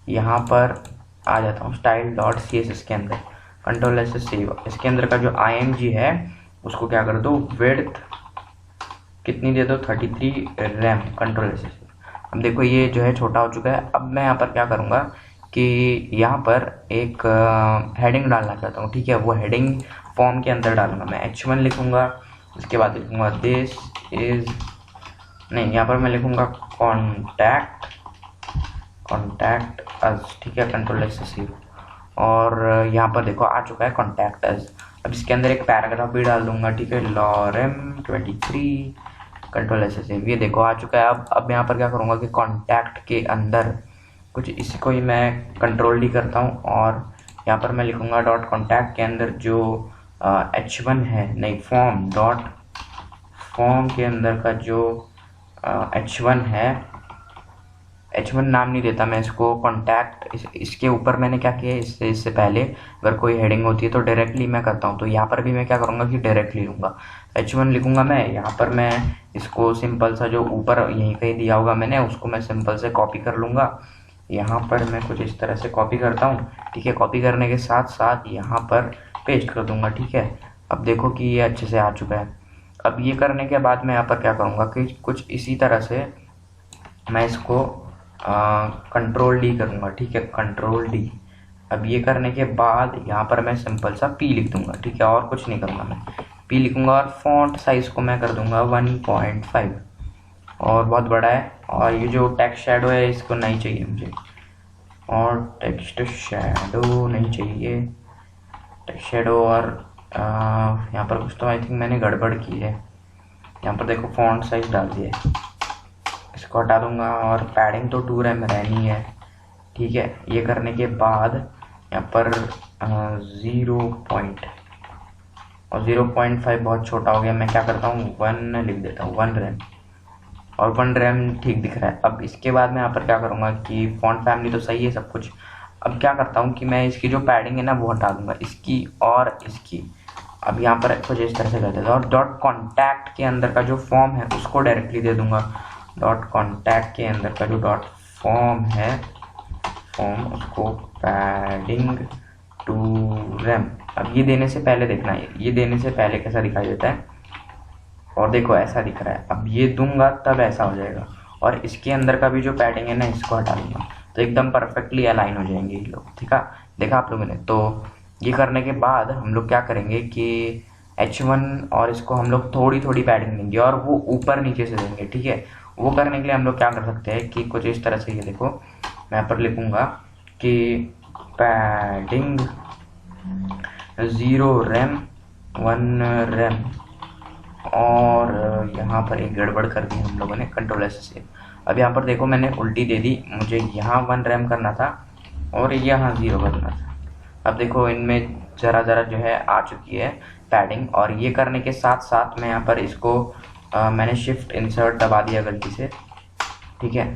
यहाँ पर आ जाता हूँ style.css के अंदर, कंट्रोल से सेव। इसके अंदर का जो img है उसको क्या कर दो, विड्थ कितनी दे दो, 33 रैम, कंट्रोल से। अब देखो ये जो है छोटा हो चुका है। अब मैं यहाँ पर क्या करूँगा कि यहाँ पर एक हेडिंग डालना चाहता हूँ, ठीक है। वो हेडिंग फॉर्म के अंदर डालूंगा, मैं h1 लिखूँगा। इसके बाद लिखूँगा दिस इज, नहीं, यहाँ पर मैं लिखूँगा कॉन्टैक्ट अस, ठीक है, कंट्रोल से सेव। और यहाँ पर देखो आ चुका है कॉन्टैक्ट अस। अब इसके अंदर एक पैराग्राफ भी डाल दूंगा, ठीक है, lorem 23, कंट्रोल से सेव। ये देखो आ चुका है। अब यहाँ पर क्या करूँगा कि कॉन्टैक्ट के अंदर कुछ इसको ही मैं कंट्रोल डी करता हूँ और यहाँ पर मैं लिखूँगा डॉट कॉन्टैक्ट के अंदर जो h1 है, नहीं, फॉर्म के अंदर का जो h1 है, H1 नाम नहीं देता मैं इसको, कॉन्टैक्ट इसके ऊपर मैंने क्या किया है, इससे पहले अगर कोई हेडिंग होती है तो डायरेक्टली मैं करता हूँ, तो यहाँ पर भी मैं क्या करूँगा कि डायरेक्टली लूँगा, H1 लिखूँगा मैं। यहाँ पर मैं इसको सिंपल सा जो ऊपर यहीं कहीं दिया होगा मैंने, उसको मैं सिंपल से कॉपी कर लूँगा। यहाँ पर मैं कुछ इस तरह से कॉपी करता हूँ, ठीक है। कॉपी करने के साथ साथ यहाँ पर पेस्ट कर दूँगा, ठीक है। अब देखो कि ये अच्छे से आ चुका है। अब ये करने के बाद मैं यहाँ पर क्या करूँगा कि कुछ इसी तरह से मैं इसको कंट्रोल डी करूँगा, ठीक है, कंट्रोल डी। अब ये करने के बाद यहाँ पर मैं सिंपल सा पी लिख दूँगा, ठीक है, और कुछ नहीं करूँगा मैं, पी लिखूँगा। और फॉन्ट साइज़ को मैं कर दूँगा 1.5, और बहुत बड़ा है। और ये जो टेक्स्ट शैडो है इसको नहीं चाहिए मुझे, और टेक्स्ट शैडो नहीं चाहिए, टेक्स्ट शैडो। और यहाँ पर कुछ तो आई थिंक मैंने गड़बड़ की है, यहाँ पर देखो फॉन्ट साइज डाल दिया है, इसको हटा दूंगा। और पैडिंग तो 2 रैम रहनी है, ठीक है। ये करने के बाद यहाँ पर 0.5 बहुत छोटा हो गया, मैं क्या करता हूँ 1 लिख देता हूँ, 1 रैम, और 1 रैम ठीक दिख रहा है। अब इसके बाद मैं यहाँ पर क्या करूँगा कि फॉन्ट फैमिली तो सही है सब कुछ। अब क्या करता हूँ कि मैं इसकी जो पैडिंग है ना वो हटा दूंगा, इसकी और इसकी। अब यहाँ पर कुछ इस तरह से कर देता हूँ, और डॉट कॉन्टैक्ट के अंदर का जो फॉर्म है उसको डायरेक्टली दे दूंगा। डॉट कॉन्टैक्ट के अंदर का जो डॉट फॉर्म है, फॉर्म, उसको पैडिंग 2 रैम। अब ये देने से पहले देखना है, ये देने से पहले कैसा दिखाई देता है, और देखो ऐसा दिख रहा है। अब ये दूंगा तब ऐसा हो जाएगा, और इसके अंदर का भी जो पैडिंग है ना इसको हटा दूंगा, तो एकदम परफेक्टली अलाइन हो जाएंगे ये लोग, ठीक है। देखा आप लोगों ने। तो ये करने के बाद हम लोग क्या करेंगे कि H1 और इसको हम लोग थोड़ी थोड़ी पैडिंग देंगे, और वो ऊपर नीचे से देंगे, ठीक है। वो करने के लिए हम लोग क्या कर सकते हैं कि कुछ इस तरह से, ये देखो मैं यहाँ पर लिखूँगा कि पैडिंग 0 रैम 1 रैम, और यहाँ पर एक गड़बड़ कर दी हम लोगों ने, कंट्रोल एस से। अब यहाँ पर देखो मैंने उल्टी दे दी, मुझे यहाँ 1 रैम करना था और यहाँ 0 करना था। अब देखो इनमें ज़रा जो है आ चुकी है पैडिंग। और ये करने के साथ साथ मैं यहाँ पर इसको मैंने शिफ्ट इंसर्ट दबा दिया गलती से, ठीक है।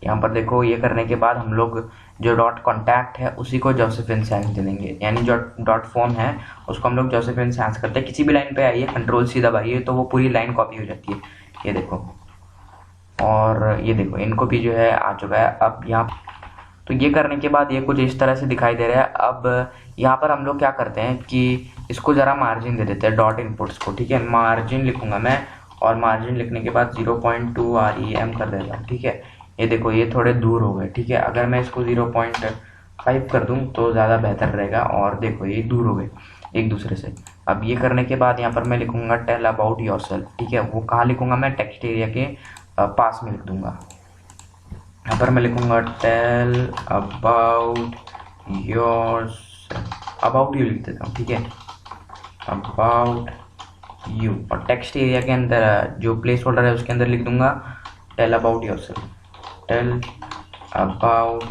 यहाँ पर देखो ये करने के बाद हम लोग जो डॉट कॉन्टैक्ट है उसी को जोसेफिन सैंस दे देंगे, यानी जो डॉट फॉर्म है उसको हम लोग जोसेफिन सैंस करते हैं। किसी भी लाइन पे आइए, कंट्रोल सी दबाइए तो वो पूरी लाइन कॉपी हो जाती है, ये देखो। और ये देखो इनको भी जो है आ चुका है। अब यहाँ तो ये करने के बाद ये कुछ इस तरह से दिखाई दे रहा है। अब यहाँ पर हम लोग क्या करते हैं कि इसको ज़रा मार्जिन दे देते हैं, डॉट इनपुट्स को, ठीक है। मार्जिन लिखूँगा मैं, और मार्जिन लिखने के बाद 0.2 REM कर देता हूँ, ठीक है। ये देखो ये थोड़े दूर हो गए, ठीक है। अगर मैं इसको 0.5 कर दूँ तो ज़्यादा बेहतर रहेगा, और देखो ये दूर हो गए एक दूसरे से। अब ये करने के बाद यहाँ पर मैं लिखूँगा टेल अबाउट योरसेल्फ, ठीक है। वो कहाँ लिखूँगा मैं, टेक्स्ट एरिया के पास में लिख दूँगा। यहाँ पर मैं लिखूँगा tell about yourself, about you लिख देता हूँ, ठीक है, अबाउट यू। और टेक्स्ट एरिया के अंदर जो प्लेस होल्डर है उसके अंदर लिख दूंगा tell about yourself, tell about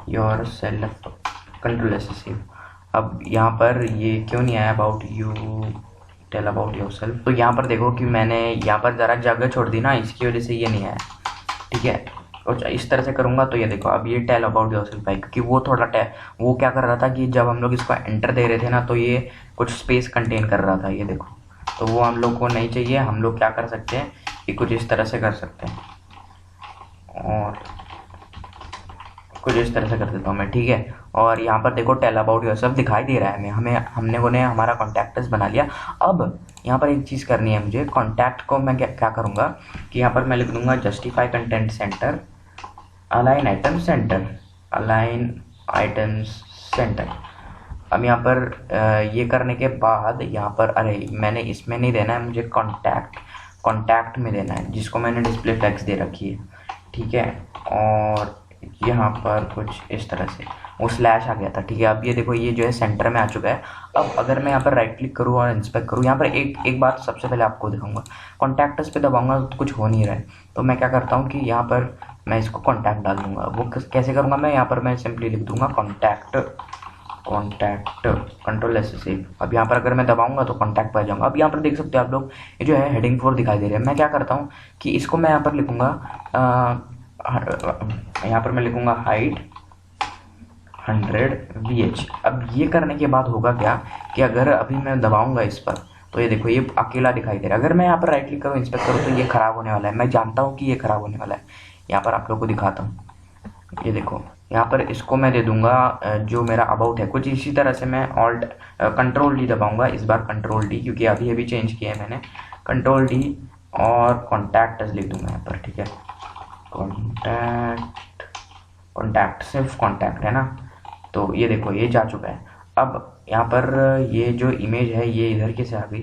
yourself, control S से। अब यहाँ पर ये क्यों नहीं आया about you, tell about yourself. तो यहाँ पर देखो कि मैंने यहाँ पर ज़रा जगह छोड़ दी ना, इसकी वजह से ये नहीं आया, ठीक है। कुछ इस तरह से करूँगा तो ये देखो अब ये टेल अबाउट योरसेल्फ है, क्योंकि वो थोड़ा वो क्या कर रहा था कि जब हम लोग इसको एंटर दे रहे थे ना तो ये कुछ स्पेस कंटेन कर रहा था, ये देखो। तो वो हम लोग को नहीं चाहिए। हम लोग क्या कर सकते हैं कि कुछ इस तरह से कर सकते हैं, और कुछ इस तरह से कर देता हूँ मैं, ठीक है। और यहाँ पर देखो टेल अबाउट योरसेल्फ दिखाई दे रहा है, हमने हमारा कॉन्टैक्ट्स बना लिया। अब यहाँ पर एक चीज़ करनी है मुझे, कॉन्टैक्ट को मैं क्या करूँगा कि यहाँ पर मैं लिख दूँगा justify content centre, align item centre, align items centre. अब यहाँ पर ये करने के बाद यहाँ पर, अरे मैंने इसमें नहीं देना है, मुझे कॉन्टैक्ट में देना है, जिसको मैंने डिस्प्ले टेक्स्ट दे रखी है, ठीक है। और यहाँ पर कुछ इस तरह से वो स्लैश आ गया था, ठीक है। अब ये देखो ये जो है सेंटर में आ चुका है। अब अगर मैं यहाँ पर राइट क्लिक करूँ और इंस्पेक्ट करूँ, यहाँ पर एक बात सबसे पहले आपको दिखाऊंगा, कॉन्टैक्ट्स पे दबाऊंगा तो कुछ हो नहीं रहा है। तो मैं क्या करता हूँ कि यहाँ पर मैं इसको कॉन्टैक्ट डाल दूंगा। वो कैसे करूँगा मैं, यहाँ पर मैं सिंपली लिख दूंगा कॉन्टैक्ट कॉन्टैक्ट, कंट्रोल एस से। अब यहाँ पर अगर मैं दबाऊंगा तो कॉन्टैक्ट पे आ जाऊंगा। अब यहाँ पर देख सकते हो आप लोग, ये जो है हेडिंग 4 दिखाई दे रही है। मैं क्या करता हूँ कि इसको मैं यहाँ पर लिखूंगा, यहाँ पर मैं लिखूंगा हाइट 100 VH। अब ये करने के बाद होगा क्या कि अगर अभी मैं दबाऊंगा इस पर तो ये देखो ये अकेला दिखाई दे रहा है। अगर मैं यहाँ पर राइट क्लिक करूँ, इंस्पेक्ट करूँ तो ये खराब होने वाला है। मैं जानता हूँ कि ये खराब होने वाला है। यहाँ पर आप लोग को दिखाता हूँ, ये देखो यहाँ पर इसको मैं दे दूंगा जो मेरा अबाउट है कुछ इसी तरह से। मैं ऑल्ट कंट्रोल डी दबाऊंगा इस बार, कंट्रोल डी, क्योंकि अभी चेंज किया है मैंने। कंट्रोल डी और कॉन्टैक्ट लिख दूंगा यहाँ पर, ठीक है। कॉन्टैक्ट सिर्फ कॉन्टैक्ट है ना, तो ये देखो ये जा चुका है। अब यहाँ पर ये जो इमेज है ये इधर कैसे आ गई,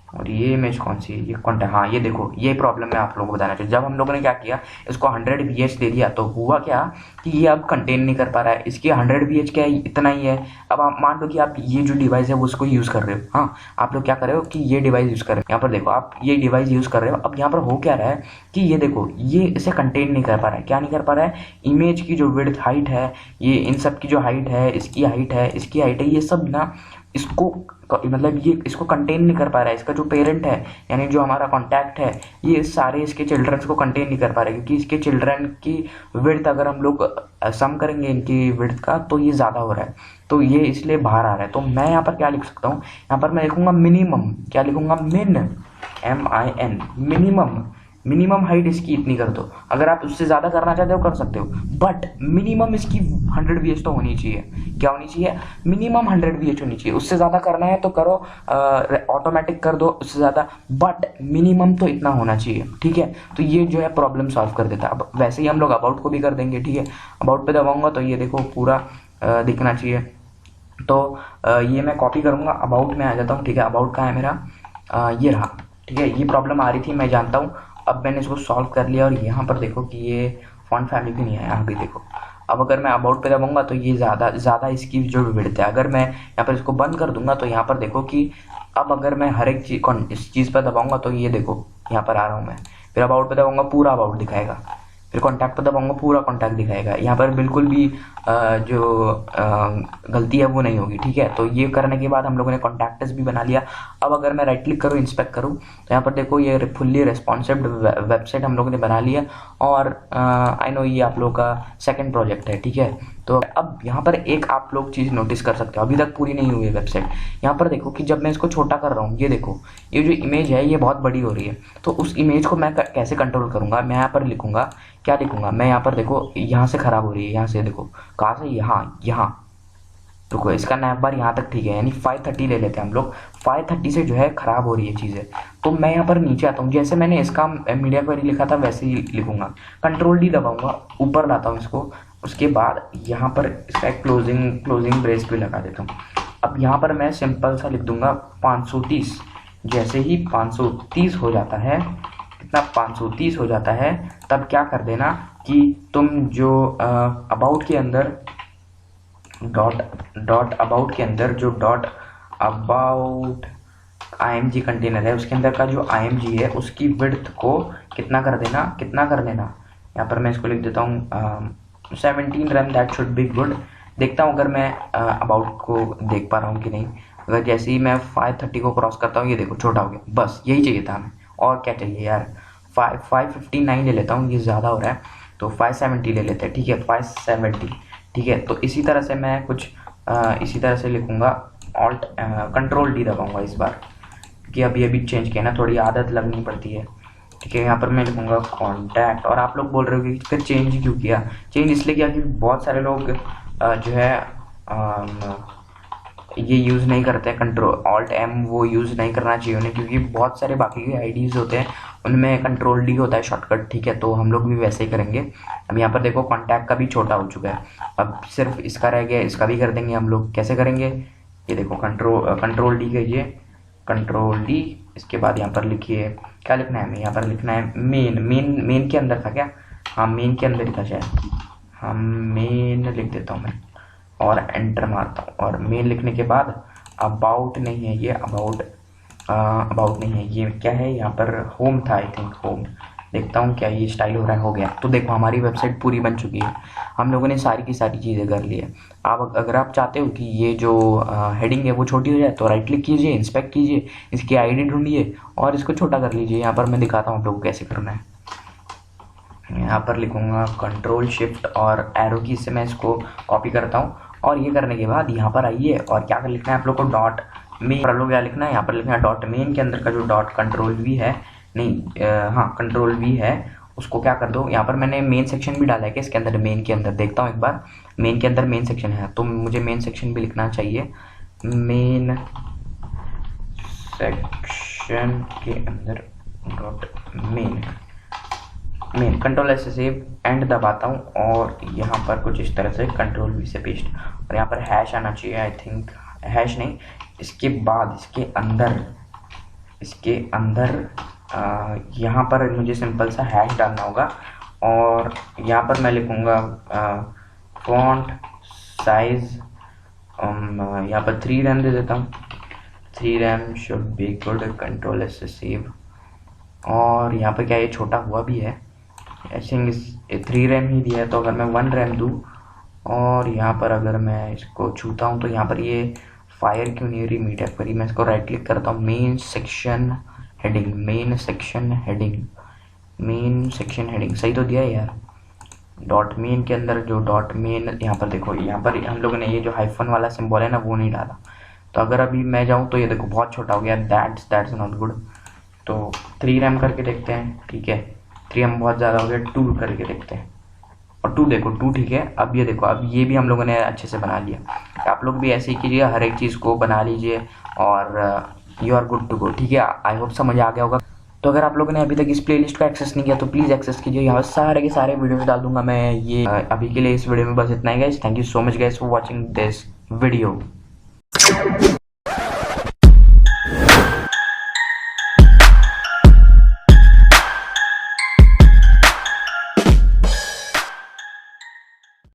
और ये इमेज कौन सी है, ये कॉन्टैक्ट, हाँ ये देखो ये प्रॉब्लम मैं आप लोगों को बताना चाहिए। जब हम लोगों ने क्या किया, इसको 100 VH दे दिया तो हुआ क्या कि ये अब कंटेन नहीं कर पा रहा है। इसकी 100 VH क्या है, इतना ही है। अब आप मान लो कि आप ये जो डिवाइस है वो उसको यूज़ कर रहे हो, हाँ आप लोग क्या कर रहे हो कि ये डिवाइस यूज़ कर रहे हो। यहाँ पर देखो आप ये डिवाइस यूज़ कर रहे हो। अब यहाँ पर हो क्या रहा है कि ये देखो ये इसे कंटेन नहीं कर पा रहा है। क्या नहीं कर पा रहा है, इमेज की जो विड्थ हाइट है, ये इन सब की जो हाइट है, इसकी हाइट है, इसकी हाइट है, ये सब ना इसको मतलब ये इसको कंटेन नहीं कर पा रहा है। इसका जो पेरेंट है यानी जो हमारा कॉन्टैक्ट है, ये सारे इसके चिल्ड्रंस को कंटेन नहीं कर पा रहे, क्योंकि इसके चिल्ड्रन की विड्थ अगर हम लोग सम करेंगे इनकी विड्थ का तो ये ज़्यादा हो रहा है, तो ये इसलिए बाहर आ रहा है। तो मैं यहाँ पर क्या लिख सकता हूँ, यहाँ पर मैं लिखूंगा मिनिमम, क्या लिखूंगा, MIN, मिनिमम हाइट इसकी इतनी कर दो। अगर आप उससे ज़्यादा करना चाहते हो कर सकते हो, बट मिनिमम इसकी 100 VH तो होनी चाहिए। क्या होनी चाहिए, मिनिमम 100 VH होनी चाहिए। उससे ज़्यादा करना है तो करो, ऑटोमेटिक कर दो उससे ज़्यादा, बट मिनिमम तो इतना होना चाहिए, ठीक है। तो ये जो है प्रॉब्लम सॉल्व कर देता है। अब वैसे ही हम लोग अबाउट को भी कर देंगे, ठीक है। अबाउट पे दबाऊंगा तो ये देखो पूरा दिखना चाहिए। तो ये मैं कॉपी करूँगा, अबाउट में आ जाता हूँ, ठीक है। अबाउट कहाँ है मेरा, ये रहा, ठीक है। ये प्रॉब्लम आ रही थी मैं जानता हूँ, अब मैंने इसको सॉल्व कर लिया। और यहाँ पर देखो कि ये फॉन्ट फैमिली भी नहीं आया, यहाँ भी देखो। अब अगर मैं अबाउट पे दबाऊंगा तो ये ज़्यादा इसकी जो विड्थ है, अगर मैं यहाँ पर इसको बंद कर दूंगा तो यहाँ पर देखो कि अब अगर मैं हर एक इस चीज़ पर दबाऊंगा तो ये देखो यहाँ पर आ रहा हूँ मैं। फिर अबाउट पे दबाऊंगा पूरा अबाउट दिखाएगा, फिर कॉन्टैक्ट पर दबाऊंगा पूरा कॉन्टैक्ट दिखाएगा। यहाँ पर बिल्कुल भी जो गलती है वो नहीं होगी, ठीक है। तो ये करने के बाद हम लोगों ने कॉन्टैक्ट्स भी बना लिया। अब अगर मैं राइट क्लिक करूँ, इंस्पेक्ट करूँ तो यहाँ पर देखो ये फुल्ली रेस्पॉन्सिव वेबसाइट हम लोगों ने बना लिया। और आई नो ये आप लोगों का सेकंड प्रोजेक्ट है, ठीक है। तो अब यहाँ पर एक आप लोग चीज़ नोटिस कर सकते हो, अभी तक पूरी नहीं हुई है वेबसाइट। यहाँ पर देखो कि जब मैं इसको छोटा कर रहा हूँ, ये देखो ये जो इमेज है ये बहुत बड़ी हो रही है। तो उस इमेज को मैं कैसे कंट्रोल करूँगा, मैं यहाँ पर लिखूँगा, क्या लिखूँगा मैं यहाँ पर, देखो यहाँ से ख़राब हो रही है, यहाँ से देखो कहाँ से, यहाँ रुको, इसका नैप बार यहाँ तक ठीक है, यानी 530 ले लेते हैं हम लोग। 530 से जो है ख़राब हो रही है चीज़ें। तो मैं यहाँ पर नीचे आता हूँ, जैसे मैंने इसका मीडिया क्वेरी लिखा था वैसे ही लिखूँगा। कंट्रोल डी दबाऊँगा, ऊपर लाता हूँ इसको, उसके बाद यहाँ पर इसका क्लोजिंग ब्रेस भी लगा देता हूँ। अब यहाँ पर मैं सिंपल सा लिख दूँगा 530। जैसे ही 530 हो जाता है, कितना 530 हो जाता है, तब क्या कर देना कि तुम जो अबाउट के अंदर डॉट अबाउट के अंदर जो डॉट अबाउट IMG कंटेनर है उसके अंदर का जो IMG है उसकी विड्थ को कितना कर देना, यहाँ पर मैं इसको लिख देता हूँ 17 run, that should be good. देखता हूँ अगर मैं अबाउट को देख पा रहा हूँ कि नहीं। अगर जैसे ही मैं 530 को क्रॉस करता हूँ, ये देखो छोटा हो गया, बस यही चाहिए था हमें, और क्या चाहिए यार। 559 ले लेता हूँ, ये ज़्यादा हो रहा है, तो 570 ले लेते हैं, ठीक है 570, ठीक है। तो इसी तरह से मैं कुछ इसी तरह से लिखूँगा, ऑल्ट कंट्रोल डी दबाऊँगा इस बार, क्योंकि अभी चेंज किया ना, थोड़ी आदत लगनी पड़ती है, ठीक है। यहाँ पर मैं लिखूँगा कॉन्टैक्ट। और आप लोग बोल रहे हो कि फिर चेंज क्यों किया, चेंज इसलिए किया कि बहुत सारे लोग जो है ये यूज़ नहीं करते हैं, कंट्रोल ऑल्ट M वो यूज़ नहीं करना चाहिए उन्हें, क्योंकि बहुत सारे बाकी के आईडीज़ होते हैं उनमें कंट्रोल डी होता है शॉर्टकट, ठीक है। तो हम लोग भी वैसे ही करेंगे। अब यहाँ पर देखो कॉन्टैक्ट का भी छोटा हो चुका है, अब सिर्फ इसका रह गया, इसका भी कर देंगे हम लोग। कैसे करेंगे, ये देखो कंट्रोल डी कीजिए, कंट्रोल डी, इसके बाद यहाँ पर लिखिए, क्या लिखना है हमें, यहाँ पर लिखना है मेन के अंदर था क्या, हाँ मेन के अंदर ही था शायद, हाँ मेन लिख देता हूँ मैं और एंटर मारता हूँ। और मेन लिखने के बाद अबाउट नहीं है ये, अबाउट नहीं है ये, क्या है यहाँ पर, होम था आई थिंक, होम, देखता हूँ क्या ये स्टाइल हो रहा है। हो गया। तो देखो हमारी वेबसाइट पूरी बन चुकी है, हम लोगों ने सारी की सारी चीज़ें कर ली है। आप अगर आप चाहते हो कि ये जो हेडिंग है वो छोटी हो जाए तो राइट क्लिक कीजिए, इंस्पेक्ट कीजिए, इसकी आईडी ढूंढिए और इसको छोटा कर लीजिए। यहाँ पर मैं दिखाता हूँ आप लोगों को कैसे करना है। यहाँ पर लिखूँगा कंट्रोल शिफ्ट और एरो की से मैं इसको कॉपी करता हूँ। और ये करने के बाद यहाँ पर आइए और क्या कर लिखना है आप लोग को, डॉट मेन। आप लोग क्या लिखना है, यहाँ पर लिखना है डॉट मेन के अंदर का जो डॉट कंट्रोल वी है, नहीं हाँ कंट्रोल वी है, उसको क्या कर दो। यहाँ पर मैंने मेन सेक्शन भी डाला है कि इसके अंदर, मेन के अंदर देखता हूँ एक बार, मेन के अंदर मेन सेक्शन है तो मुझे मेन सेक्शन भी लिखना चाहिए। मेन सेक्शन के अंदर डॉट मेन कंट्रोल एस से सेव एंड दबाता हूँ और यहाँ पर कुछ इस तरह से कंट्रोल वी से पेस्ट, और यहाँ पर हैश आना चाहिए। आई थिंक हैश नहीं, इसके बाद इसके अंदर यहाँ पर मुझे सिंपल सा हैश डालना होगा। और यहाँ पर मैं लिखूँगा फॉन्ट साइज, यहाँ पर 3 रैम दे देता हूँ। 3 RAM should be good, control S से सेव। और यहाँ पर क्या ये छोटा हुआ भी है, आई थिंक 3 रैम ही दिया है, तो अगर मैं 1 रैम दूँ और यहाँ पर अगर मैं इसको छूता हूँ तो यहाँ पर ये फायर क्यों नहीं हो रही मीडिया पर ही, मैं इसको राइट क्लिक करता हूँ, मेन सेक्शन हेडिंग सही तो दिया है यार। डॉट मेन के अंदर जो डॉट मेन, यहाँ पर देखो, यहाँ पर हम लोगों ने ये जो हाइफन वाला सिंबल है ना वो नहीं डाला। तो अगर अभी मैं जाऊँ तो ये देखो बहुत छोटा हो गया, दैट्स नॉट गुड। तो 3 रैम करके देखते हैं, ठीक है 3 रैम बहुत ज़्यादा हो गया, 2 करके देखते हैं। और 2 देखो 2 ठीक है। अब ये देखो, अब ये भी हम लोगों ने अच्छे से बना लिया। आप लोग भी ऐसे ही कीजिए, हर एक चीज़ को बना लीजिए और you are good to go, ठीक है। आई होप समझ आ गया होगा। तो अगर आप लोगों ने अभी तक इस प्लेलिस्ट का एक्सेस नहीं किया तो प्लीज़ एक्सेस कीजिए, यहाँ सारे के सारे वीडियोस डाल दूंगा मैं। ये अभी के लिए इस वीडियो में बस इतना ही guys. Thank you so much guys for watching this video.